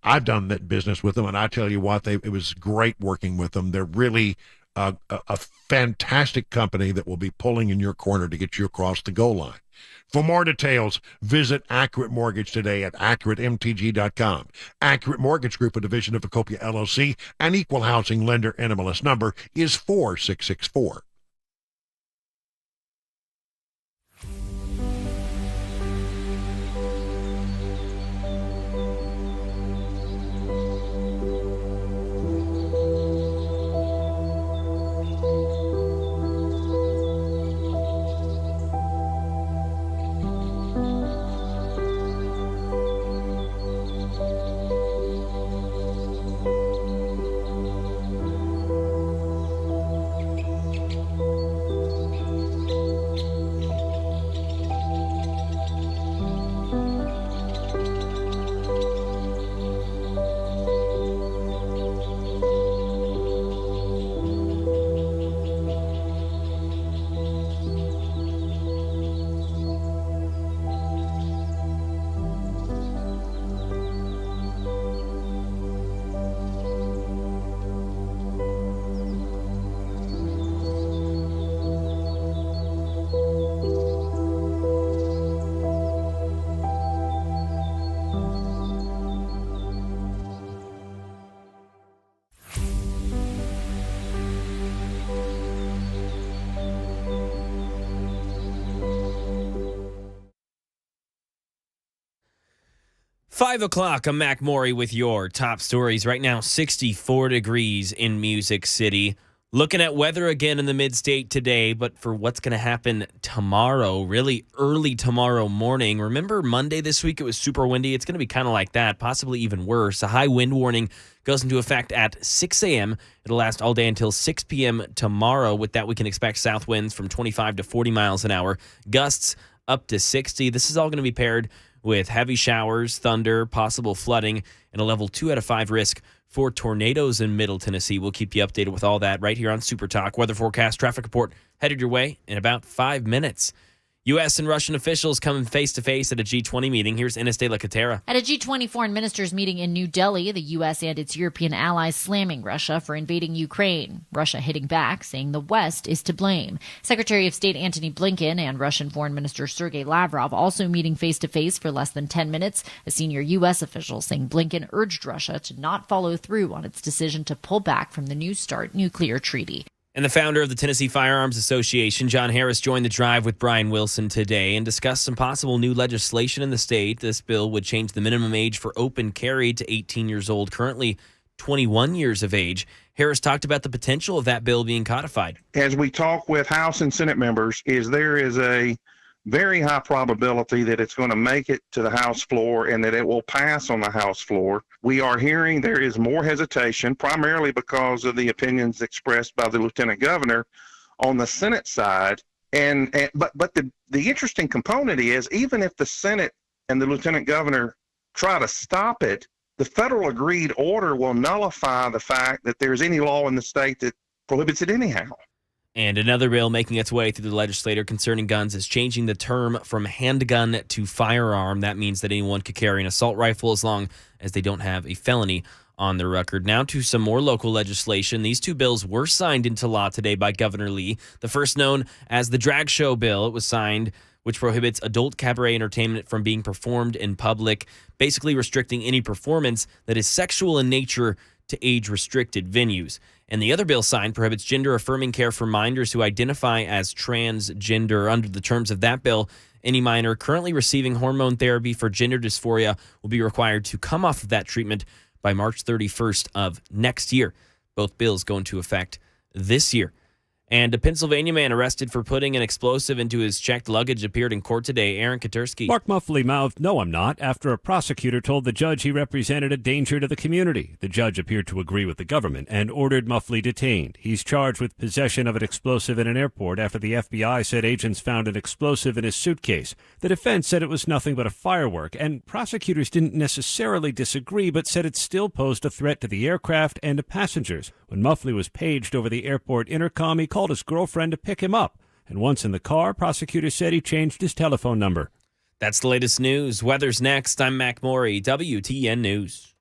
I've done that business with them, and I tell you what, it was great working with them. They're really a fantastic company that will be pulling in your corner to get you across the goal line. For more details, visit Accurate Mortgage today at AccurateMTG.com. Accurate Mortgage Group, a division of Acopia LLC, an equal housing lender. NMLS number is 4664. Five o'clock, I'm Mac Maury with your top stories. Right now, 64 degrees in Music City. Looking at weather again in the mid-state today, but for what's going to happen tomorrow, really early tomorrow morning. Remember Monday this week, it was super windy. It's going to be kind of like that, possibly even worse. A high wind warning goes into effect at 6 a.m. It'll last all day until 6 p.m. tomorrow. With that, we can expect south winds from 25 to 40 miles an hour, gusts up to 60. This is all going to be paired with heavy showers, thunder, possible flooding, and a level 2 out of 5 risk for tornadoes in Middle Tennessee. We'll keep you updated with all that right here on Super Talk. Weather forecast, traffic report headed your way in about 5 minutes. U.S. and Russian officials coming face-to-face at a G20 meeting. Here's Ines de la Catera. At a G20 foreign ministers meeting in New Delhi, the U.S. and its European allies slamming Russia for invading Ukraine. Russia hitting back, saying the West is to blame. Secretary of State Antony Blinken and Russian Foreign Minister Sergei Lavrov also meeting face-to-face for less than 10 minutes. A senior U.S. official saying Blinken urged Russia to not follow through on its decision to pull back from the New START nuclear treaty. And the founder of the Tennessee Firearms Association, John Harris, joined the drive with Brian Wilson today and discussed some possible new legislation in the state. This bill would change the minimum age for open carry to 18 years old, currently 21 years of age. Harris talked about the potential of that bill being codified. As we talk with House and Senate members, there is a very high probability that it's going to make it to the House floor and that it will pass on the House floor. We are hearing there is more hesitation, primarily because of the opinions expressed by the Lieutenant Governor on the Senate side. But the interesting component is, even if the Senate and the Lieutenant Governor try to stop it, the federal agreed order will nullify the fact that there's any law in the state that prohibits it anyhow. And another bill making its way through the legislature concerning guns is changing the term from handgun to firearm. That means that anyone could carry an assault rifle as long as they don't have a felony on their record. Now to some more local legislation. These two bills were signed into law today by Governor Lee. The first, known as the drag show bill, it was signed, which prohibits adult cabaret entertainment from being performed in public, basically restricting any performance that is sexual in nature to age-restricted venues. And the other bill signed prohibits gender-affirming care for minors who identify as transgender. Under the terms of that bill, any minor currently receiving hormone therapy for gender dysphoria will be required to come off of that treatment by March 31st of next year. Both bills go into effect this year. And a Pennsylvania man arrested for putting an explosive into his checked luggage appeared in court today. Aaron Katursky. Mark Muffley mouthed, "No, I'm not," after a prosecutor told the judge he represented a danger to the community. The judge appeared to agree with the government and ordered Muffley detained. He's charged with possession of an explosive in an airport after the FBI said agents found an explosive in his suitcase. The defense said it was nothing but a firework, and prosecutors didn't necessarily disagree, but said it still posed a threat to the aircraft and to passengers. When Muffley was paged over the airport intercom, he called his girlfriend to pick him up. And once in the car, prosecutors said he changed his telephone number. That's the latest news. Weather's next. I'm Mac Morey, WTN News.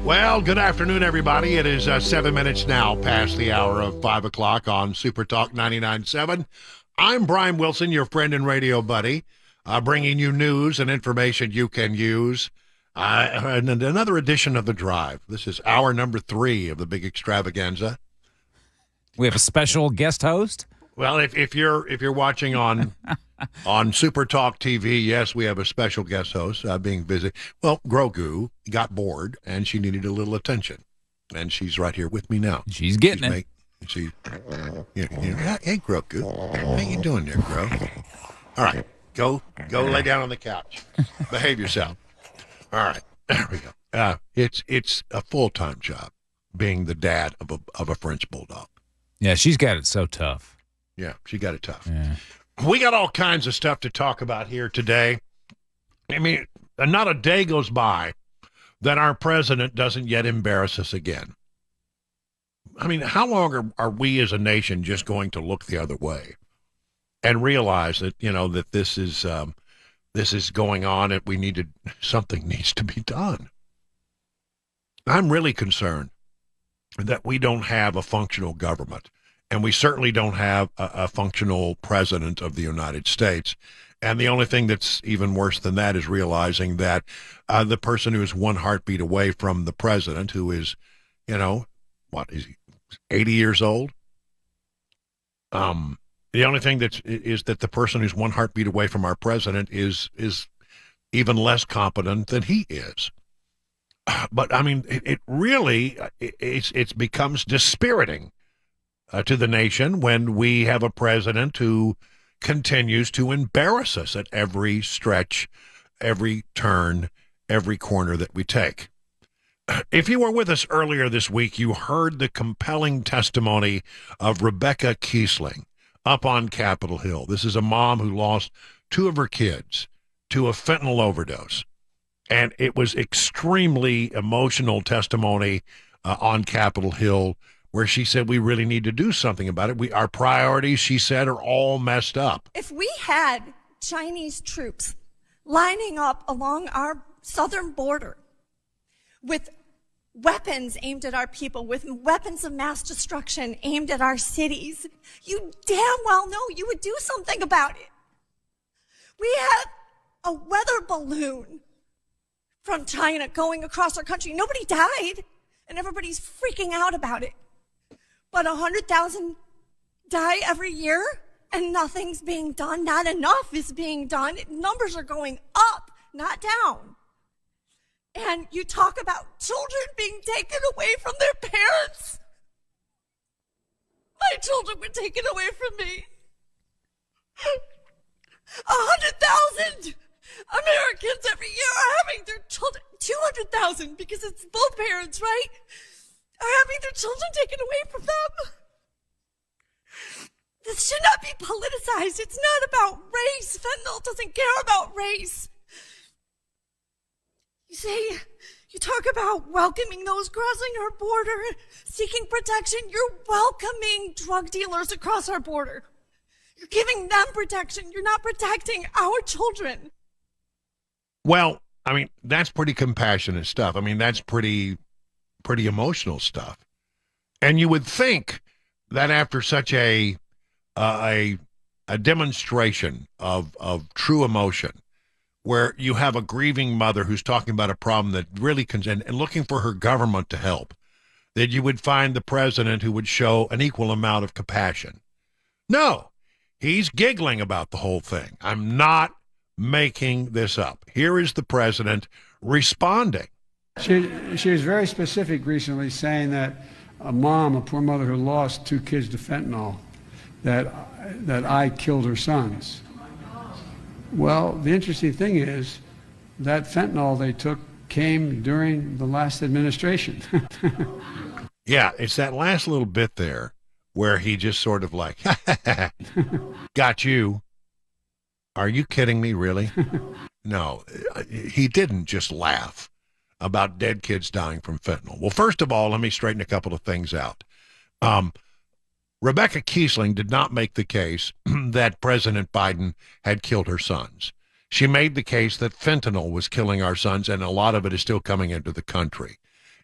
Well, good afternoon, everybody. It is 7 minutes now past the hour of 5 o'clock on SuperTalk 99.7. I'm Brian Wilson, your friend and radio buddy, bringing you news and information you can use. And another edition of The Drive. This is hour number 3 of the big extravaganza. We have a special guest host? Well, if you're watching on SuperTalk TV, yes, we have a special guest host being busy. Well, Grogu got bored and she needed a little attention, and she's right here with me now. She's getting it. Hey, Grogu, how you doing there, Gro? All right, go lay down on the couch. Behave yourself. All right, there we go. It's a full-time job being the dad of a French bulldog. Yeah, she's got it so tough. Yeah, she got it tough. Yeah. We got all kinds of stuff to talk about here today. I mean, not a day goes by that our president doesn't yet embarrass us again. I mean, how long are we as a nation just going to look the other way and realize that, that this is going on and something needs to be done? I'm really concerned that we don't have a functional government. And we certainly don't have a functional president of the United States. And the only thing that's even worse than that is realizing that the person who is one heartbeat away from the president, who is, what is he, 80 years old? The only thing is that the person who's one heartbeat away from our president is even less competent than he is. But I mean, it really becomes dispiriting to the nation when we have a president who continues to embarrass us at every stretch, every turn, every corner that we take. If you were with us earlier this week, you heard the compelling testimony of Rebecca Kiesling up on Capitol Hill. This is a mom who lost 2 of her kids to a fentanyl overdose. And it was extremely emotional testimony on Capitol Hill, where she said we really need to do something about it. Our priorities, she said, are all messed up. If we had Chinese troops lining up along our southern border with weapons aimed at our people, with weapons of mass destruction aimed at our cities, you damn well know you would do something about it. We had a weather balloon from China going across our country. Nobody died, and everybody's freaking out about it. But 100,000 die every year, and nothing's being done. Not enough is being done. Numbers are going up, not down. And you talk about children being taken away from their parents. My children were taken away from me. 100,000 Americans every year are having their children, 200,000 because it's both parents, right? Are having their children taken away from them. This should not be politicized. It's not about race. Fentanyl doesn't care about race. You talk about welcoming those crossing our border, seeking protection. You're welcoming drug dealers across our border. You're giving them protection. You're not protecting our children. Well, I mean, that's pretty compassionate stuff. I mean, that's pretty emotional stuff. And you would think that after such a demonstration of true emotion, where you have a grieving mother who's talking about a problem that really and looking for her government to help, that you would find the president who would show an equal amount of compassion. No, he's giggling about the whole thing. I'm not making this up. Here is the president responding. She was very specific recently, saying that a poor mother who lost 2 kids to fentanyl, that I killed her sons. Well, the interesting thing is that fentanyl they took came during the last administration. Yeah, it's that last little bit there where he just sort of like, got you. Are you kidding me, really? No, he didn't just laugh about dead kids dying from fentanyl. Well, first of all, let me straighten a couple of things out. Rebecca Kiesling did not make the case that President Biden had killed her sons. She made the case that fentanyl was killing our sons, and a lot of it is still coming into the country.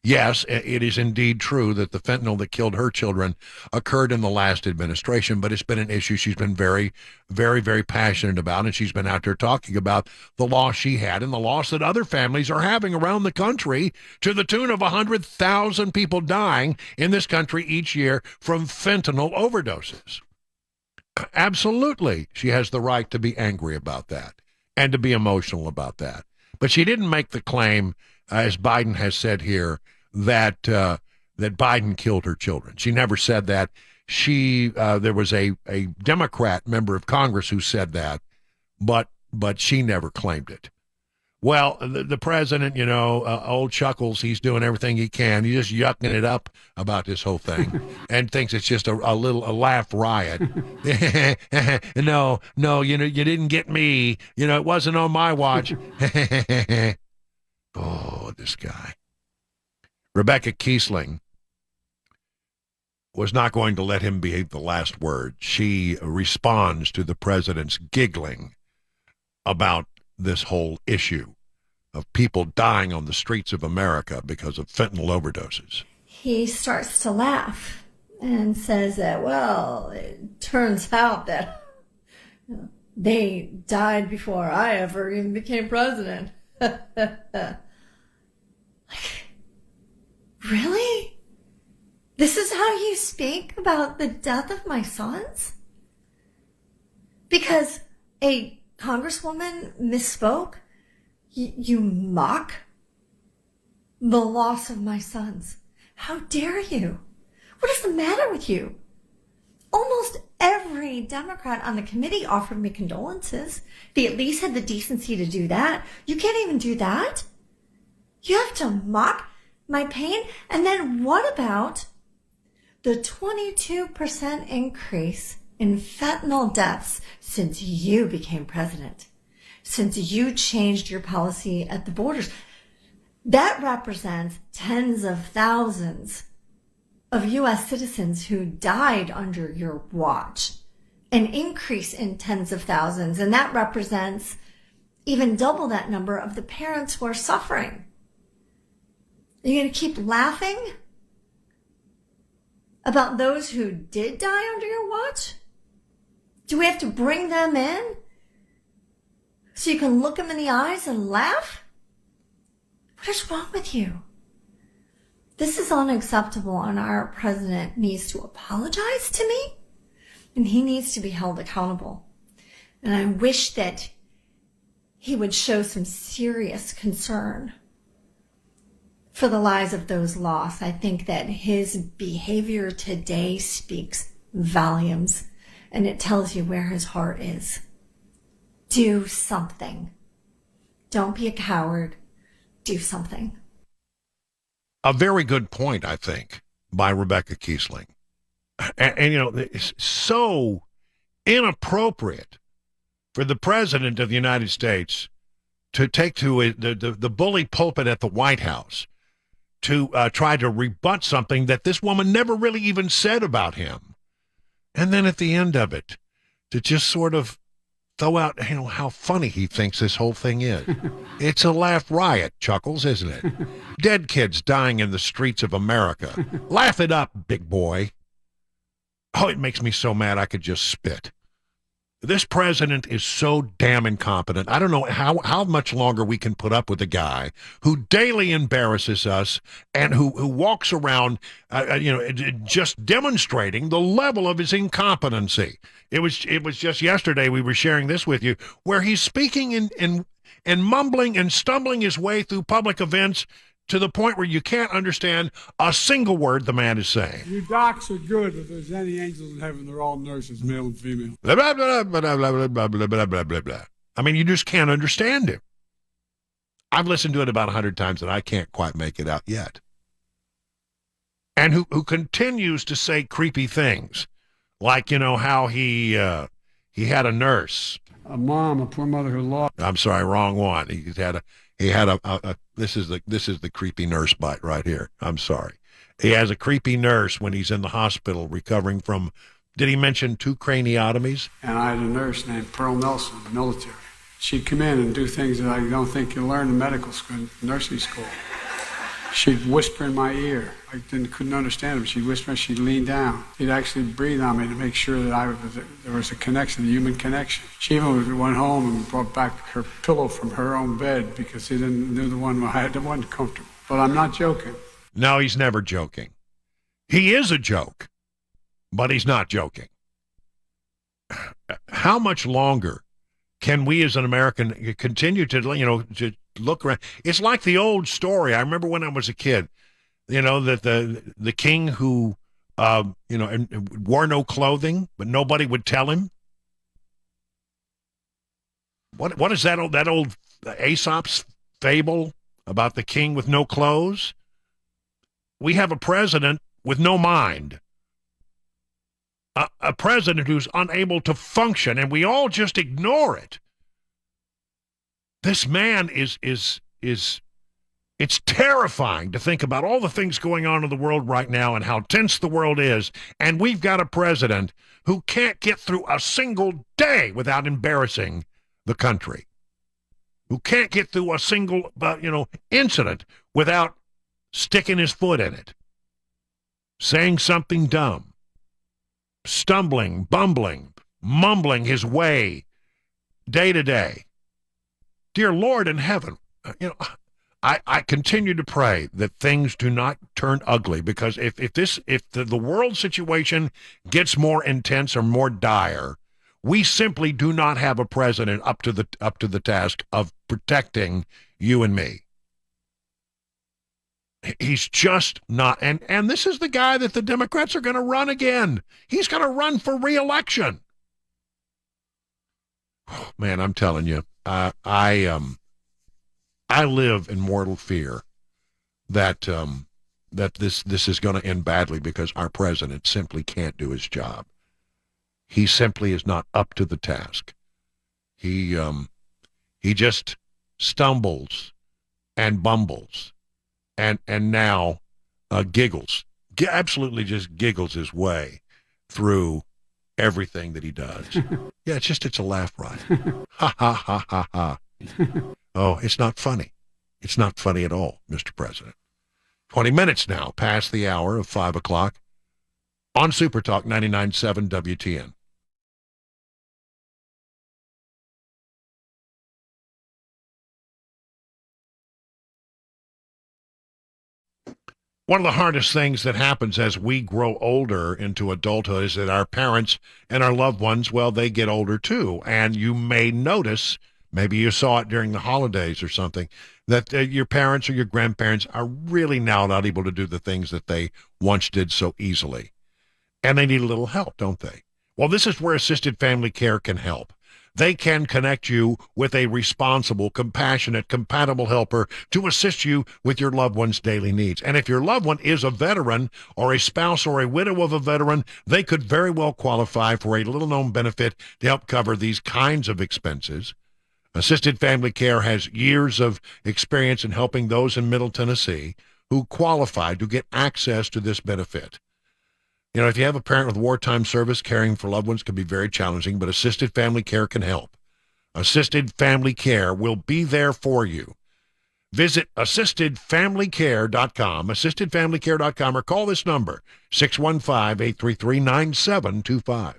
Yes, it is indeed true that the fentanyl that killed her children occurred in the last administration, but it's been an issue she's been very, very, very passionate about, and she's been out there talking about the loss she had and the loss that other families are having around the country, to the tune of 100,000 people dying in this country each year from fentanyl overdoses. Absolutely, she has the right to be angry about that and to be emotional about that. But she didn't make the claim, as Biden has said here, that Biden killed her children. She never said that. There was a Democrat member of Congress who said that, but she never claimed it. Well, the president, old Chuckles, he's doing everything he can. He's just yucking it up about this whole thing and thinks it's just a laugh riot. No, you didn't get me. It wasn't on my watch. Oh, this guy. Rebecca Kiesling was not going to let him be the last word. She responds to the president's giggling about this whole issue of people dying on the streets of America because of fentanyl overdoses. He starts to laugh and says that, well, it turns out that they died before I ever even became president. Really? This is how you speak about the death of my sons? Because a congresswoman misspoke? You mock the loss of my sons. How dare you? What is the matter with you? Almost every Democrat on the committee offered me condolences. They at least had the decency to do that. You can't even do that? You have to mock my pain? And then what about the 22% increase in fentanyl deaths since you became president? Since you changed your policy at the borders? That represents tens of thousands of U.S. citizens who died under your watch. An increase in tens of thousands, and that represents even double that number of the parents who are suffering. Are you going to keep laughing about those who did die under your watch? Do we have to bring them in so you can look them in the eyes and laugh? What is wrong with you? This is unacceptable, and our president needs to apologize to me, and he needs to be held accountable. And I wish that he would show some serious concern for the lives of those lost. I think that his behavior today speaks volumes, and it tells you where his heart is. Do something. Don't be a coward. Do something. A very good point, I think, by Rebecca Kiesling. And it's so inappropriate for the president of the United States to take to the bully pulpit at the White House to try to rebut something that this woman never really even said about him. And then at the end of it, to just sort of throw out, how funny he thinks this whole thing is. It's a laugh riot, Chuckles, isn't it? Dead kids dying in the streets of America. Laugh it up, big boy. Oh, it makes me so mad I could just spit. This president is so damn incompetent. I don't know how much longer we can put up with a guy who daily embarrasses us and who walks around, just demonstrating the level of his incompetency. It was just yesterday we were sharing this with you, where he's speaking and mumbling and stumbling his way through public events to the point where you can't understand a single word the man is saying. You docs are good. If there's any angels in heaven, they're all nurses, male and female. Blah, blah, blah, blah, blah, blah, blah, blah, blah, blah, blah, blah. I mean, you just can't understand him. I've listened to it about 100 times, and I can't quite make it out yet. And who continues to say creepy things, like, how he had a nurse. A mom, a poor mother who lost. I'm sorry, wrong one. He had a this is the creepy nurse bite right here. I'm sorry. He has a creepy nurse when he's in the hospital recovering from, did he mention 2 craniotomies? And I had a nurse named Pearl Nelson, military. She'd come in and do things that I don't think you learn in medical school, nursing school. She'd whisper in my ear. I couldn't understand her, but she'd whisper and she'd lean down. She'd actually breathe on me to make sure that there was a connection, a human connection. She even went home and brought back her pillow from her own bed because she knew the one I had the one comfortable. But I'm not joking. No, he's never joking. He is a joke, but he's not joking. How much longer can we as an American continue to look around? It's like the old story. I remember when I was a kid, that the king who, wore no clothing, but nobody would tell him. What is that old Aesop's fable about the king with no clothes? We have a president with no mind. A president who's unable to function, and we all just ignore it. This man is it's terrifying to think about all the things going on in the world right now and how tense the world is, and we've got a president who can't get through a single day without embarrassing the country, who can't get through a single incident without sticking his foot in it, saying something dumb, stumbling, bumbling, mumbling his way day to day. Dear Lord in heaven, I continue to pray that things do not turn ugly, because if the world situation gets more intense or more dire, we simply do not have a president up to the task of protecting you and me. He's just not, and this is the guy that the Democrats are going to run again. He's going to run for re-election. Oh, man, I'm telling you, I live in mortal fear that this is going to end badly because our president simply can't do his job. He simply is not up to the task. He just stumbles and bumbles. And now giggles, absolutely just giggles his way through everything that he does. Yeah, it's a laugh riot. Ha, ha, ha, ha, ha. Oh, it's not funny. It's not funny at all, Mr. President. 20 minutes now past the hour of 5 o'clock on SuperTalk 99.7 WTN. One of the hardest things that happens as we grow older into adulthood is that our parents and our loved ones, well, they get older too. And you may notice, maybe you saw it during the holidays or something, that your parents or your grandparents are really now not able to do the things that they once did so easily. And they need a little help, don't they? Well, this is where assisted family care can help. They can connect you with a responsible, compassionate, compatible helper to assist you with your loved one's daily needs. And if your loved one is a veteran or a spouse or a widow of a veteran, they could very well qualify for a little-known benefit to help cover these kinds of expenses. Assisted Family Care has years of experience in helping those in Middle Tennessee who qualify to get access to this benefit. If you have a parent with wartime service, caring for loved ones can be very challenging, but Assisted Family Care can help. Assisted Family Care will be there for you. Visit assistedfamilycare.com, assistedfamilycare.com, or call this number, 615-833-9725.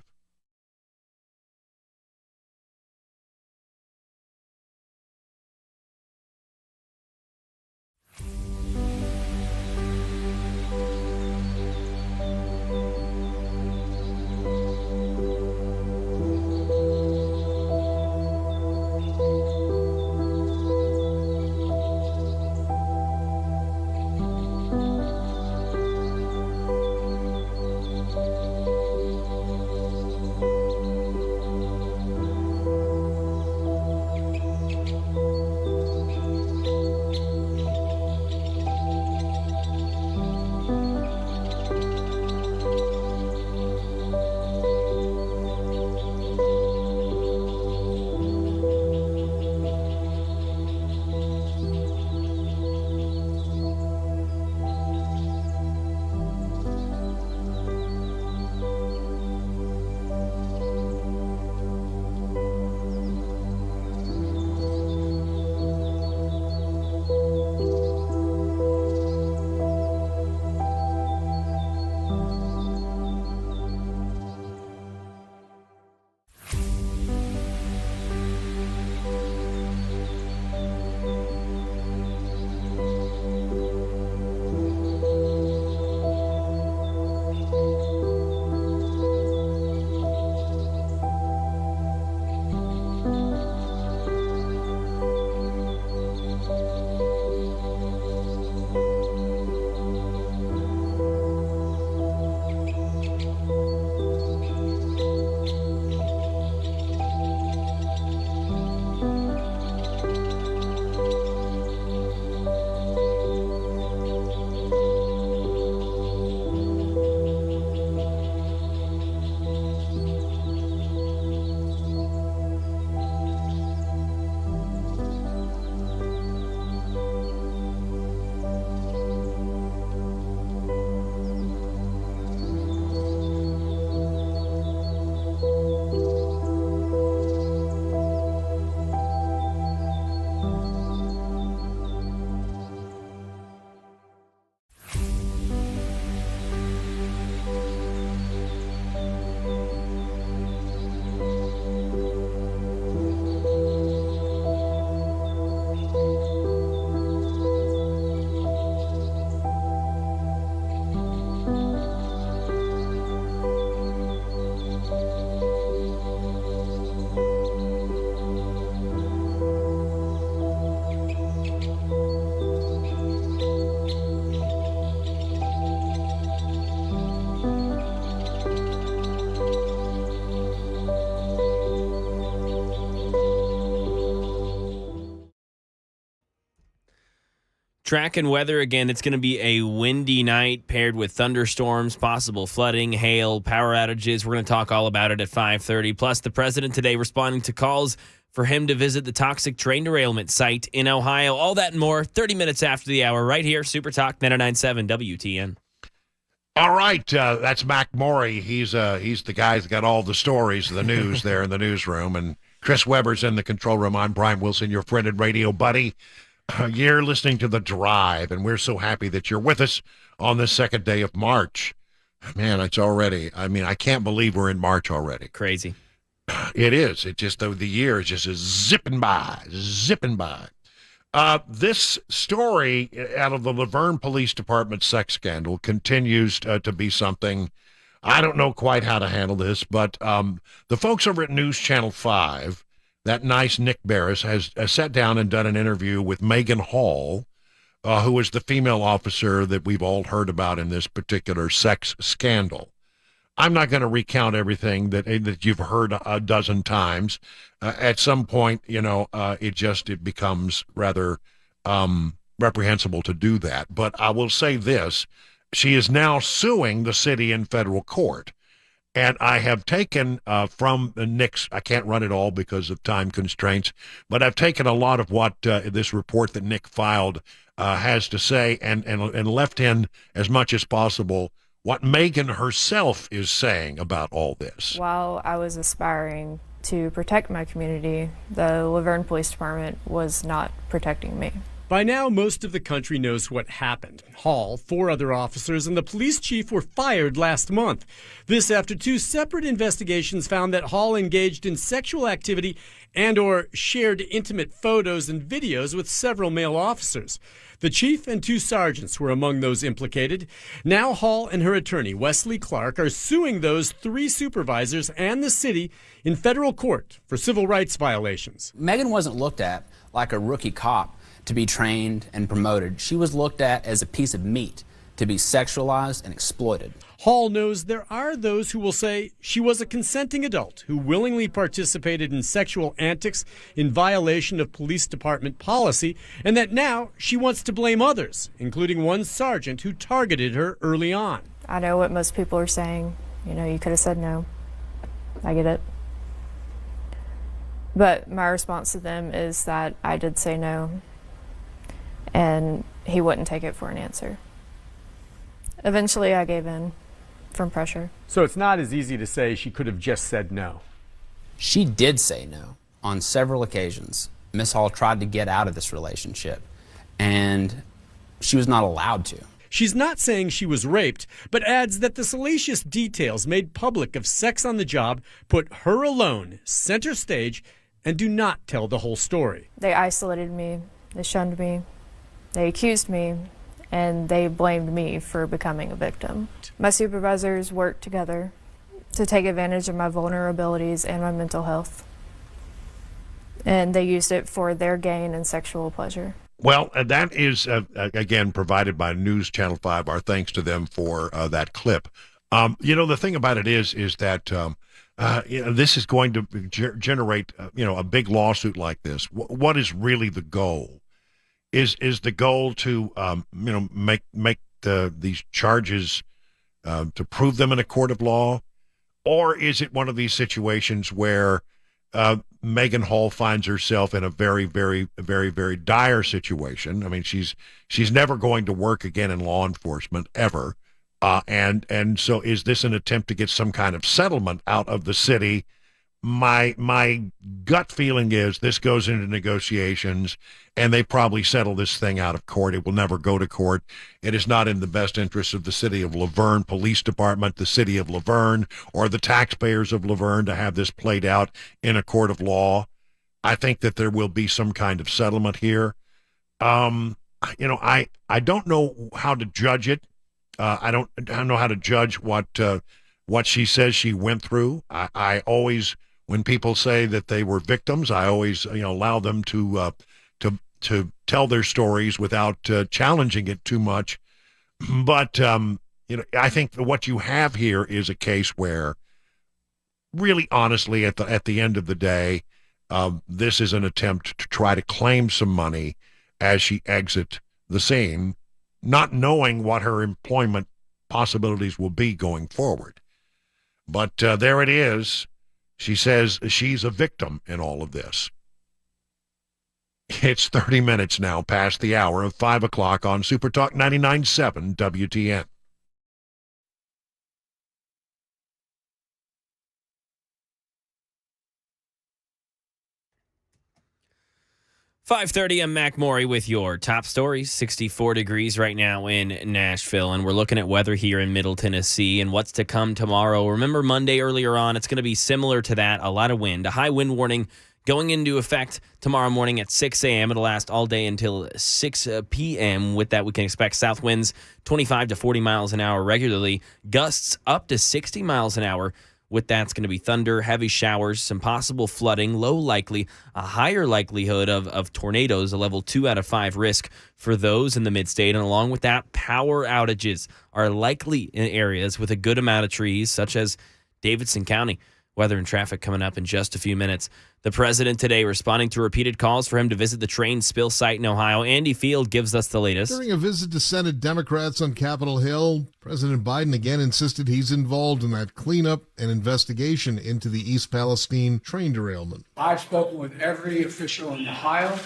Tracking weather again, it's going to be a windy night paired with thunderstorms, possible flooding, hail, power outages. We're going to talk all about it at 5:30. Plus, the president today responding to calls for him to visit the toxic train derailment site in Ohio. All that and more 30 minutes after the hour right here, SuperTalk 99.7 WTN. All right, that's Mac Morey. He's the guy that got all the stories, the news there in the newsroom. And Chris Webber's in the control room. I'm Brian Wilson, your friend and radio buddy. You're listening to The Drive, and we're so happy that you're with us on the second day of March. Man, it's already, I can't believe we're in March already. Crazy. It is. It just, the year is just zipping by. This story out of the Laverne Police Department sex scandal continues to be something. I don't know quite how to handle this, but the folks over at News Channel 5, that nice Nick Barris, has sat down and done an interview with Megan Hall, who is the female officer that we've all heard about in this particular sex scandal. I'm not going to recount everything that you've heard a dozen times. At some point, it becomes rather reprehensible to do that. But I will say this. She is now suing the city in federal court. And I have taken from Nick's, I can't run it all because of time constraints, but I've taken a lot of what this report that Nick filed has to say and left in as much as possible what Megan herself is saying about all this. While I was aspiring to protect my community, the Laverne Police Department was not protecting me. By now, most of the country knows what happened. Hall, 4 other officers, and the police chief were fired last month. This after 2 separate investigations found that Hall engaged in sexual activity and/or shared intimate photos and videos with several male officers. The chief and 2 sergeants were among those implicated. Now Hall and her attorney, Wesley Clark, are suing those 3 supervisors and the city in federal court for civil rights violations. Megan wasn't looked at like a rookie cop to be trained and promoted. She was looked at as a piece of meat to be sexualized and exploited. Hall knows there are those who will say she was a consenting adult who willingly participated in sexual antics in violation of police department policy, and that now she wants to blame others, including one sergeant who targeted her early on. I know what most people are saying. You could have said no. I get it. But my response to them is that I did say no, and he wouldn't take it for an answer. Eventually, I gave in from pressure. So it's not as easy to say she could have just said no. She did say no on several occasions. Miss Hall tried to get out of this relationship, and she was not allowed to. She's not saying she was raped, but adds that the salacious details made public of sex on the job put her alone center stage and do not tell the whole story. They isolated me, they shunned me, they accused me, and they blamed me for becoming a victim. My supervisors worked together to take advantage of my vulnerabilities and my mental health, and they used it for their gain and sexual pleasure. Well, that is, again, provided by News Channel 5. Our thanks to them for that clip. The thing about it is that this is going to generate, a big lawsuit like this. What is really the goal? Is the goal to, make these charges to prove them in a court of law? Or is it one of these situations where Megan Hall finds herself in a very, very, very, very dire situation? I mean, she's never going to work again in law enforcement ever. And so is this an attempt to get some kind of settlement out of the city? My gut feeling is this goes into negotiations, and they probably settle this thing out of court. It will never go to court. It is not in the best interest of the city of Laverne Police Department, the city of Laverne, or the taxpayers of Laverne to have this played out in a court of law. I think that there will be some kind of settlement here. I don't know how to judge it. I don't know how to judge what she says she went through. I always, when people say that they were victims, I always allow them to tell their stories without challenging it too much. But I think what you have here is a case where, really honestly, at the end of the day, this is an attempt to try to claim some money as she exits the scene, not knowing what her employment possibilities will be going forward. But there it is. She says she's a victim in all of this. It's 30 minutes now past the hour of 5 o'clock on SuperTalk 99.7 WTN. .5:30, I'm Mac Maury with your top stories. 64 degrees right now in Nashville, and we're looking at weather here in Middle Tennessee and what's to come tomorrow. Remember Monday earlier on, it's going to be similar to that, a lot of wind. A high wind warning going into effect tomorrow morning at 6 a.m. It'll last all day until 6 p.m. With that, we can expect south winds 25 to 40 miles an hour regularly, gusts up to 60 miles an hour. With that, it's going to be thunder, heavy showers, some possible flooding, low likely, a higher likelihood of tornadoes, a level 2 out of 5 risk for those in the mid-state. And along with that, power outages are likely in areas with a good amount of trees, such as Davidson County. Weather and traffic coming up in just a few minutes. The president today responding to repeated calls for him to visit the train spill site in Ohio. Andy Field gives us the latest. During a visit to Senate Democrats on Capitol Hill, President Biden again insisted he's involved in that cleanup and investigation into the East Palestine train derailment. I've spoken with every official in Ohio,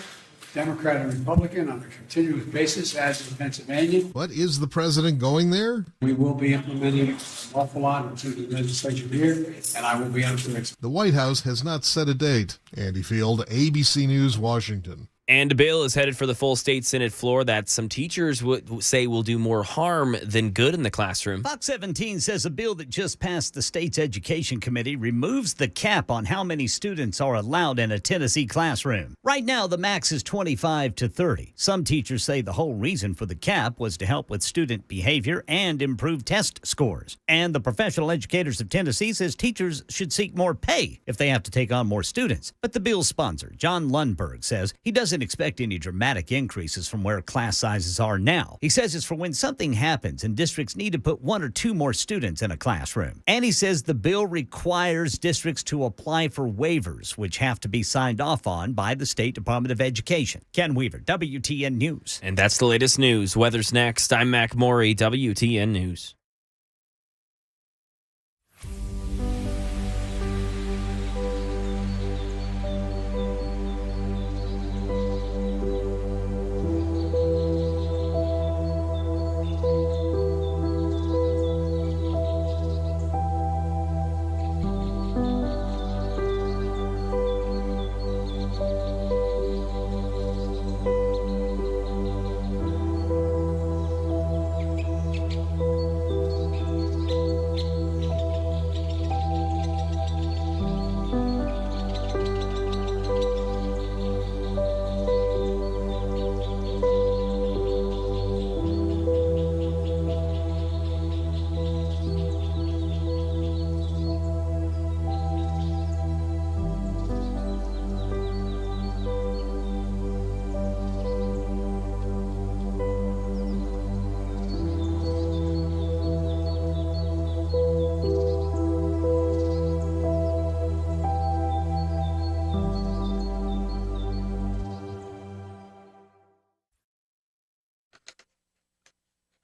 Democrat and Republican, on a continuous basis, as in Pennsylvania. But is the president going there? We will be implementing an awful lot into the legislature here, and I will be answering it. The White House has not set a date. Andy Field, ABC News, Washington. And a bill is headed for the full state Senate floor that some teachers would say will do more harm than good in the classroom. Fox 17 says a bill that just passed the state's education committee removes the cap on how many students are allowed in a Tennessee classroom. Right now, the max is 25 to 30. Some teachers say the whole reason for the cap was to help with student behavior and improve test scores. And the Professional Educators of Tennessee says teachers should seek more pay if they have to take on more students. But the bill's sponsor, John Lundberg, says he doesn't expect any dramatic increases from where class sizes are now. He says it's for when something happens and districts need to put 1 or 2 more students in a classroom. And he says the bill requires districts to apply for waivers, which have to be signed off on by the State Department of Education. Ken Weaver, WTN News. And that's the latest news. Weather's next. I'm Mac Maury, WTN News.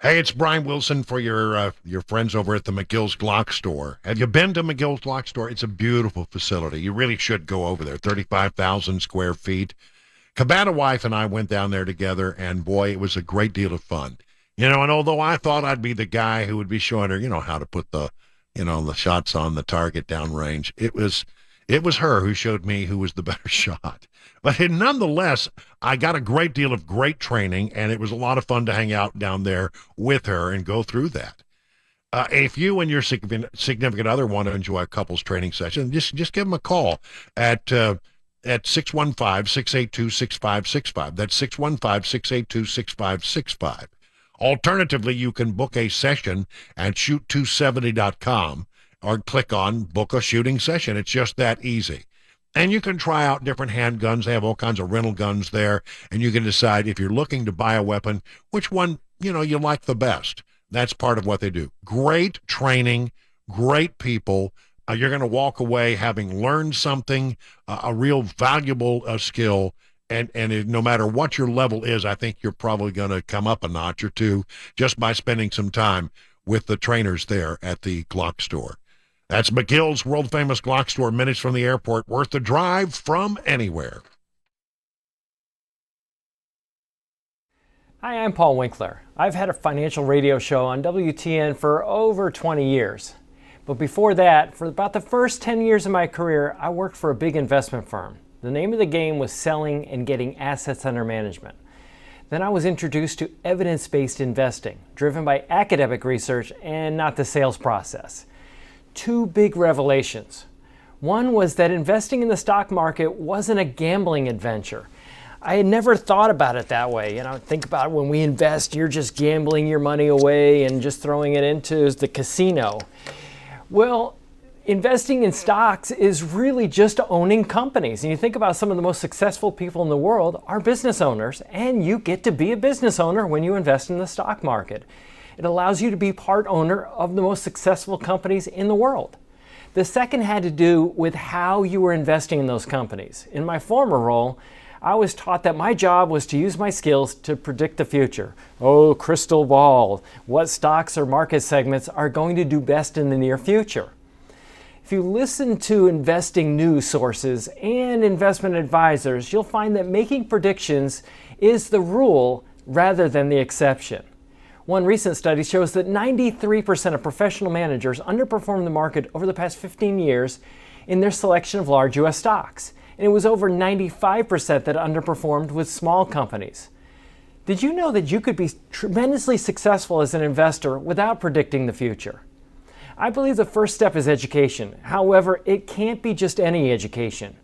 Hey, it's Brian Wilson for your friends over at the McGill's Glock Store. Have you been to McGill's Glock Store? It's a beautiful facility. You really should go over there. 35,000 square feet. Cabana wife and I went down there together, and boy, it was a great deal of fun. You know, and although I thought I'd be the guy who would be showing her, how to put the shots on the target downrange, it was her who showed me who was the better shot. But nonetheless, I got a great deal of great training, and it was a lot of fun to hang out down there with her and go through that. If you and your significant other want to enjoy a couples training session, just give them a call at 615-682-6565. That's 615-682-6565. Alternatively, you can book a session at shoot270.com or click on book a shooting session. It's just that easy. And you can try out different handguns. They have all kinds of rental guns there, and you can decide if you're looking to buy a weapon, which one, you like the best. That's part of what they do. Great training, great people. You're going to walk away having learned something, a real valuable skill, And no matter what your level is, I think you're probably going to come up a notch or two just by spending some time with the trainers there at the Glock store. That's McGill's world-famous Glock store, minutes from the airport, worth the drive from anywhere. Hi, I'm Paul Winkler. I've had a financial radio show on WTN for over 20 years. But before that, for about the first 10 years of my career, I worked for a big investment firm. The name of the game was selling and getting assets under management. Then I was introduced to evidence-based investing, driven by academic research and not the sales process. Two big revelations. One was that investing in the stock market wasn't a gambling adventure. I had never thought about it that way. Think about when we invest, you're just gambling your money away and just throwing it into the casino. Well, investing in stocks is really just owning companies. And you think about some of the most successful people in the world are business owners, and you get to be a business owner when you invest in the stock market. It allows you to be part owner of the most successful companies in the world. The second had to do with how you were investing in those companies. In my former role, I was taught that my job was to use my skills to predict the future. Oh, crystal ball, what stocks or market segments are going to do best in the near future? If you listen to investing news sources and investment advisors, you'll find that making predictions is the rule rather than the exception. One recent study shows that 93% of professional managers underperformed the market over the past 15 years in their selection of large U.S. stocks. And it was over 95% that underperformed with small companies. Did you know that you could be tremendously successful as an investor without predicting the future? I believe the first step is education. However, it can't be just any education.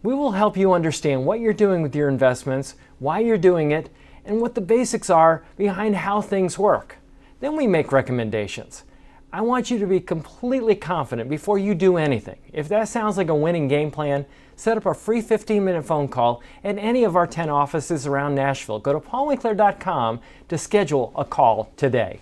We will help you understand what you're doing with your investments, why you're doing it, and what the basics are behind how things work. Then we make recommendations. I want you to be completely confident before you do anything. If that sounds like a winning game plan, set up a free 15-minute phone call at any of our 10 offices around Nashville. Go to paulwinkler.com to schedule a call today.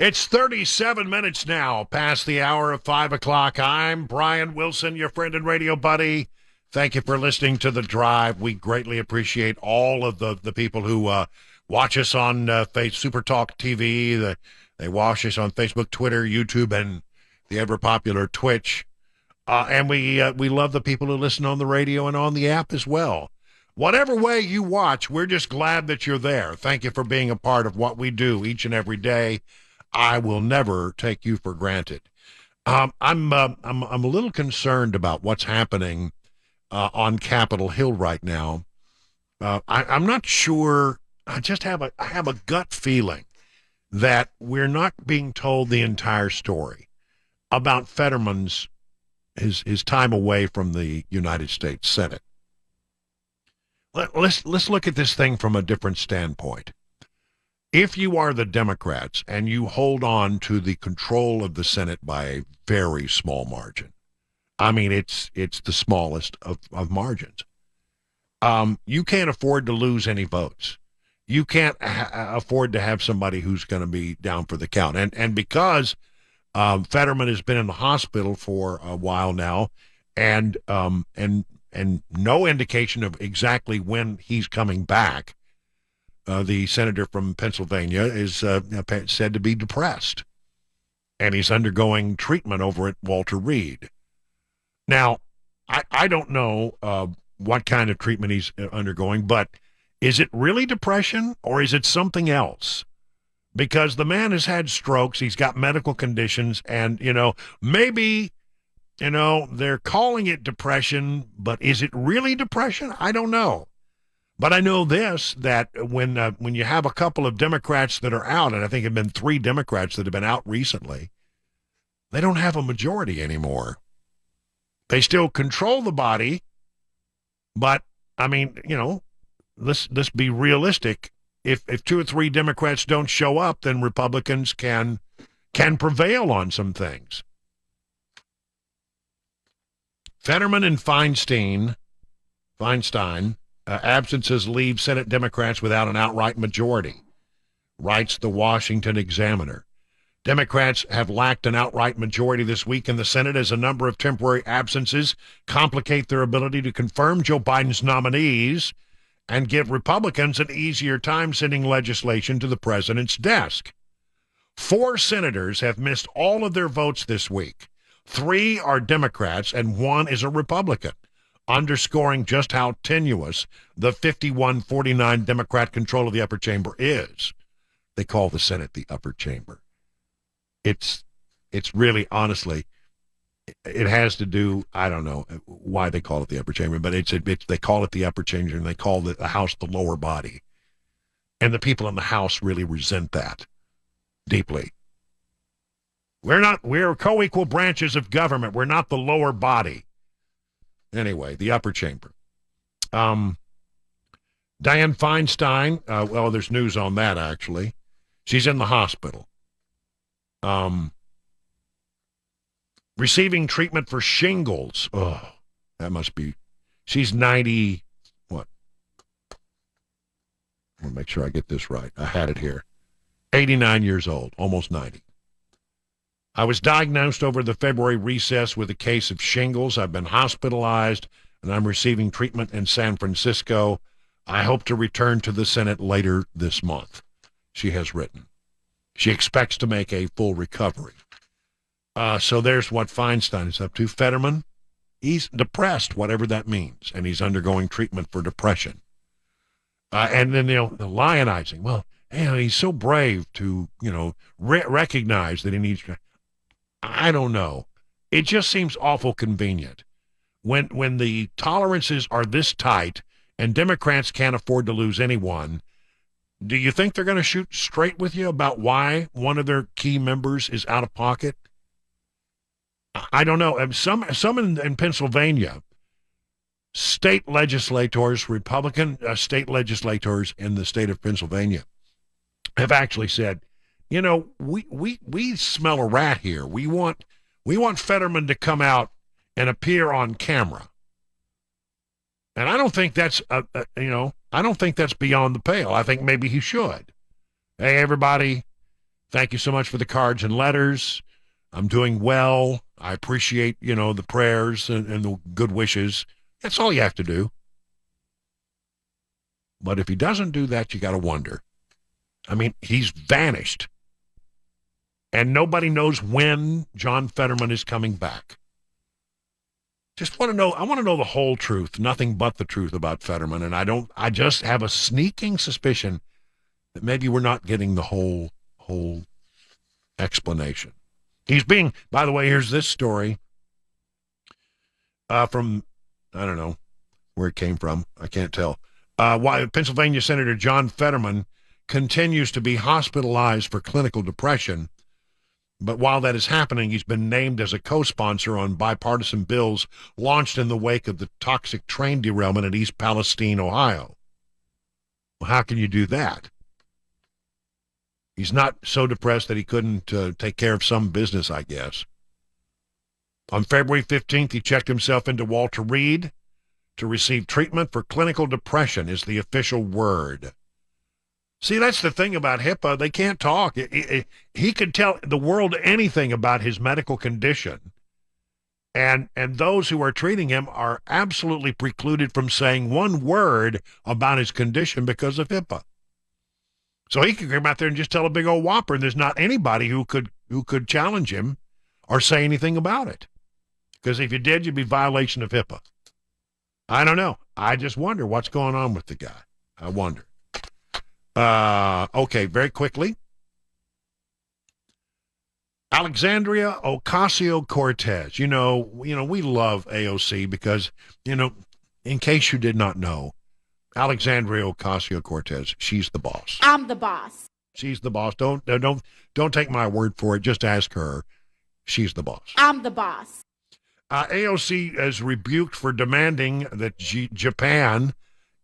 It's 37 minutes now past the hour of 5 o'clock. I'm Brian Wilson, your friend and radio buddy. Thank you for listening to The Drive. We greatly appreciate all of the people who watch us on SuperTalk TV. They watch us on Facebook, Twitter, YouTube, and the ever-popular Twitch. And we love the people who listen on the radio and on the app as well. Whatever way you watch, we're just glad that you're there. Thank you for being a part of what we do each and every day. I will never take you for granted. I'm a little concerned about what's happening on Capitol Hill right now. I'm not sure. I have a gut feeling that we're not being told the entire story about Fetterman's his time away from the United States Senate. Let's look at this thing from a different standpoint. If you are the Democrats and you hold on to the control of the Senate by a very small margin, I mean, it's the smallest of margins, you can't afford to lose any votes. You can't afford to have somebody who's going to be down for the count. And because Fetterman has been in the hospital for a while now, and no indication of exactly when he's coming back, the senator from Pennsylvania is said to be depressed, and he's undergoing treatment over at Walter Reed. Now, I don't know what kind of treatment he's undergoing, but is it really depression or is it something else? Because the man has had strokes, he's got medical conditions, and, maybe, they're calling it depression, but is it really depression? I don't know. But I know this, that when you have a couple of Democrats that are out, and I think it have been 3 Democrats that have been out recently, they don't have a majority anymore. They still control the body, but, I mean, you know, let's be realistic. If 2 or 3 Democrats don't show up, then Republicans can prevail on some things. Fetterman and Feinstein, absences leave Senate Democrats without an outright majority, writes the Washington Examiner. Democrats have lacked an outright majority this week in the Senate as a number of temporary absences complicate their ability to confirm Joe Biden's nominees and give Republicans an easier time sending legislation to the president's desk. 4 senators have missed all of their votes this week. 3 are Democrats and 1 is a Republican, underscoring just how tenuous the 51-49 Democrat control of the upper chamber is. They call the Senate the upper chamber. It's really, honestly, it has to do, I don't know why they call it the upper chamber, but they call it the upper chamber, and they call the House the lower body. And the people in the House really resent that deeply. We're co-equal branches of government. We're not the lower body. Anyway, the upper chamber. Dianne Feinstein, well, there's news on that, actually. She's in the hospital. Receiving treatment for shingles. Oh, that must be, she's 90, what? I want to make sure I get this right. I had it here. 89 years old, almost 90. I was diagnosed over the February recess with a case of shingles. I've been hospitalized, and I'm receiving treatment in San Francisco. I hope to return to the Senate later this month, she has written. She expects to make a full recovery. So there's what Feinstein is up to. Fetterman, he's depressed, whatever that means, and he's undergoing treatment for depression. And then the lionizing. Well, he's so brave to, recognize that he needs to. I don't know. It just seems awful convenient. When the tolerances are this tight and Democrats can't afford to lose anyone, do you think they're going to shoot straight with you about why one of their key members is out of pocket? I don't know. Some in Pennsylvania, state legislators, Republican state legislators in the state of Pennsylvania have actually said, we smell a rat here. We want Fetterman to come out and appear on camera. And I don't think that's I don't think that's beyond the pale. I think maybe he should. Hey, everybody, thank you so much for the cards and letters. I'm doing well. I appreciate, the prayers and the good wishes. That's all you have to do. But if he doesn't do that, you got to wonder. I mean, he's vanished. And nobody knows when John Fetterman is coming back. I want to know the whole truth, nothing but the truth about Fetterman. And I just have a sneaking suspicion that maybe we're not getting the whole explanation. By the way, here's this story from, I don't know where it came from. I can't tell. Why Pennsylvania Senator John Fetterman continues to be hospitalized for clinical depression. But while that is happening, he's been named as a co-sponsor on bipartisan bills launched in the wake of the toxic train derailment at East Palestine, Ohio. Well, how can you do that? He's not so depressed that he couldn't take care of some business, I guess. On February 15th, he checked himself into Walter Reed to receive treatment for clinical depression, is the official word. See, that's the thing about HIPAA. They can't talk. He could tell the world anything about his medical condition. And those who are treating him are absolutely precluded from saying one word about his condition because of HIPAA. So he could come out there and just tell a big old whopper, and there's not anybody who could challenge him or say anything about it. Because if you did, you'd be violation of HIPAA. I don't know. I just wonder what's going on with the guy. I wonder. Okay, very quickly. Alexandria Ocasio-Cortez. We love AOC because, in case you did not know, Alexandria Ocasio-Cortez, she's the boss. I'm the boss. She's the boss. Don't take my word for it. Just ask her. She's the boss. I'm the boss. AOC is rebuked for demanding that Japan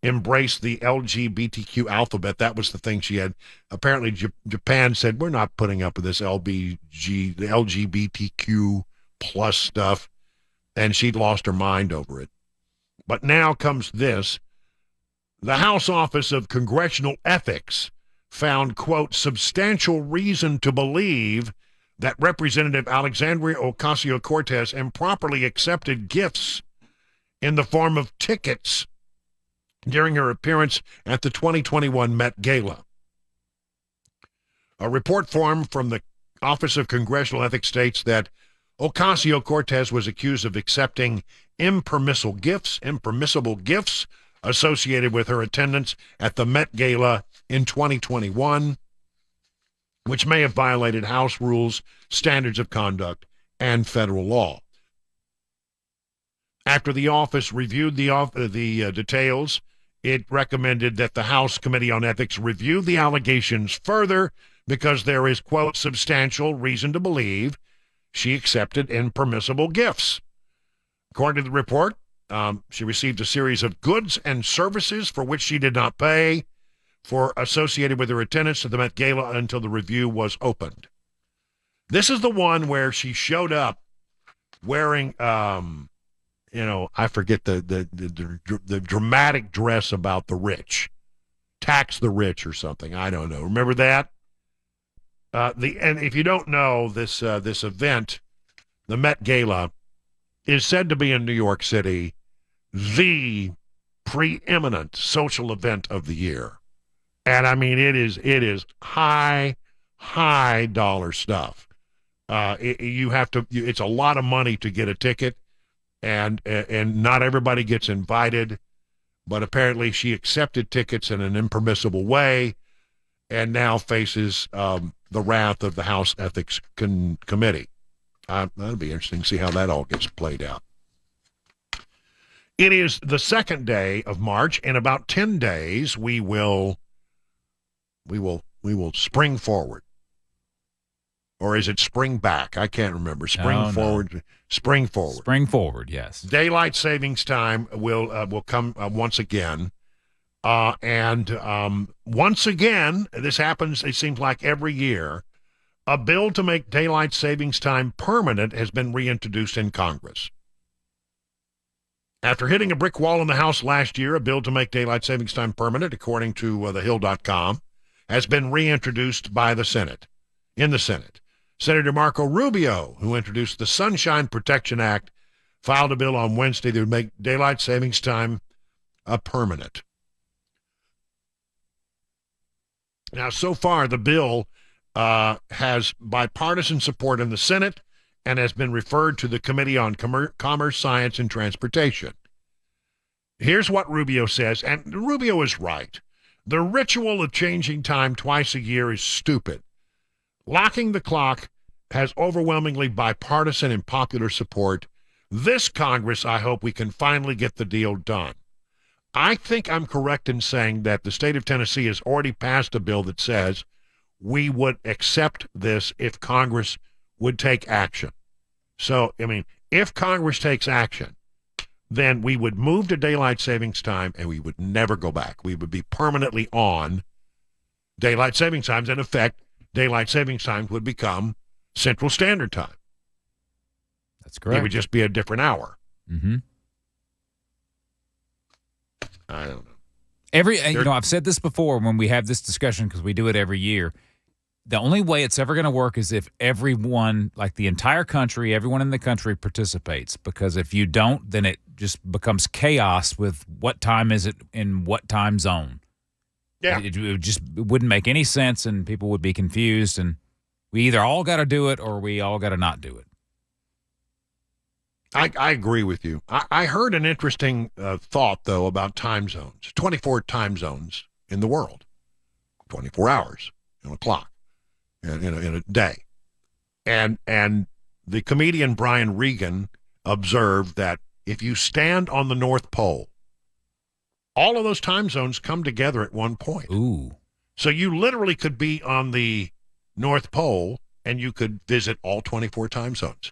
embrace the LGBTQ alphabet. That was the thing she had. Apparently, Japan said, we're not putting up with this the LGBTQ plus stuff. And she'd lost her mind over it. But now comes this. The House Office of Congressional Ethics found, quote, substantial reason to believe that Representative Alexandria Ocasio-Cortez improperly accepted gifts in the form of tickets during her appearance at the 2021 Met Gala. A report form from the Office of Congressional Ethics states that Ocasio-Cortez was accused of accepting impermissible gifts associated with her attendance at the Met Gala in 2021, which may have violated House rules, standards of conduct, and federal law. After the office reviewed the details, it recommended that the House Committee on Ethics review the allegations further because there is, quote, substantial reason to believe she accepted impermissible gifts. According to the report, she received a series of goods and services for which she did not pay associated with her attendance to the Met Gala until the review was opened. This is the one where she showed up wearing, I forget the dramatic dress about the rich, tax the rich or something. I don't know. Remember that? And if you don't know this event, the Met Gala is said to be in New York City the preeminent social event of the year. And I mean, it is high dollar stuff. It's a lot of money to get a ticket, and not everybody gets invited, but apparently she accepted tickets in an impermissible way and now faces the wrath of the House Ethics Committee. That'll be interesting to see how that all gets played out. It is the second day of March. In about 10 days, we will spring forward. Or is it spring back? I can't remember. Spring forward. Spring forward. Spring forward, yes. Daylight savings time will come once again. And once again, this happens, it seems like every year, a bill to make daylight savings time permanent has been reintroduced in Congress. After hitting a brick wall in the House last year, a bill to make daylight savings time permanent, according to thehill.com, has been reintroduced by the Senate. In the Senate, Senator Marco Rubio, who introduced the Sunshine Protection Act, filed a bill on Wednesday that would make daylight savings time permanent. Now, so far, the bill has bipartisan support in the Senate and has been referred to the Committee on Commerce, Science, and Transportation. Here's what Rubio says, and Rubio is right. The ritual of changing time twice a year is stupid. Locking the clock has overwhelmingly bipartisan and popular support. This Congress, I hope we can finally get the deal done. I think I'm correct in saying that the state of Tennessee has already passed a bill that says we would accept this if Congress would take action. So, I mean, if Congress takes action, then we would move to daylight savings time and we would never go back. We would be permanently on daylight savings times. In effect, daylight savings time would become Central Standard Time. That's correct. It would just be a different hour. Mm-hmm. I don't know. I've said this before when we have this discussion because we do it every year. The only way it's ever going to work is if everyone, like the entire country, everyone in the country participates. Because if you don't, then it just becomes chaos with what time is it in what time zone. Yeah. It wouldn't make any sense and people would be confused. And we either all got to do it or we all got to not do it. I agree with you. I heard an interesting thought, though, about time zones. 24 time zones in the world. 24 hours on a clock in a day. And the comedian Brian Regan observed that if you stand on the North Pole All of those time zones come together at one point. Ooh. So you literally could be on the North Pole and you could visit all 24 time zones.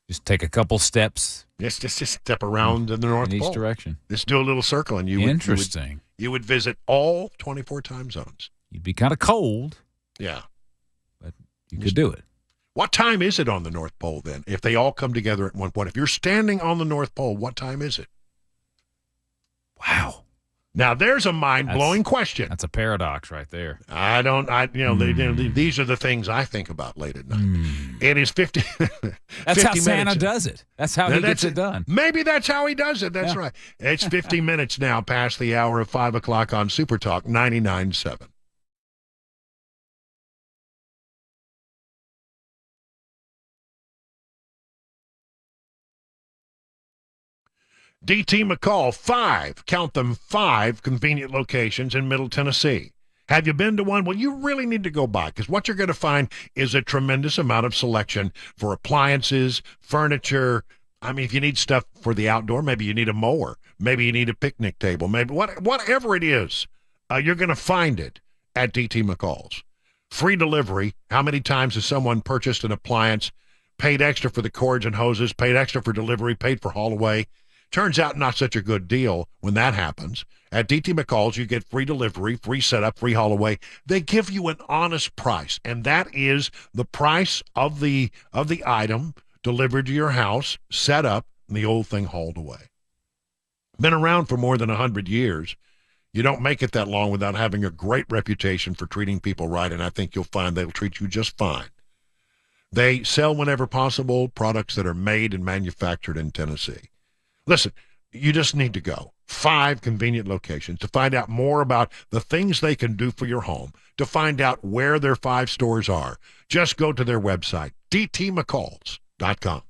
Just take a couple steps. Just step around in the North in Pole. each direction. Just do a little circle and Interesting. You would visit all 24 time zones. You'd be kind of cold. Yeah. But you could do it. What time is it on the North Pole then? If they all come together at one point. If you're standing on the North Pole, what time is it? Wow. Now there's a mind-blowing question. That's a paradox right there. These are the things I think about late at night. It is 50. That's 50 how Santa minutes. does it. That's how he gets it done. Maybe that's how he does it. That's right. It's 50 minutes now past the hour of 5 o'clock on SuperTalk 99.7. D.T. McCall, 5, count them, 5 convenient locations in Middle Tennessee. Have you been to one? Well, you really need to go by, because what you're going to find is a tremendous amount of selection for appliances, furniture. I mean, if you need stuff for the outdoor, maybe you need a mower, maybe you need a picnic table, maybe whatever it is, you're going to find it at D.T. McCall's. Free delivery. How many times has someone purchased an appliance, paid extra for the cords and hoses, paid extra for delivery, paid for haul away? Turns out not such a good deal when that happens. At D.T. McCall's, you get free delivery, free setup, free haul away. They give you an honest price, and that is the price of the item delivered to your house, set up, and the old thing hauled away. Been around for more than 100 years. You don't make it that long without having a great reputation for treating people right, and I think you'll find they'll treat you just fine. They sell whenever possible products that are made and manufactured in Tennessee. Listen, you just need to go. 5 convenient locations to find out more about the things they can do for your home, to find out where their 5 stores are. Just go to their website, dtmccalls.com.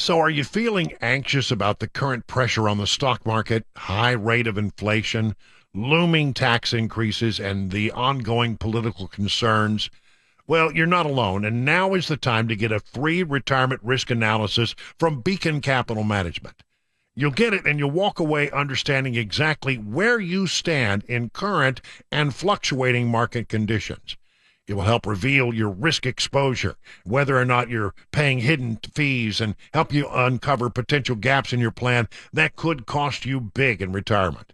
So are you feeling anxious about the current pressure on the stock market, high rate of inflation, looming tax increases, and the ongoing political concerns? Well, you're not alone, and now is the time to get a free retirement risk analysis from Beacon Capital Management. You'll get it and you'll walk away understanding exactly where you stand in current and fluctuating market conditions. It will help reveal your risk exposure, whether or not you're paying hidden fees, and help you uncover potential gaps in your plan that could cost you big in retirement.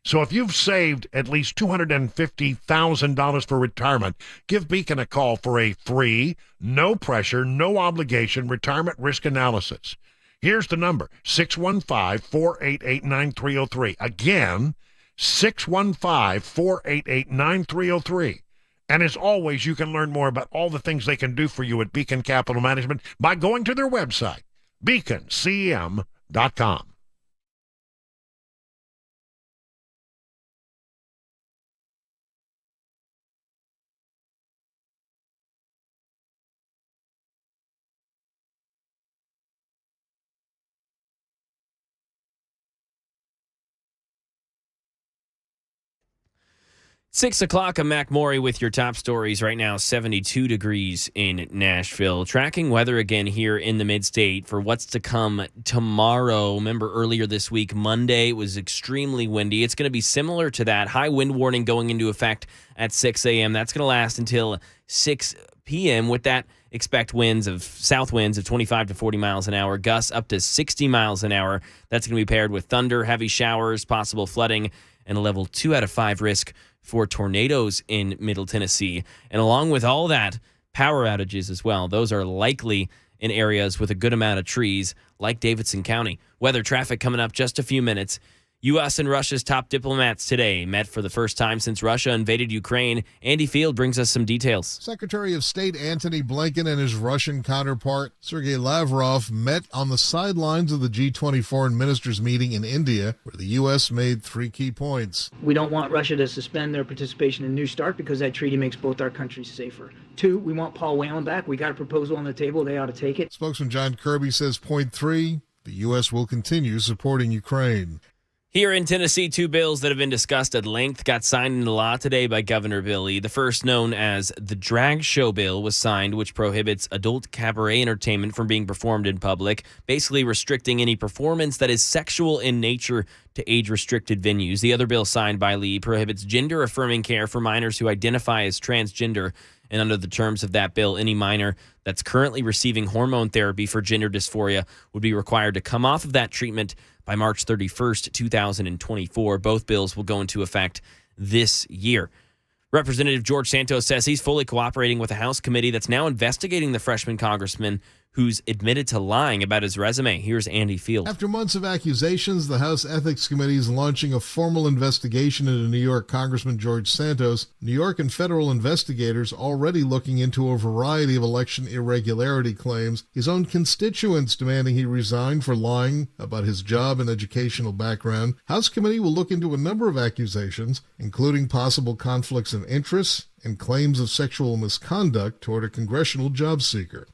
So if you've saved at least $250,000 for retirement, give Beacon a call for a free, no pressure, no obligation retirement risk analysis. Here's the number, 615-488-9303. Again, 615-488-9303. And as always, you can learn more about all the things they can do for you at Beacon Capital Management by going to their website, beaconcm.com. Six o'clock, I'm Mac Maury with your top stories right now. 72 degrees in Nashville. Tracking weather again here in the mid-state for what's to come tomorrow. Remember earlier this week, Monday, was extremely windy. It's going to be similar to that. High wind warning going into effect at 6 a.m. That's going to last until 6 p.m. With that, expect south winds of 25 to 40 miles an hour, gusts up to 60 miles an hour. That's going to be paired with thunder, heavy showers, possible flooding, and a level 2 out of 5 risk for tornadoes in Middle Tennessee. And along with all that, power outages as well. Those are likely in areas with a good amount of trees like Davidson County. Weather traffic coming up just a few minutes. U.S. and Russia's top diplomats today met for the first time since Russia invaded Ukraine. Andy Field brings us some details. Secretary of State Antony Blinken and his Russian counterpart, Sergei Lavrov, met on the sidelines of the G20 foreign ministers meeting in India, where the U.S. made 3 key points. We don't want Russia to suspend their participation in New START because that treaty makes both our countries safer. 2, we want Paul Whelan back. We got a proposal on the table. They ought to take it. Spokesman John Kirby says point 3, the U.S. will continue supporting Ukraine. Here in Tennessee, 2 bills that have been discussed at length got signed into law today by Governor Billy. The first, known as the Drag Show Bill, was signed, which prohibits adult cabaret entertainment from being performed in public, basically restricting any performance that is sexual in nature to age-restricted venues. The other bill signed by Lee prohibits gender-affirming care for minors who identify as transgender. And under the terms of that bill, any minor that's currently receiving hormone therapy for gender dysphoria would be required to come off of that treatment by March 31st, 2024. Both bills will go into effect this year. Representative George Santos says he's fully cooperating with a House committee that's now investigating the freshman congressman who's admitted to lying about his resume. Here's Andy Field. After months of accusations, the House Ethics Committee is launching a formal investigation into New York Congressman George Santos. New York and federal investigators already looking into a variety of election irregularity claims, his own constituents demanding he resign for lying about his job and educational background. House Committee will look into a number of accusations, including possible conflicts of interest and claims of sexual misconduct toward a congressional job seeker.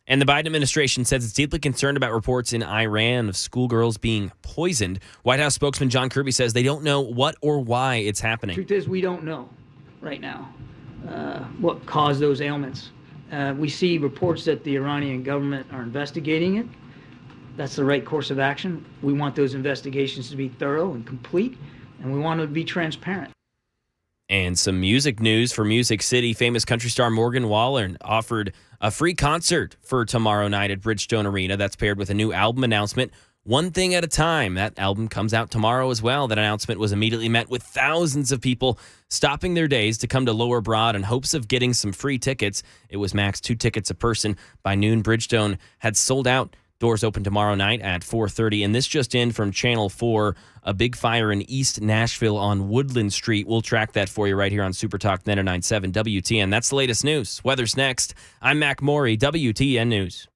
And the Biden administration says it's deeply concerned about reports in Iran of schoolgirls being poisoned. White House spokesman John Kirby says they don't know what or why it's happening. Truth is, we don't know right now what caused those ailments. We see reports that the Iranian government are investigating it. That's the right course of action. We want those investigations to be thorough and complete, and we want them to be transparent. And some music news for Music City. Famous country star Morgan Wallen offered a free concert for tomorrow night at Bridgestone Arena. That's paired with a new album announcement, One Thing at a Time. That album comes out tomorrow as well. That announcement was immediately met with thousands of people stopping their days to come to Lower Broad in hopes of getting some free tickets. It was max 2 tickets a person. By noon, Bridgestone had sold out. Doors open tomorrow night at 4:30. And this just in from Channel 4, a big fire in East Nashville on Woodland Street. We'll track that for you right here on SuperTalk 99.7 WTN. That's the latest news. Weather's next. I'm Mac Maury, WTN News.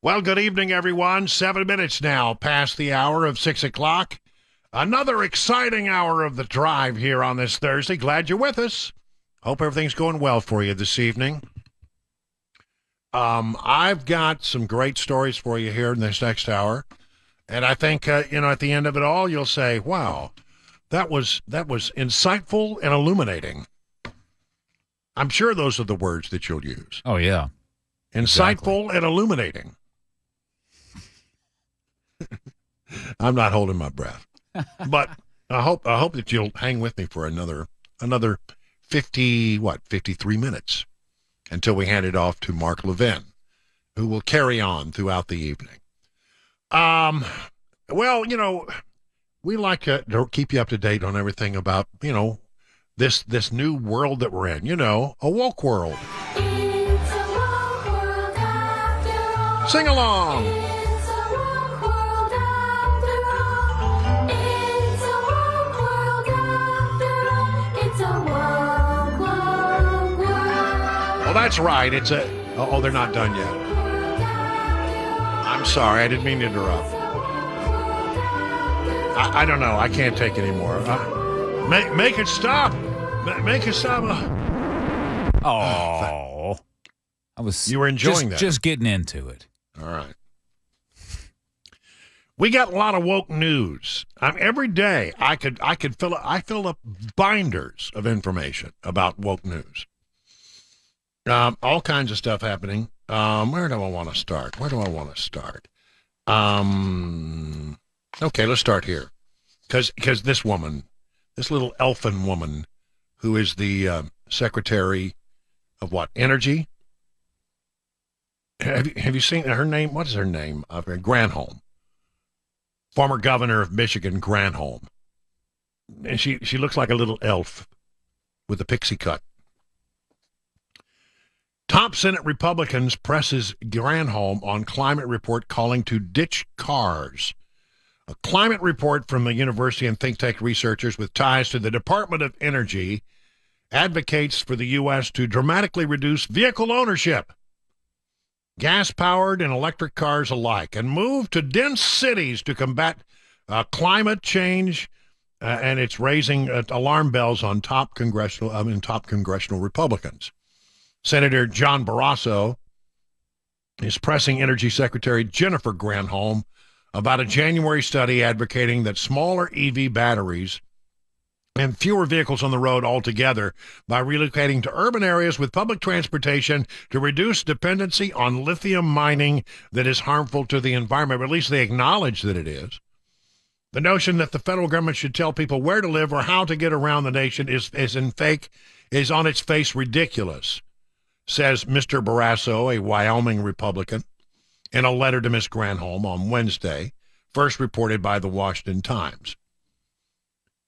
Well, good evening, everyone. 7 minutes now past the hour of 6 o'clock. Another exciting hour of the drive here on this Thursday. Glad you're with us. Hope everything's going well for you this evening. I've got some great stories for you here in this next hour. And I think, at the end of it all, you'll say, wow, that was insightful and illuminating. I'm sure those are the words that you'll use. Oh, yeah. Insightful and illuminating. I'm not holding my breath. But I hope that you'll hang with me for another 53 minutes until we hand it off to Mark Levin, who will carry on throughout the evening. Well, we like to keep you up to date on everything about, this new world that we're in, a woke world. It's a woke world after all. Sing along. It's a woke world after all. It's a woke world after all. It's a woke world. Well, that's right. Oh, they're not done yet. I'm sorry. I didn't mean to interrupt. I don't know. I can't take anymore. Make it stop. Make it stop. Oh. You were enjoying that. Just getting into it. All right. We got a lot of woke news. Every day I fill up binders of information about woke news. All kinds of stuff happening. Where do I want to start? Okay, let's start here. Because this woman, this little elfin woman, who is the Secretary of Energy? Have you seen her name? What is her name? Granholm. Former governor of Michigan, Granholm. And she looks like a little elf with a pixie cut. Top Senate Republicans presses Granholm on climate report calling to ditch cars. A climate report from the university and think tank researchers with ties to the Department of Energy advocates for the U.S. to dramatically reduce vehicle ownership, gas-powered and electric cars alike, and move to dense cities to combat climate change, and it's raising alarm bells on top congressional Republicans. Senator John Barrasso is pressing Energy Secretary Jennifer Granholm about a January study advocating that smaller EV batteries and fewer vehicles on the road altogether by relocating to urban areas with public transportation to reduce dependency on lithium mining that is harmful to the environment. But at least they acknowledge that it is. The notion that the federal government should tell people where to live or how to get around the nation is on its face ridiculous, says Mr. Barrasso, a Wyoming Republican, in a letter to Ms. Granholm on Wednesday, first reported by the Washington Times.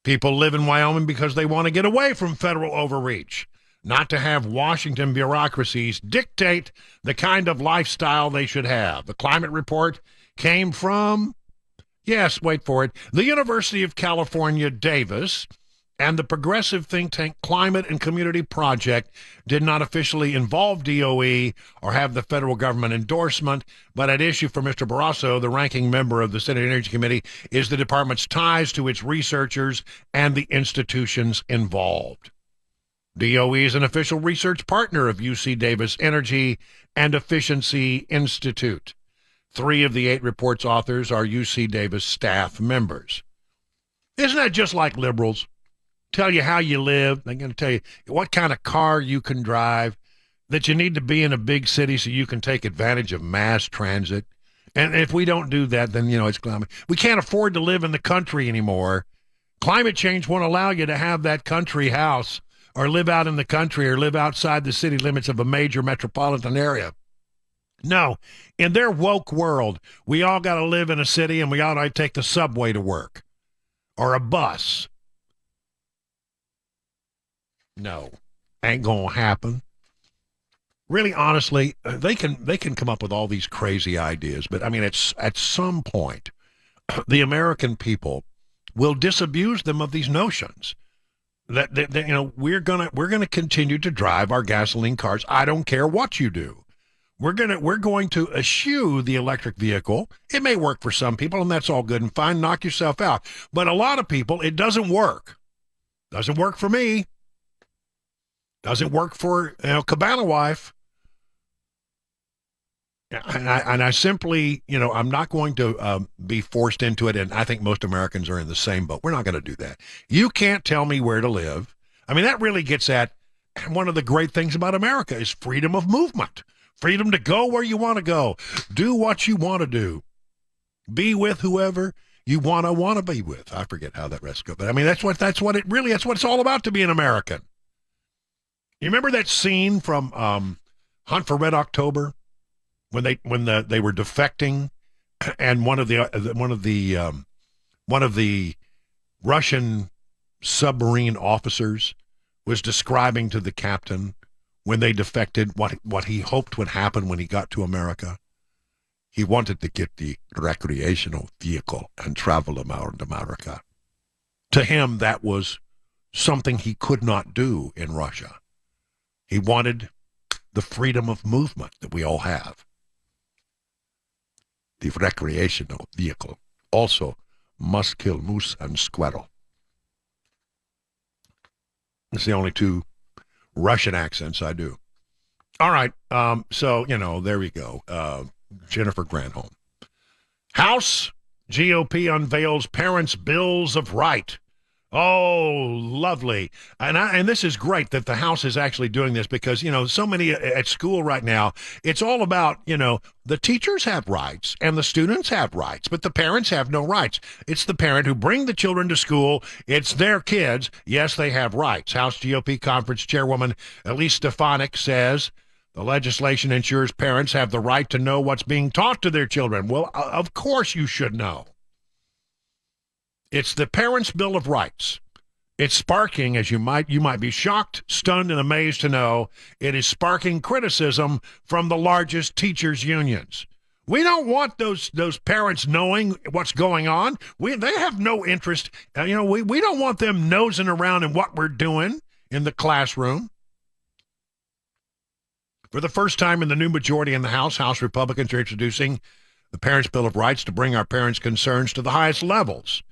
People live in Wyoming because they want to get away from federal overreach, not to have Washington bureaucracies dictate the kind of lifestyle they should have. The climate report came from, yes, wait for it, the University of California, Davis, and the progressive think tank Climate and Community Project did not officially involve DOE or have the federal government endorsement, but at issue for Mr. Barrasso, the ranking member of the Senate Energy Committee, is the department's ties to its researchers and the institutions involved. DOE is an official research partner of UC Davis Energy and Efficiency Institute. 3 of the 8 report's authors are UC Davis staff members. Isn't that just like liberals? Tell you how you live. They're going to tell you what kind of car you can drive, that you need to be in a big city so you can take advantage of mass transit. And if we don't do that, then, it's climate. We can't afford to live in the country anymore. Climate change won't allow you to have that country house or live out in the country or live outside the city limits of a major metropolitan area. No, in their woke world, we all got to live in a city and we ought to take the subway to work or a bus. No, ain't gonna happen. Really, honestly, they can come up with all these crazy ideas, but it's at some point, the American people will disabuse them of these notions that we're gonna continue to drive our gasoline cars. I don't care what you do. We're going to eschew the electric vehicle. It may work for some people, and that's all good and fine. Knock yourself out. But a lot of people, it doesn't work. Doesn't work for me. Doesn't work for Cabana Wife. And I simply, I'm not going to be forced into it, and I think most Americans are in the same boat. We're not going to do that. You can't tell me where to live. I mean, that really gets at one of the great things about America is freedom of movement. Freedom to go where you want to go. Do what you want to do. Be with whoever you want to be with. I forget how that rest goes. But I mean, that's what it's all about to be an American. You remember that scene from Hunt for Red October when they were defecting, and one of the Russian submarine officers was describing to the captain when they defected what he hoped would happen when he got to America. He wanted to get the recreational vehicle and travel around America. To him, that was something he could not do in Russia. He wanted the freedom of movement that we all have. The recreational vehicle also must kill moose and squirrel. It's the only two Russian accents I do. All right. So, there we go. Jennifer Granholm. House GOP unveils parents' bills of right. Oh, lovely. And this is great that the House is actually doing this because, so many at school right now, it's all about, the teachers have rights and the students have rights, but the parents have no rights. It's the parent who bring the children to school. It's their kids. Yes, they have rights. House GOP Conference Chairwoman Elise Stefanik says the legislation ensures parents have the right to know what's being taught to their children. Well, of course you should know. It's the Parents' Bill of Rights. It's sparking, as you might be shocked, stunned, and amazed to know, it is sparking criticism from the largest teachers' unions. We don't want those parents knowing what's going on. They have no interest. We don't want them nosing around in what we're doing in the classroom. For the first time in the new majority in the House Republicans are introducing the Parents' Bill of Rights to bring our parents' concerns to the highest levels.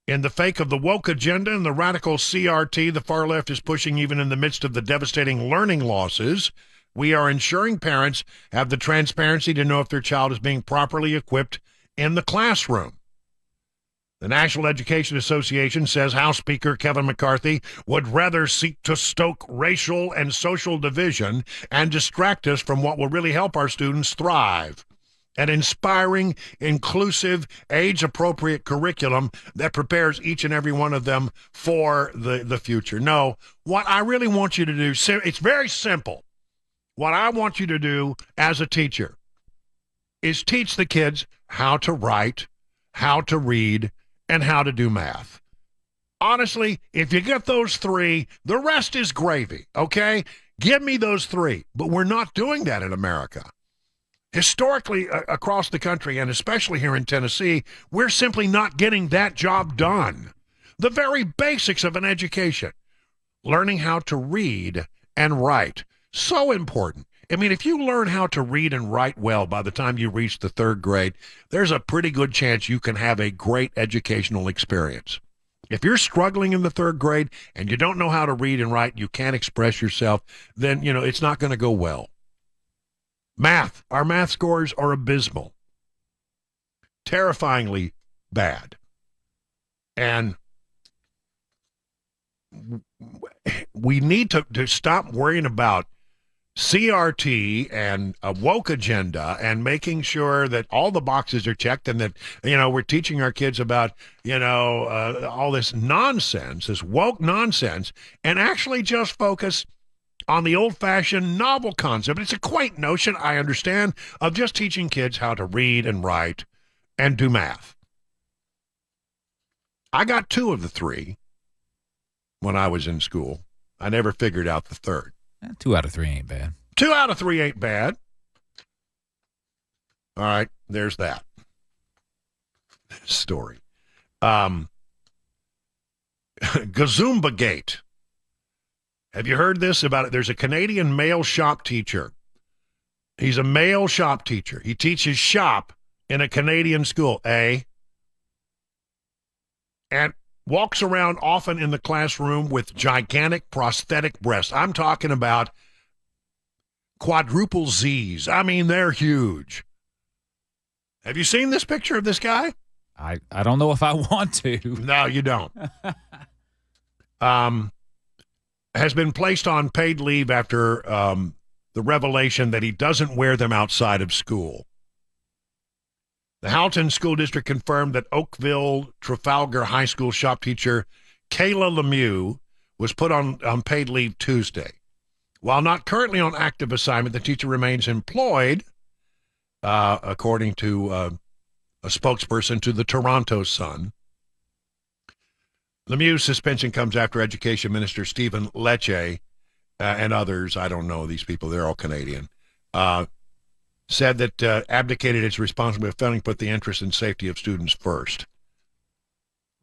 In the fake of the woke agenda and the radical CRT the far left is pushing even in the midst of the devastating learning losses, we are ensuring parents have the transparency to know if their child is being properly equipped in the classroom. The National Education Association says House Speaker Kevin McCarthy would rather seek to stoke racial and social division and distract us from what will really help our students thrive. An inspiring, inclusive, age-appropriate curriculum that prepares each and every one of them for the future. No, what I really want you to do, it's very simple. What I want you to do as a teacher is teach the kids how to write, how to read, and how to do math. Honestly, if you get those three, the rest is gravy, okay? Give me those three. But we're not doing that in America. Historically, across the country, and especially here in Tennessee, we're simply not getting that job done. The very basics of an education. Learning how to read and write. So important. I mean, if you learn how to read and write well by the time you reach the third grade, there's a pretty good chance you can have a great educational experience. If you're struggling in the third grade and you don't know how to read and write, you can't express yourself, then, it's not going to go well. Math. Our math scores are abysmal. Terrifyingly bad. And we need to stop worrying about CRT and a woke agenda and making sure that all the boxes are checked and that, we're teaching our kids about, all this nonsense, this woke nonsense, and actually just focus on the old-fashioned novel concept. It's a quaint notion, I understand, of just teaching kids how to read and write and do math. I got 2 of the 3 when I was in school. I never figured out the third. 2 out of 3 ain't bad. 2 out of 3 ain't bad. All right, there's that story. Gazumba Gate. Have you heard this about it? There's a Canadian male shop teacher, He's a male shop teacher. He teaches shop in a Canadian school, and walks around often in the classroom with gigantic prosthetic breasts. I'm talking about quadruple Z's. I mean, they're huge. Have you seen this picture of this guy? I don't know if I want to. No, you don't. Has been placed on paid leave after the revelation that he doesn't wear them outside of school. The Houghton School District confirmed that Oakville Trafalgar High School shop teacher Kayla Lemieux was put on paid leave Tuesday. While not currently on active assignment, the teacher remains employed, according to a spokesperson to the Toronto Sun. Lemieux's suspension comes after Education Minister Stephen Lecce and others, I don't know these people, they're all Canadian, said that abdicated its responsibility of failing to put the interest and safety of students first.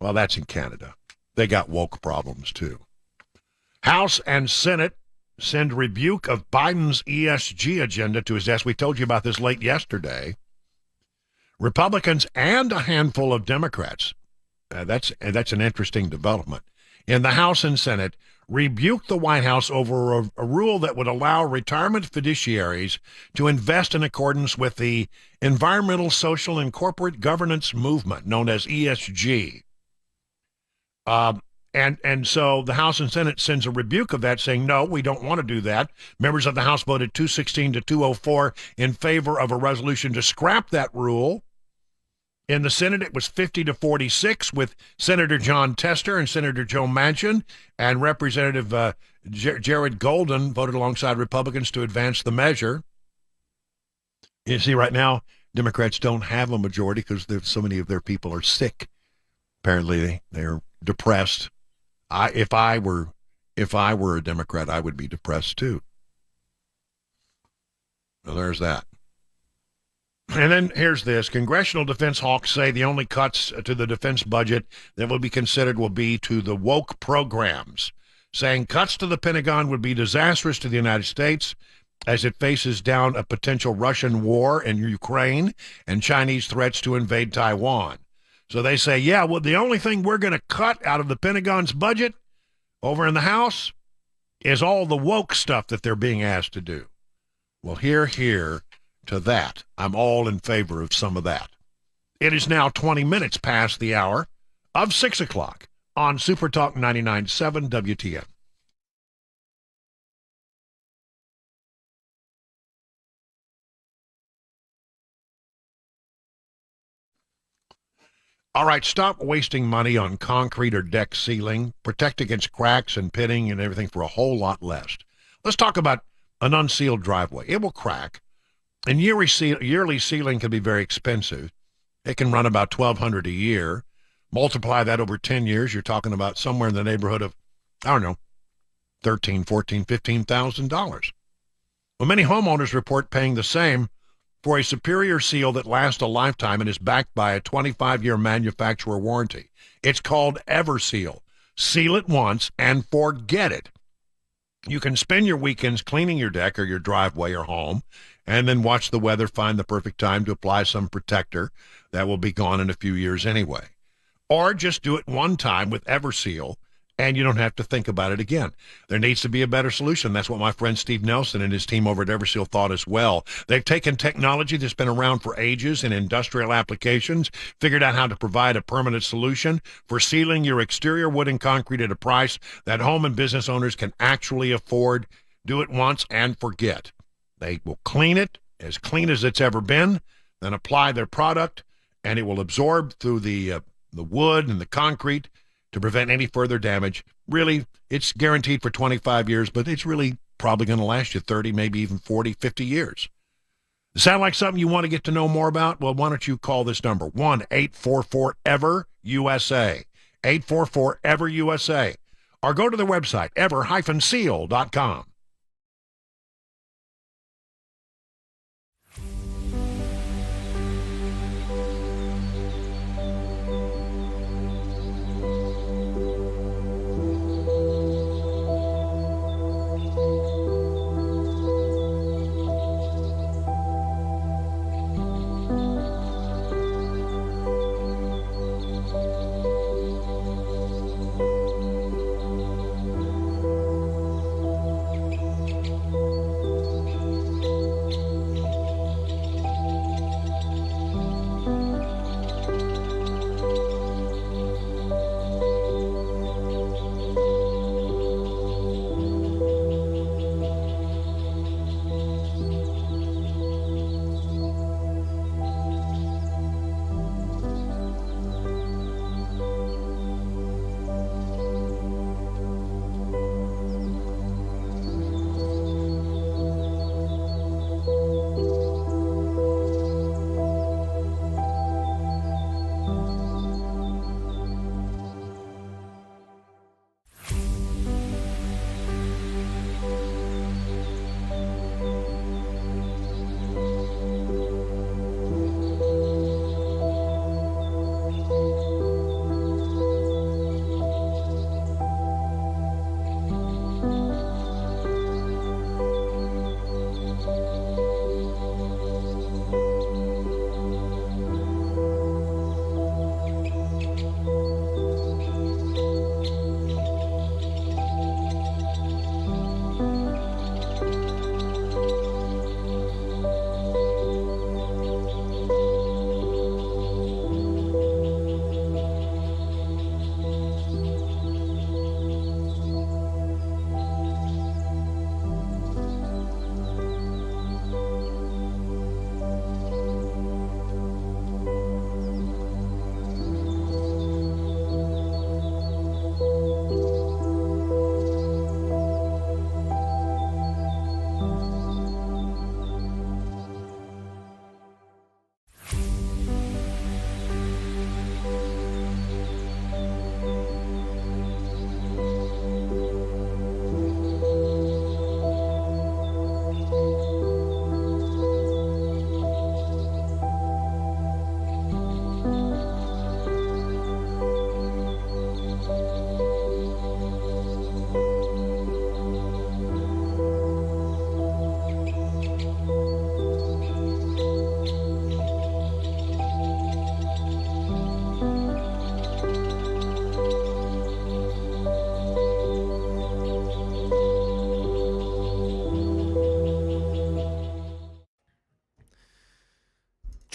Well, that's in Canada. They got woke problems, too. House and Senate send rebuke of Biden's ESG agenda to his desk. We told you about this late yesterday. Republicans and a handful of Democrats, that's an interesting development, in the House and Senate rebuked the White House over a rule that would allow retirement fiduciaries to invest in accordance with the Environmental, Social, and Corporate Governance Movement, known as ESG. And so the House and Senate sends a rebuke of that, saying, no, we don't want to do that. Members of the House voted 216 to 204 in favor of a resolution to scrap that rule. In the Senate, it was 50 to 46, with Senator John Tester and Senator Joe Manchin, and Representative Jared Golden voted alongside Republicans to advance the measure. You see, right now, Democrats don't have a majority because so many of their people are sick. Apparently, they're depressed. If I were a Democrat, I would be depressed too. Well, there's that. And then here's this. Congressional defense hawks say the only cuts to the defense budget that will be considered will be to the woke programs, saying cuts to the Pentagon would be disastrous to the United States as it faces down a potential Russian war in Ukraine and Chinese threats to invade Taiwan. So they say, yeah, well, the only thing we're going to cut out of the Pentagon's budget over in the House is all the woke stuff that they're being asked to do. Well, hear to that. I'm all in favor of some of that. It is now 20 minutes past the hour of 6 o'clock on SuperTalk 99.7 WTN. All right, stop wasting money on concrete or deck sealing. Protect against cracks and pitting and everything for a whole lot less. Let's talk about an unsealed driveway. It will crack. And yearly sealing can be very expensive. It can run about $1,200 a year. Multiply that over 10 years, you're talking about somewhere in the neighborhood of, I don't know, $13,000, $14,000, $15,000. Well, many homeowners report paying the same for a superior seal that lasts a lifetime and is backed by a 25-year manufacturer warranty. It's called EverSeal. Seal it once and forget it. You can spend your weekends cleaning your deck or your driveway or home, and then watch the weather find the perfect time to apply some protector that will be gone in a few years anyway. Or just do it one time with EverSeal, and you don't have to think about it again. There needs to be a better solution. That's what my friend Steve Nelson and his team over at EverSeal thought as well. They've taken technology that's been around for ages in industrial applications, figured out how to provide a permanent solution for sealing your exterior wood and concrete at a price that home and business owners can actually afford. Do it once and forget. They will clean it as clean as it's ever been, then apply their product, and it will absorb through the wood and the concrete to prevent any further damage. Really, it's guaranteed for 25 years, but it's really probably going to last you 30, maybe even 40, 50 years. Sound like something you want to get to know more about? Well, why don't you call this number, 1-844-EVER-USA, 844-EVER-USA, or go to the website, ever-seal.com.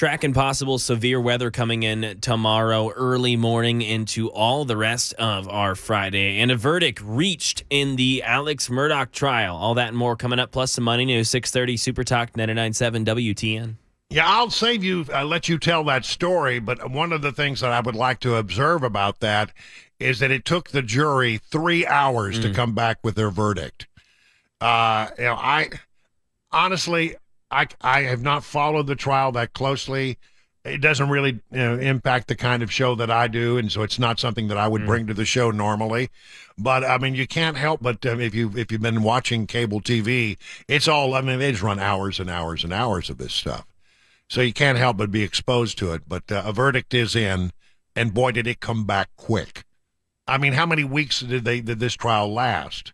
Tracking possible severe weather coming in tomorrow, early morning into all the rest of our Friday. And a verdict reached in the Alex Murdaugh trial. All that and more coming up, plus some money news. 6:30 Super Talk 99.7 WTN. Yeah, I'll save you, let you tell that story, but one of the things that I would like to observe about that is that it took the jury 3 hours to come back with their verdict. I honestly, I have not followed the trial that closely. It doesn't really impact the kind of show that I do, and so it's not something that I would bring to the show normally. But I mean, you can't help but if you've been watching cable TV, it's all. I mean, they just run hours and hours and hours of this stuff, so you can't help but be exposed to it. But a verdict is in, and boy, did it come back quick. I mean, how many weeks did this trial last?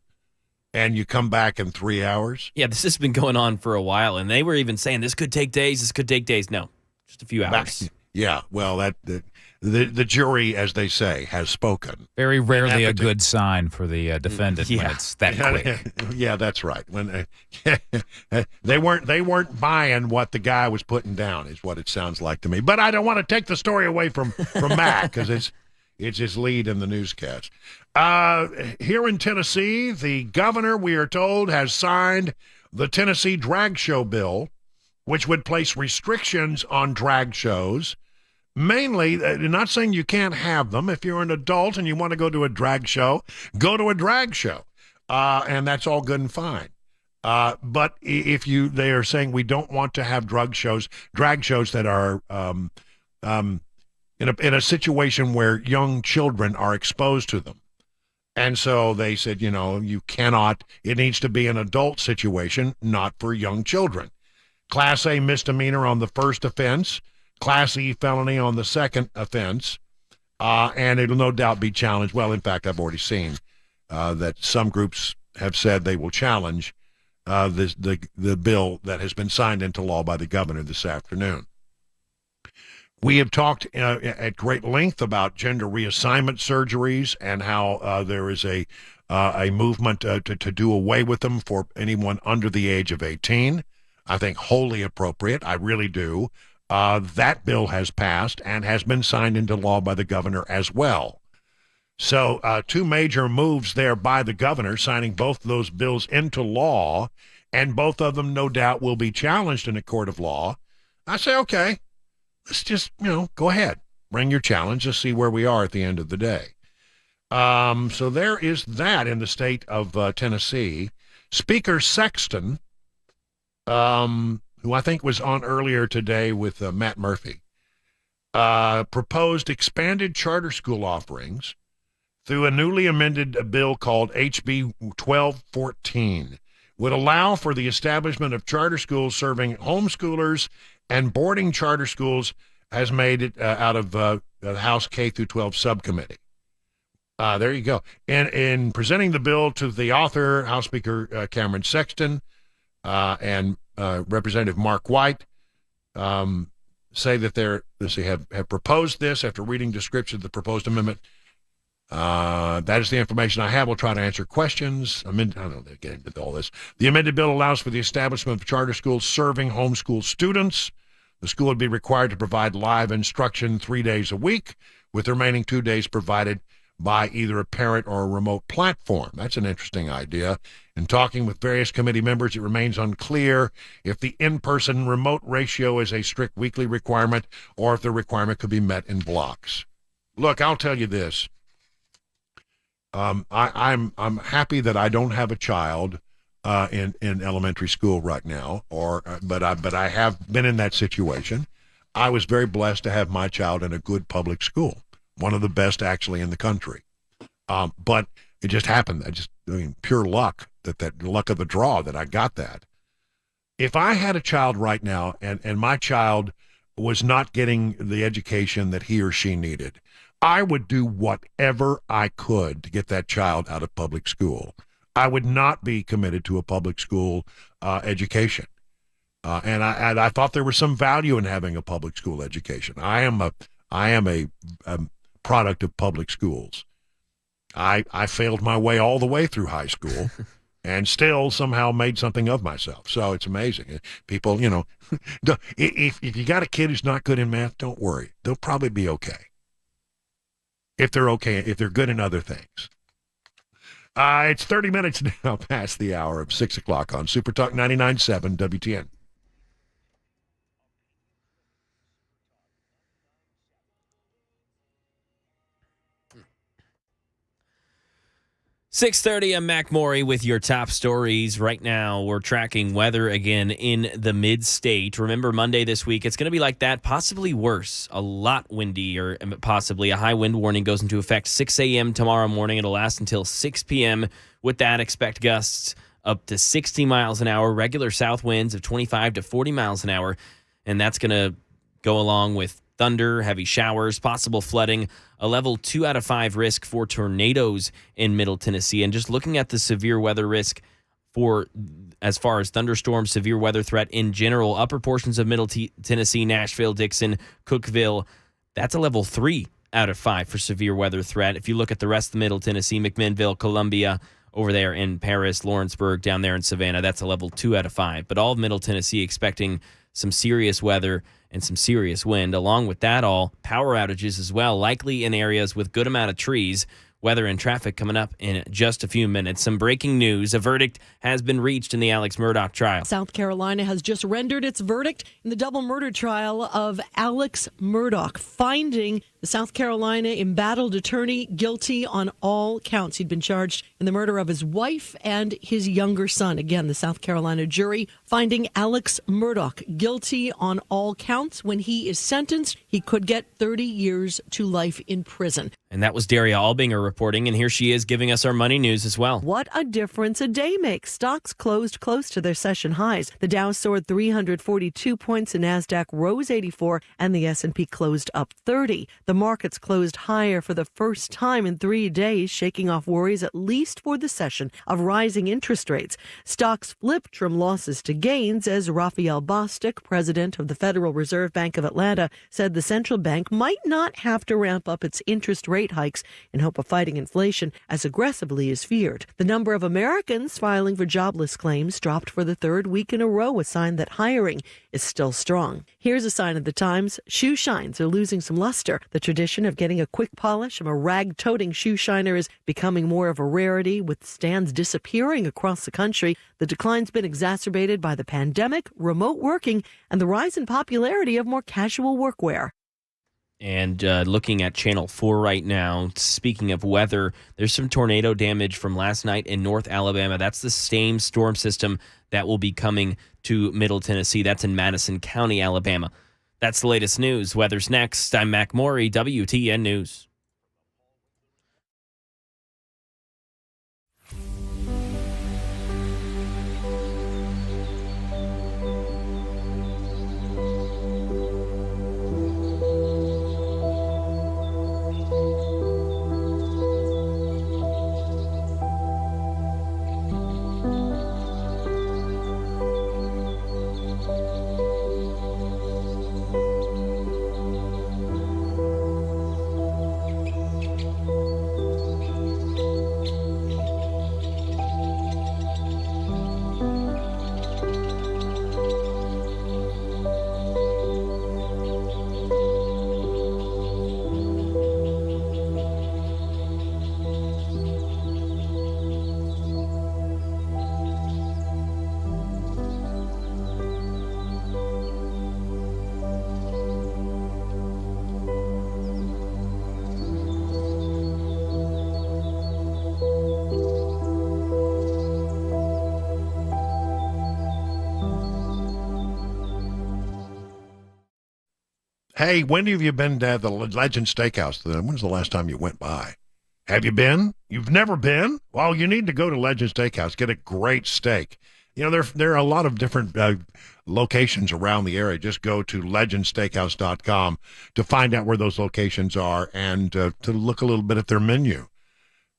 And you come back in 3 hours? Yeah, this has been going on for a while, and they were even saying this could take days. This could take days. No, just a few hours. Yeah, well, the jury, as they say, has spoken. Very rarely a good sign for the defendant when it's that quick. Yeah, that's right. When they weren't buying what the guy was putting down, is what it sounds like to me. But I don't want to take the story away from Mac because it's his lead in the newscast. Here in Tennessee, the governor, we are told, has signed the Tennessee drag show bill, which would place restrictions on drag shows. Mainly, not saying you can't have them. If you're an adult and you want to go to a drag show, go to a drag show. And that's all good and fine. But they are saying we don't want to have drag shows that are in a situation where young children are exposed to them. And so they said, you cannot, it needs to be an adult situation, not for young children. Class A misdemeanor on the first offense, Class E felony on the second offense, and it'll no doubt be challenged. Well, in fact, I've already seen that some groups have said they will challenge the bill that has been signed into law by the governor this afternoon. We have talked at great length about gender reassignment surgeries and how there is a movement to do away with them for anyone under the age of 18. I think wholly appropriate. I really do. That bill has passed and has been signed into law by the governor as well. So two major moves there by the governor, signing both of those bills into law, and both of them no doubt will be challenged in a court of law. I say, okay. Let's just, go ahead. Bring your challenge. Let's see where we are at the end of the day. So there is that in the state of Tennessee. Speaker Sexton, who I think was on earlier today with Matt Murphy, proposed expanded charter school offerings through a newly amended bill called HB 1214. Would allow for the establishment of charter schools serving homeschoolers and boarding charter schools, has made it out of the House K through 12 subcommittee. There you go. And in presenting the bill to the author, House Speaker Cameron Sexton and Representative Mark White, say that they have proposed this after reading description of the proposed amendment. That is the information I have. We'll try to answer questions. I don't know, they're getting into all this. The amended bill allows for the establishment of charter schools serving homeschool students. The school would be required to provide live instruction 3 days a week, with the remaining 2 days provided by either a parent or a remote platform. That's an interesting idea. In talking with various committee members, it remains unclear if the in-person remote ratio is a strict weekly requirement or if the requirement could be met in blocks. Look, I'll tell you this. I'm happy that I don't have a child in elementary school right now, but I have been in that situation. I was very blessed to have my child in a good public school, one of the best actually in the country. But it just happened. Pure luck, that luck of the draw that I got that. If I had a child right now and my child was not getting the education that he or she needed, I would do whatever I could to get that child out of public school. I would not be committed to a public school education. And I thought there was some value in having a public school education. I am a product of public schools. I failed my way all the way through high school, and still somehow made something of myself. So it's amazing. People, if you got a kid who's not good in math, don't worry. They'll probably be okay. If they're good in other things. It's 30 minutes now past the hour of 6 o'clock on SuperTalk 99.7 WTN. .30, I'm Mac Maury with your top stories. Right now, we're tracking weather again in the mid-state. Remember, Monday this week, it's going to be like that, possibly worse. A lot windy, or possibly a high wind warning goes into effect 6 a.m. tomorrow morning. It'll last until 6 p.m. With that, expect gusts up to 60 miles an hour, regular south winds of 25 to 40 miles an hour, and that's going to go along with thunder, heavy showers, possible flooding, a level 2 out of 5 risk for tornadoes in Middle Tennessee. And just looking at the severe weather risk for as far as thunderstorms, severe weather threat in general, upper portions of Middle Tennessee, Nashville, Dixon, Cookeville, that's a level 3 out of 5 for severe weather threat. If you look at the rest of Middle Tennessee, McMinnville, Columbia, over there in Paris, Lawrenceburg, down there in Savannah, that's a level 2 out of 5. But all of Middle Tennessee expecting some serious weather and some serious wind. Along with that, all power outages as well, likely in areas with good amount of trees. Weather and traffic coming up in just a few minutes. Some breaking news. A verdict has been reached in the Alex Murdaugh trial. South Carolina has just rendered its verdict in the double murder trial of Alex Murdaugh, finding the South Carolina embattled attorney guilty on all counts. He'd been charged in the murder of his wife and his younger son. Again, the South Carolina jury finding Alex Murdaugh guilty on all counts. When he is sentenced, he could get 30 years to life in prison. And that was Daria Albinger reporting, and here she is giving us our money news as well. What a difference a day makes. Stocks closed close to their session highs. The Dow soared 342 points, the Nasdaq rose 84, and the S&P closed up 30. The markets closed higher for the first time in 3 days, shaking off worries, at least for the session, of rising interest rates. Stocks flipped from losses to gains as Raphael Bostic, president of the Federal Reserve Bank of Atlanta, said the central bank might not have to ramp up its interest rate hikes in hope of fighting inflation as aggressively as feared. The number of Americans filing for jobless claims dropped for the third week in a row, a sign that hiring is still strong. Here's a sign of the times. Shoe shines are losing some luster. The tradition of getting a quick polish from a rag-toting shoe shiner is becoming more of a rarity, with stands disappearing across the country. The decline's been exacerbated by the pandemic, remote working, and the rise in popularity of more casual workwear. And looking at Channel 4 right now, speaking of weather, there's some tornado damage from last night in North Alabama. That's the same storm system that will be coming to Middle Tennessee. That's in Madison County, Alabama. That's the latest news. Weather's next. I'm Mac Maury, WTN News. Hey, when have you been to the Legend Steakhouse? When's the last time you went by? Have you been? You've never been? Well, you need to go to Legend Steakhouse. Get a great steak. You know, there are a lot of different locations around the area. Just go to legendsteakhouse.com to find out where those locations are and to look a little bit at their menu.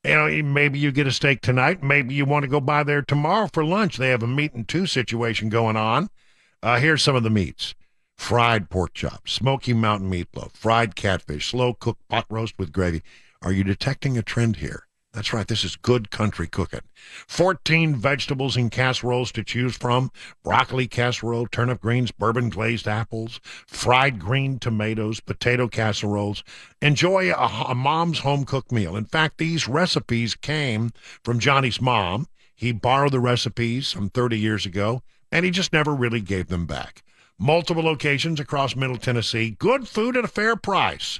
You know, maybe you get a steak tonight. Maybe you want to go by there tomorrow for lunch. They have a meat and two situation going on. Here's some of the meats. Fried pork chops, smoky mountain meatloaf, fried catfish, slow-cooked pot roast with gravy. Are you detecting a trend here? That's right. This is good country cooking. 14 vegetables in casseroles to choose from. Broccoli casserole, turnip greens, bourbon glazed apples, fried green tomatoes, potato casseroles. Enjoy a mom's home-cooked meal. In fact, these recipes came from Johnny's mom. He borrowed the recipes some 30 years ago, and he just never really gave them back. Multiple locations across Middle Tennessee. Good food at a fair price.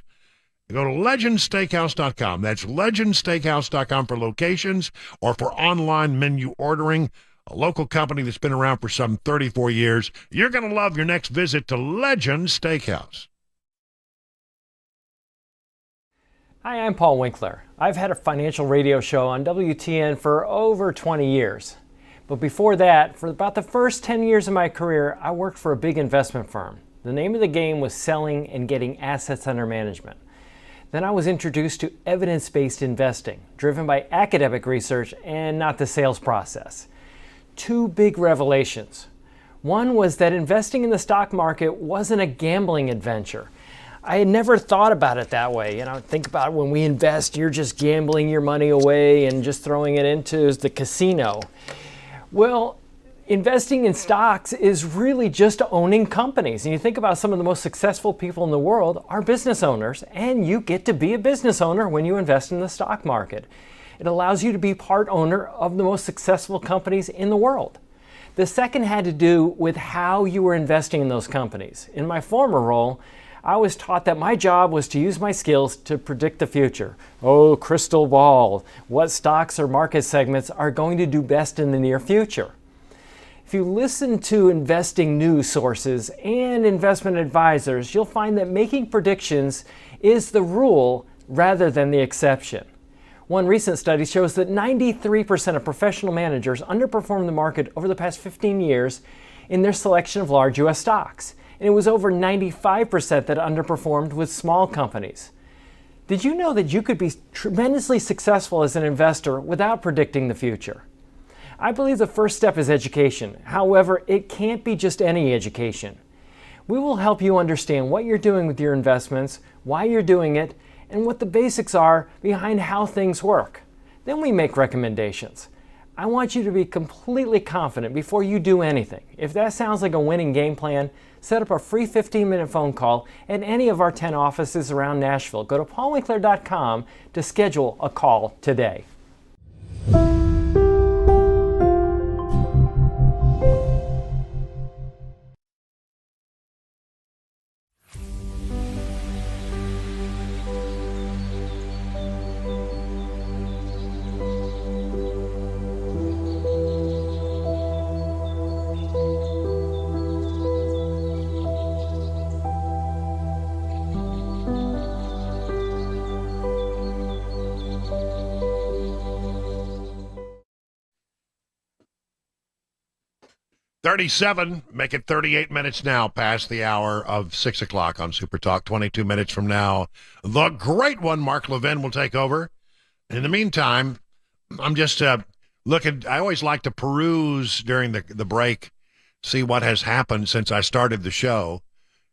Go to legendsteakhouse.com. That's legendsteakhouse.com for locations or for online menu ordering. A local company that's been around for some 34 years. You're going to love your next visit to Legend Steakhouse. Hi, I'm Paul Winkler. I've had a financial radio show on WTN for over 20 years. But before that, for about the first 10 years of my career, I worked for a big investment firm. The name of the game was selling and getting assets under management. Then I was introduced to evidence-based investing, driven by academic research and not the sales process. Two big revelations. One was that investing in the stock market wasn't a gambling adventure. I had never thought about it that way. Think about when we invest, you're just gambling your money away and just throwing it into the casino. Well, investing in stocks is really just owning companies. And you think about some of the most successful people in the world are business owners, and you get to be a business owner when you invest in the stock market. It allows you to be part owner of the most successful companies in the world. The second had to do with how you were investing in those companies. In my former role, I was taught that my job was to use my skills to predict the future. Oh, crystal ball, what stocks or market segments are going to do best in the near future? If you listen to investing news sources and investment advisors, you'll find that making predictions is the rule rather than the exception. One recent study shows that 93% of professional managers underperformed the market over the past 15 years in their selection of large U.S. stocks. And it was over 95% that underperformed with small companies. Did you know that you could be tremendously successful as an investor without predicting the future? I believe the first step is education. However, it can't be just any education. We will help you understand what you're doing with your investments, why you're doing it, and what the basics are behind how things work. Then we make recommendations. I want you to be completely confident before you do anything. If that sounds like a winning game plan, set up a free 15-minute phone call at any of our 10 offices around Nashville. Go to paulwinkler.com to schedule a call today. Make it 38 minutes now past the hour of 6 o'clock on SuperTalk. 22 minutes from now, the great one, Mark Levin, will take over. In the meantime, I'm just looking. I always like to peruse during the break, see what has happened since I started the show,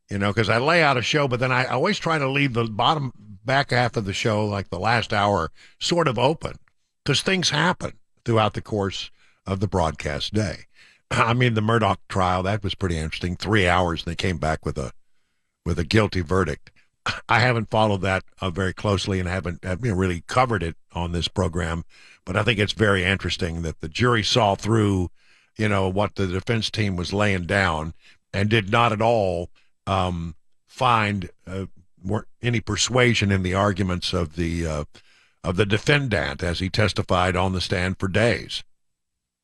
because I lay out a show, but then I always try to leave the back half of the show, like the last hour, sort of open, because things happen throughout the course of the broadcast day. I mean, the Murdoch trial, that was pretty interesting. 3 hours, and they came back with a guilty verdict. I haven't followed that very closely and haven't really covered it on this program, but I think it's very interesting that the jury saw through, what the defense team was laying down and did not at all find any persuasion in the arguments of the defendant as he testified on the stand for days.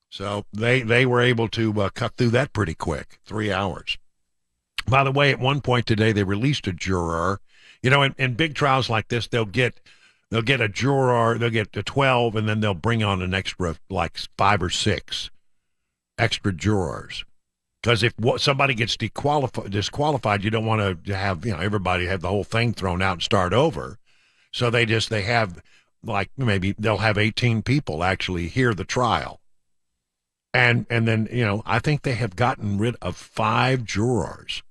So they were able to cut through that pretty quick, 3 hours. By the way, at one point today, they released a juror. In big trials like this, they'll get a juror, they'll get to 12, and then they'll bring on an extra, like 5 or 6 extra jurors. Because if somebody gets disqualified, you don't want to have everybody have the whole thing thrown out and start over. So they have, like, maybe they'll have 18 people actually hear the trial. And then, I think they have gotten rid of 5 jurors,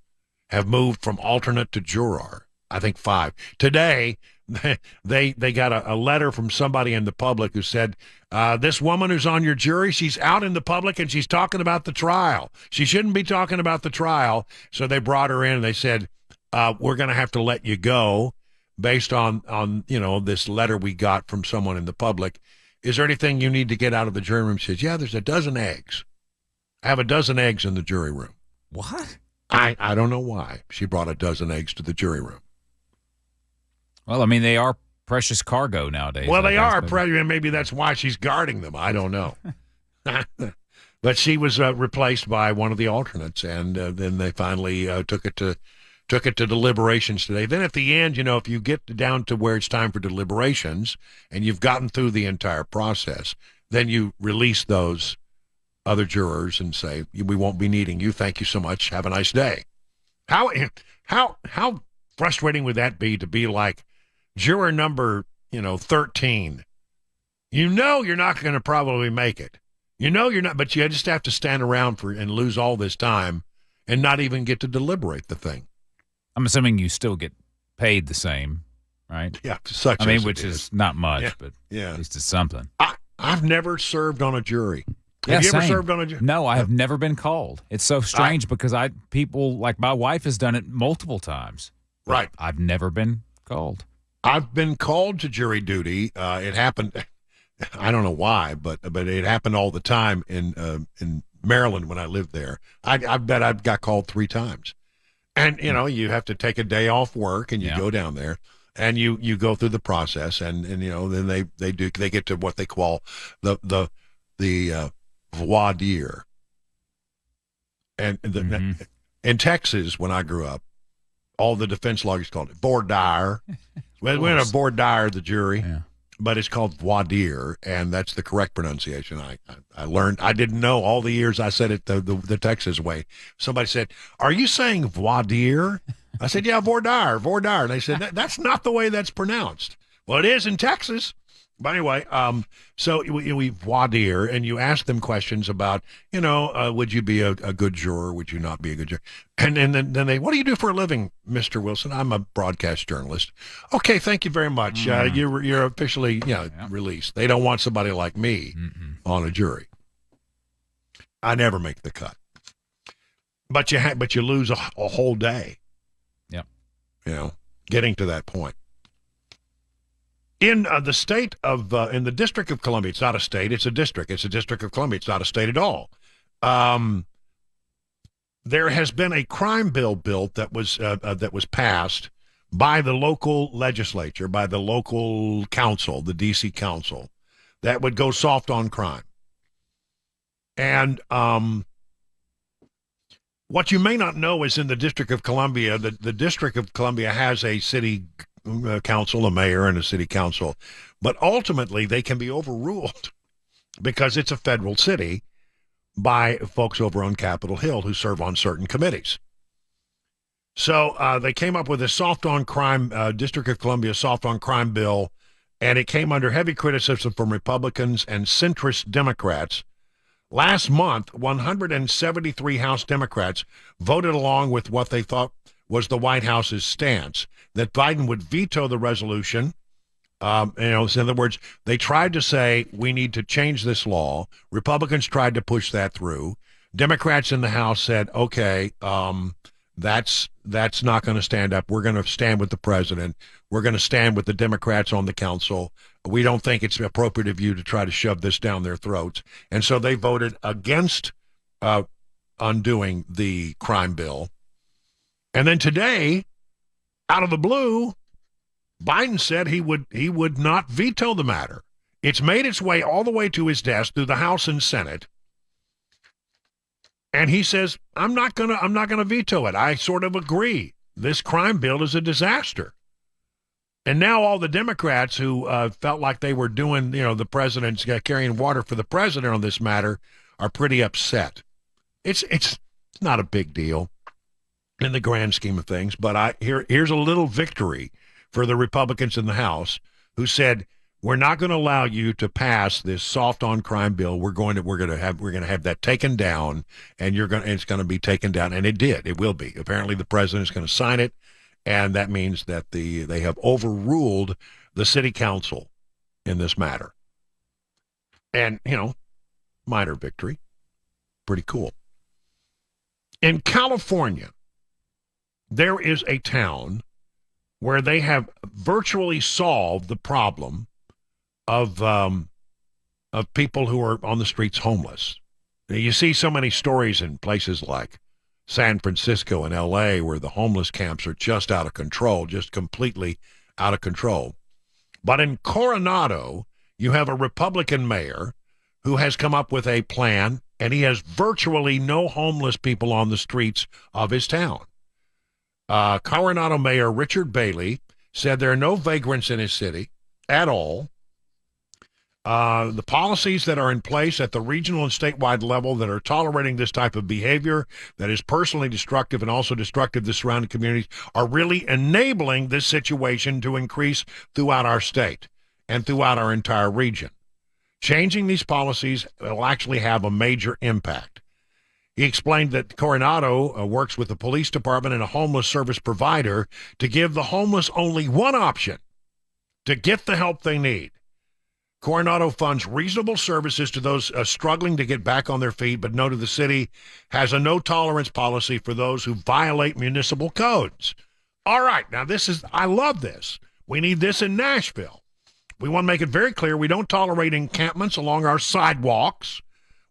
have moved from alternate to juror. I think 5. Today, they got a letter from somebody in the public who said, this woman who's on your jury, she's out in the public and she's talking about the trial. She shouldn't be talking about the trial. So they brought her in and they said, we're going to have to let you go based on this letter we got from someone in the public. Is there anything you need to get out of the jury room? She says, yeah, there's a dozen eggs. I have a dozen eggs in the jury room. What? I don't know why she brought a dozen eggs to the jury room. Well, I mean, they are precious cargo nowadays. Well, they are. Maybe that's why she's guarding them. I don't know. But she was replaced by one of the alternates, and then they finally took it to deliberations today. Then at the end, if you get down to where it's time for deliberations and you've gotten through the entire process, then you release those other jurors and say, we won't be needing you. Thank you so much. Have a nice day. How frustrating would that be to be like juror number, 13? You're not going to probably make it. You're not, but you just have to stand around and lose all this time and not even get to deliberate the thing. I'm assuming you still get paid the same, right? Yeah, which is not much, but at least it's something. I've never served on a jury. Yeah, Have you ever same. served on a jury? No, I have never been called. It's so strange because people like my wife has done it multiple times. Right. I've never been called. I've been called to jury duty. It happened. I don't know why, but it happened all the time in Maryland when I lived there. I bet I got called 3 times. And, you have to take a day off work and you go down there and you go through the process and then they get to what they call the voir dire. And in Texas, when I grew up, all the defense lawyers called it voir dire. We're going to voir dire the jury, but it's called voir dire, and that's the correct pronunciation. I learned. I didn't know all the years I said it the Texas way. Somebody said, "Are you saying voir dire?" I said, "Yeah, voir dire, voir dire." And they said, "That's not the way that's pronounced." Well, it is in Texas. But anyway, so we voir dire, and you ask them questions about, would you be a good juror? Would you not be a good juror? And then they, what do you do for a living, Mr. Wilson? I'm a broadcast journalist. Okay, thank you very much. You're officially released. They don't want somebody like me on a jury. I never make the cut. But you lose a whole day. Yep. Getting to that point. In the state of, in the District of Columbia, it's not a state, it's a district. It's a District of Columbia. It's not a state at all. There has been a crime bill built that was passed by the local legislature, by the local council, the D.C. council, that would go soft on crime. And what you may not know is in the District of Columbia, the District of Columbia has a city council, a mayor, and a city council, but ultimately they can be overruled because it's a federal city by folks over on Capitol Hill who serve on certain committees. So they came up with a soft on crime, District of Columbia soft on crime bill, and it came under heavy criticism from Republicans and centrist Democrats. Last month, 173 House Democrats voted along with what they thought was the White House's stance, that Biden would veto the resolution. So in other words, they tried to say, we need to change this law. Republicans tried to push that through. Democrats in the House said, okay, that's not going to stand up. We're going to stand with the president. We're going to stand with the Democrats on the council. We don't think it's appropriate of you to try to shove this down their throats. And so they voted against undoing the crime bill. And then today, out of the blue, Biden said he would not veto the matter. It's made its way all the way to his desk through the House and Senate. And he says, I'm not gonna veto it. I sort of agree. This crime bill is a disaster. And now all the Democrats who felt like they were doing, the president's carrying water for the president on this matter are pretty upset. It's not a big deal in the grand scheme of things, but here's a little victory for the Republicans in the House who said, we're not going to allow you to pass this soft on crime bill. We're going to have that taken down, and it's going to be taken down. And it did. It will be. Apparently the president is going to sign it, and that means that they have overruled the city council in this matter. And, minor victory. Pretty cool. In California, there is a town where they have virtually solved the problem of people who are on the streets homeless. You see so many stories in places like San Francisco and L.A. where the homeless camps are just out of control, just completely out of control. But in Coronado, you have a Republican mayor who has come up with a plan, and he has virtually no homeless people on the streets of his town. Coronado Mayor Richard Bailey said there are no vagrants in his city at all. The policies that are in place at the regional and statewide level that are tolerating this type of behavior that is personally destructive and also destructive to surrounding communities are really enabling this situation to increase throughout our state and throughout our entire region. Changing these policies will actually have a major impact. He explained that Coronado works with the police department and a homeless service provider to give the homeless only one option: to get the help they need. Coronado funds reasonable services to those struggling to get back on their feet, but noted the city has a no-tolerance policy for those who violate municipal codes. All right, now I love this. We need this in Nashville. We want to make it very clear we don't tolerate encampments along our sidewalks.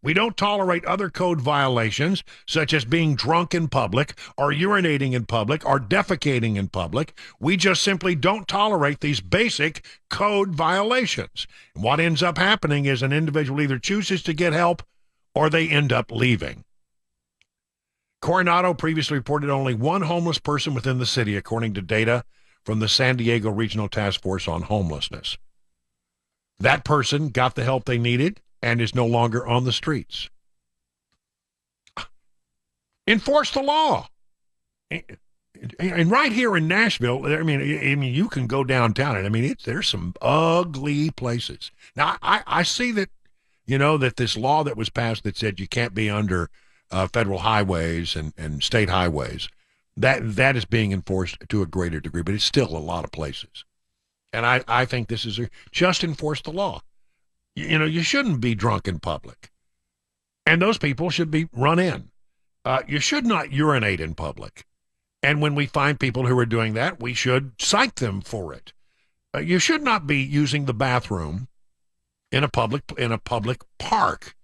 We don't tolerate other code violations, such as being drunk in public, or urinating in public, or defecating in public. We just simply don't tolerate these basic code violations. And what ends up happening is an individual either chooses to get help, or they end up leaving. Coronado previously reported only one homeless person within the city, according to data from the San Diego Regional Task Force on Homelessness. That person got the help they needed and is no longer on the streets. Enforce the law. And right here in Nashville, I mean, you can go downtown, and there's some ugly places. Now, I see that, that this law that was passed that said you can't be under federal highways and state highways, that is being enforced to a greater degree, but it's still a lot of places. And I think this is just enforce the law. You shouldn't be drunk in public. And those people should be run in. You should not urinate in public. And when we find people who are doing that, we should cite them for it. You should not be using the bathroom in a public park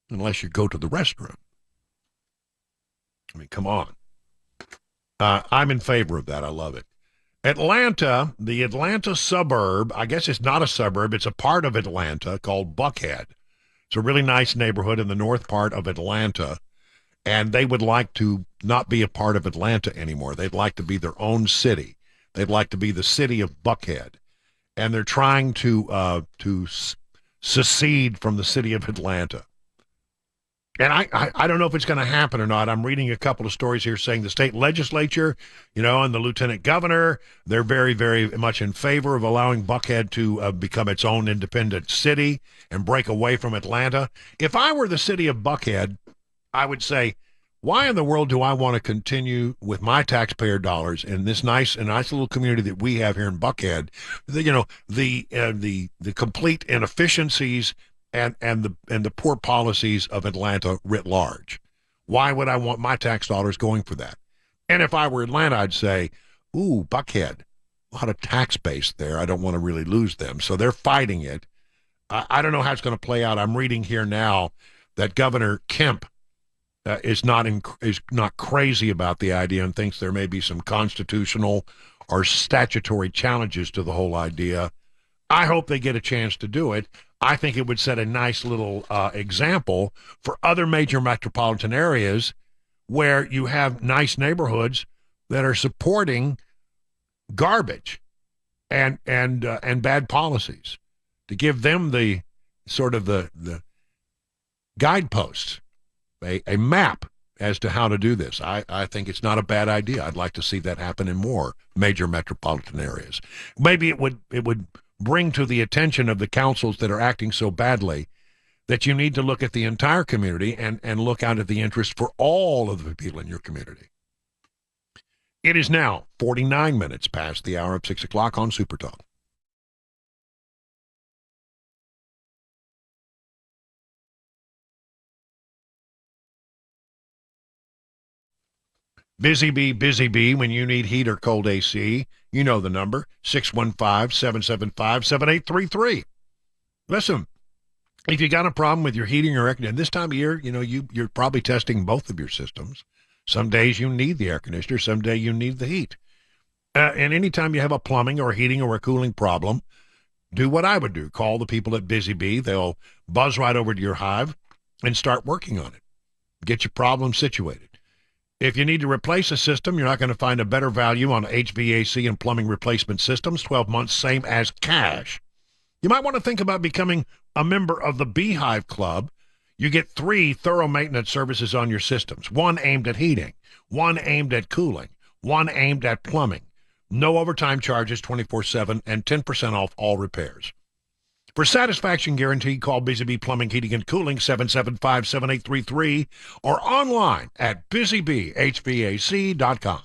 unless you go to the restroom. Come on. I'm in favor of that. I love it. Atlanta, the Atlanta suburb, I guess it's not a suburb, it's a part of Atlanta called Buckhead. It's a really nice neighborhood in the north part of Atlanta, and they would like to not be a part of Atlanta anymore. They'd like to be their own city. They'd like to be the city of Buckhead, and they're trying to secede from the city of Atlanta. And I don't know if it's going to happen or not. I'm reading a couple of stories here saying the state legislature, and the lieutenant governor, they're very, very much in favor of allowing Buckhead to become its own independent city and break away from Atlanta. If I were the city of Buckhead, I would say, why in the world do I want to continue with my taxpayer dollars in this nice little community that we have here in Buckhead? The complete inefficiencies and the poor policies of Atlanta writ large. Why would I want my tax dollars going for that? And if I were Atlanta, I'd say, ooh, Buckhead, a lot of tax base there. I don't want to really lose them. So they're fighting it. I don't know how it's going to play out. I'm reading here now that Governor Kemp is not crazy about the idea and thinks there may be some constitutional or statutory challenges to the whole idea. I hope they get a chance to do it. I think it would set a nice little example for other major metropolitan areas where you have nice neighborhoods that are supporting garbage and bad policies, to give them the sort of the guideposts, a map as to how to do this. I think it's not a bad idea. I'd like to see that happen in more major metropolitan areas. Maybe it would bring to the attention of the councils that are acting so badly that you need to look at the entire community and look out at the interest for all of the people in your community. It is now 49 minutes past the hour of 6 o'clock on SuperTalk. Busy Bee, when you need heat or cold AC, you know the number, 615-775-7833. Listen, if you got a problem with your heating or air conditioning, this time of year, you're probably testing both of your systems. Some days you need the air conditioner, some day you need the heat. And anytime you have a plumbing or heating or a cooling problem, do what I would do. Call the people at Busy Bee. They'll buzz right over to your hive and start working on it. Get your problem situated. If you need to replace a system, you're not going to find a better value on HVAC and plumbing replacement systems, 12 months, same as cash. You might want to think about becoming a member of the Beehive Club. You get 3 thorough maintenance services on your systems, 1 aimed at heating, 1 aimed at cooling, 1 aimed at plumbing. No overtime charges 24/7 and 10% off all repairs. For satisfaction guarantee, call Busy Bee Plumbing, Heating, and Cooling, 775-7833, or online at busybeehvac.com.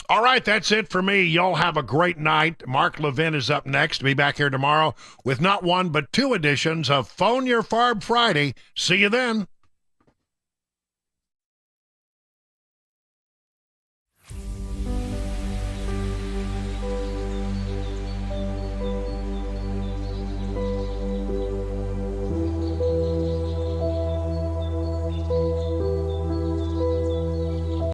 All right, that's it for me. Y'all have a great night. Mark Levin is up next. Be back here tomorrow with not one but two editions of Phone Your Farb Friday. See you then.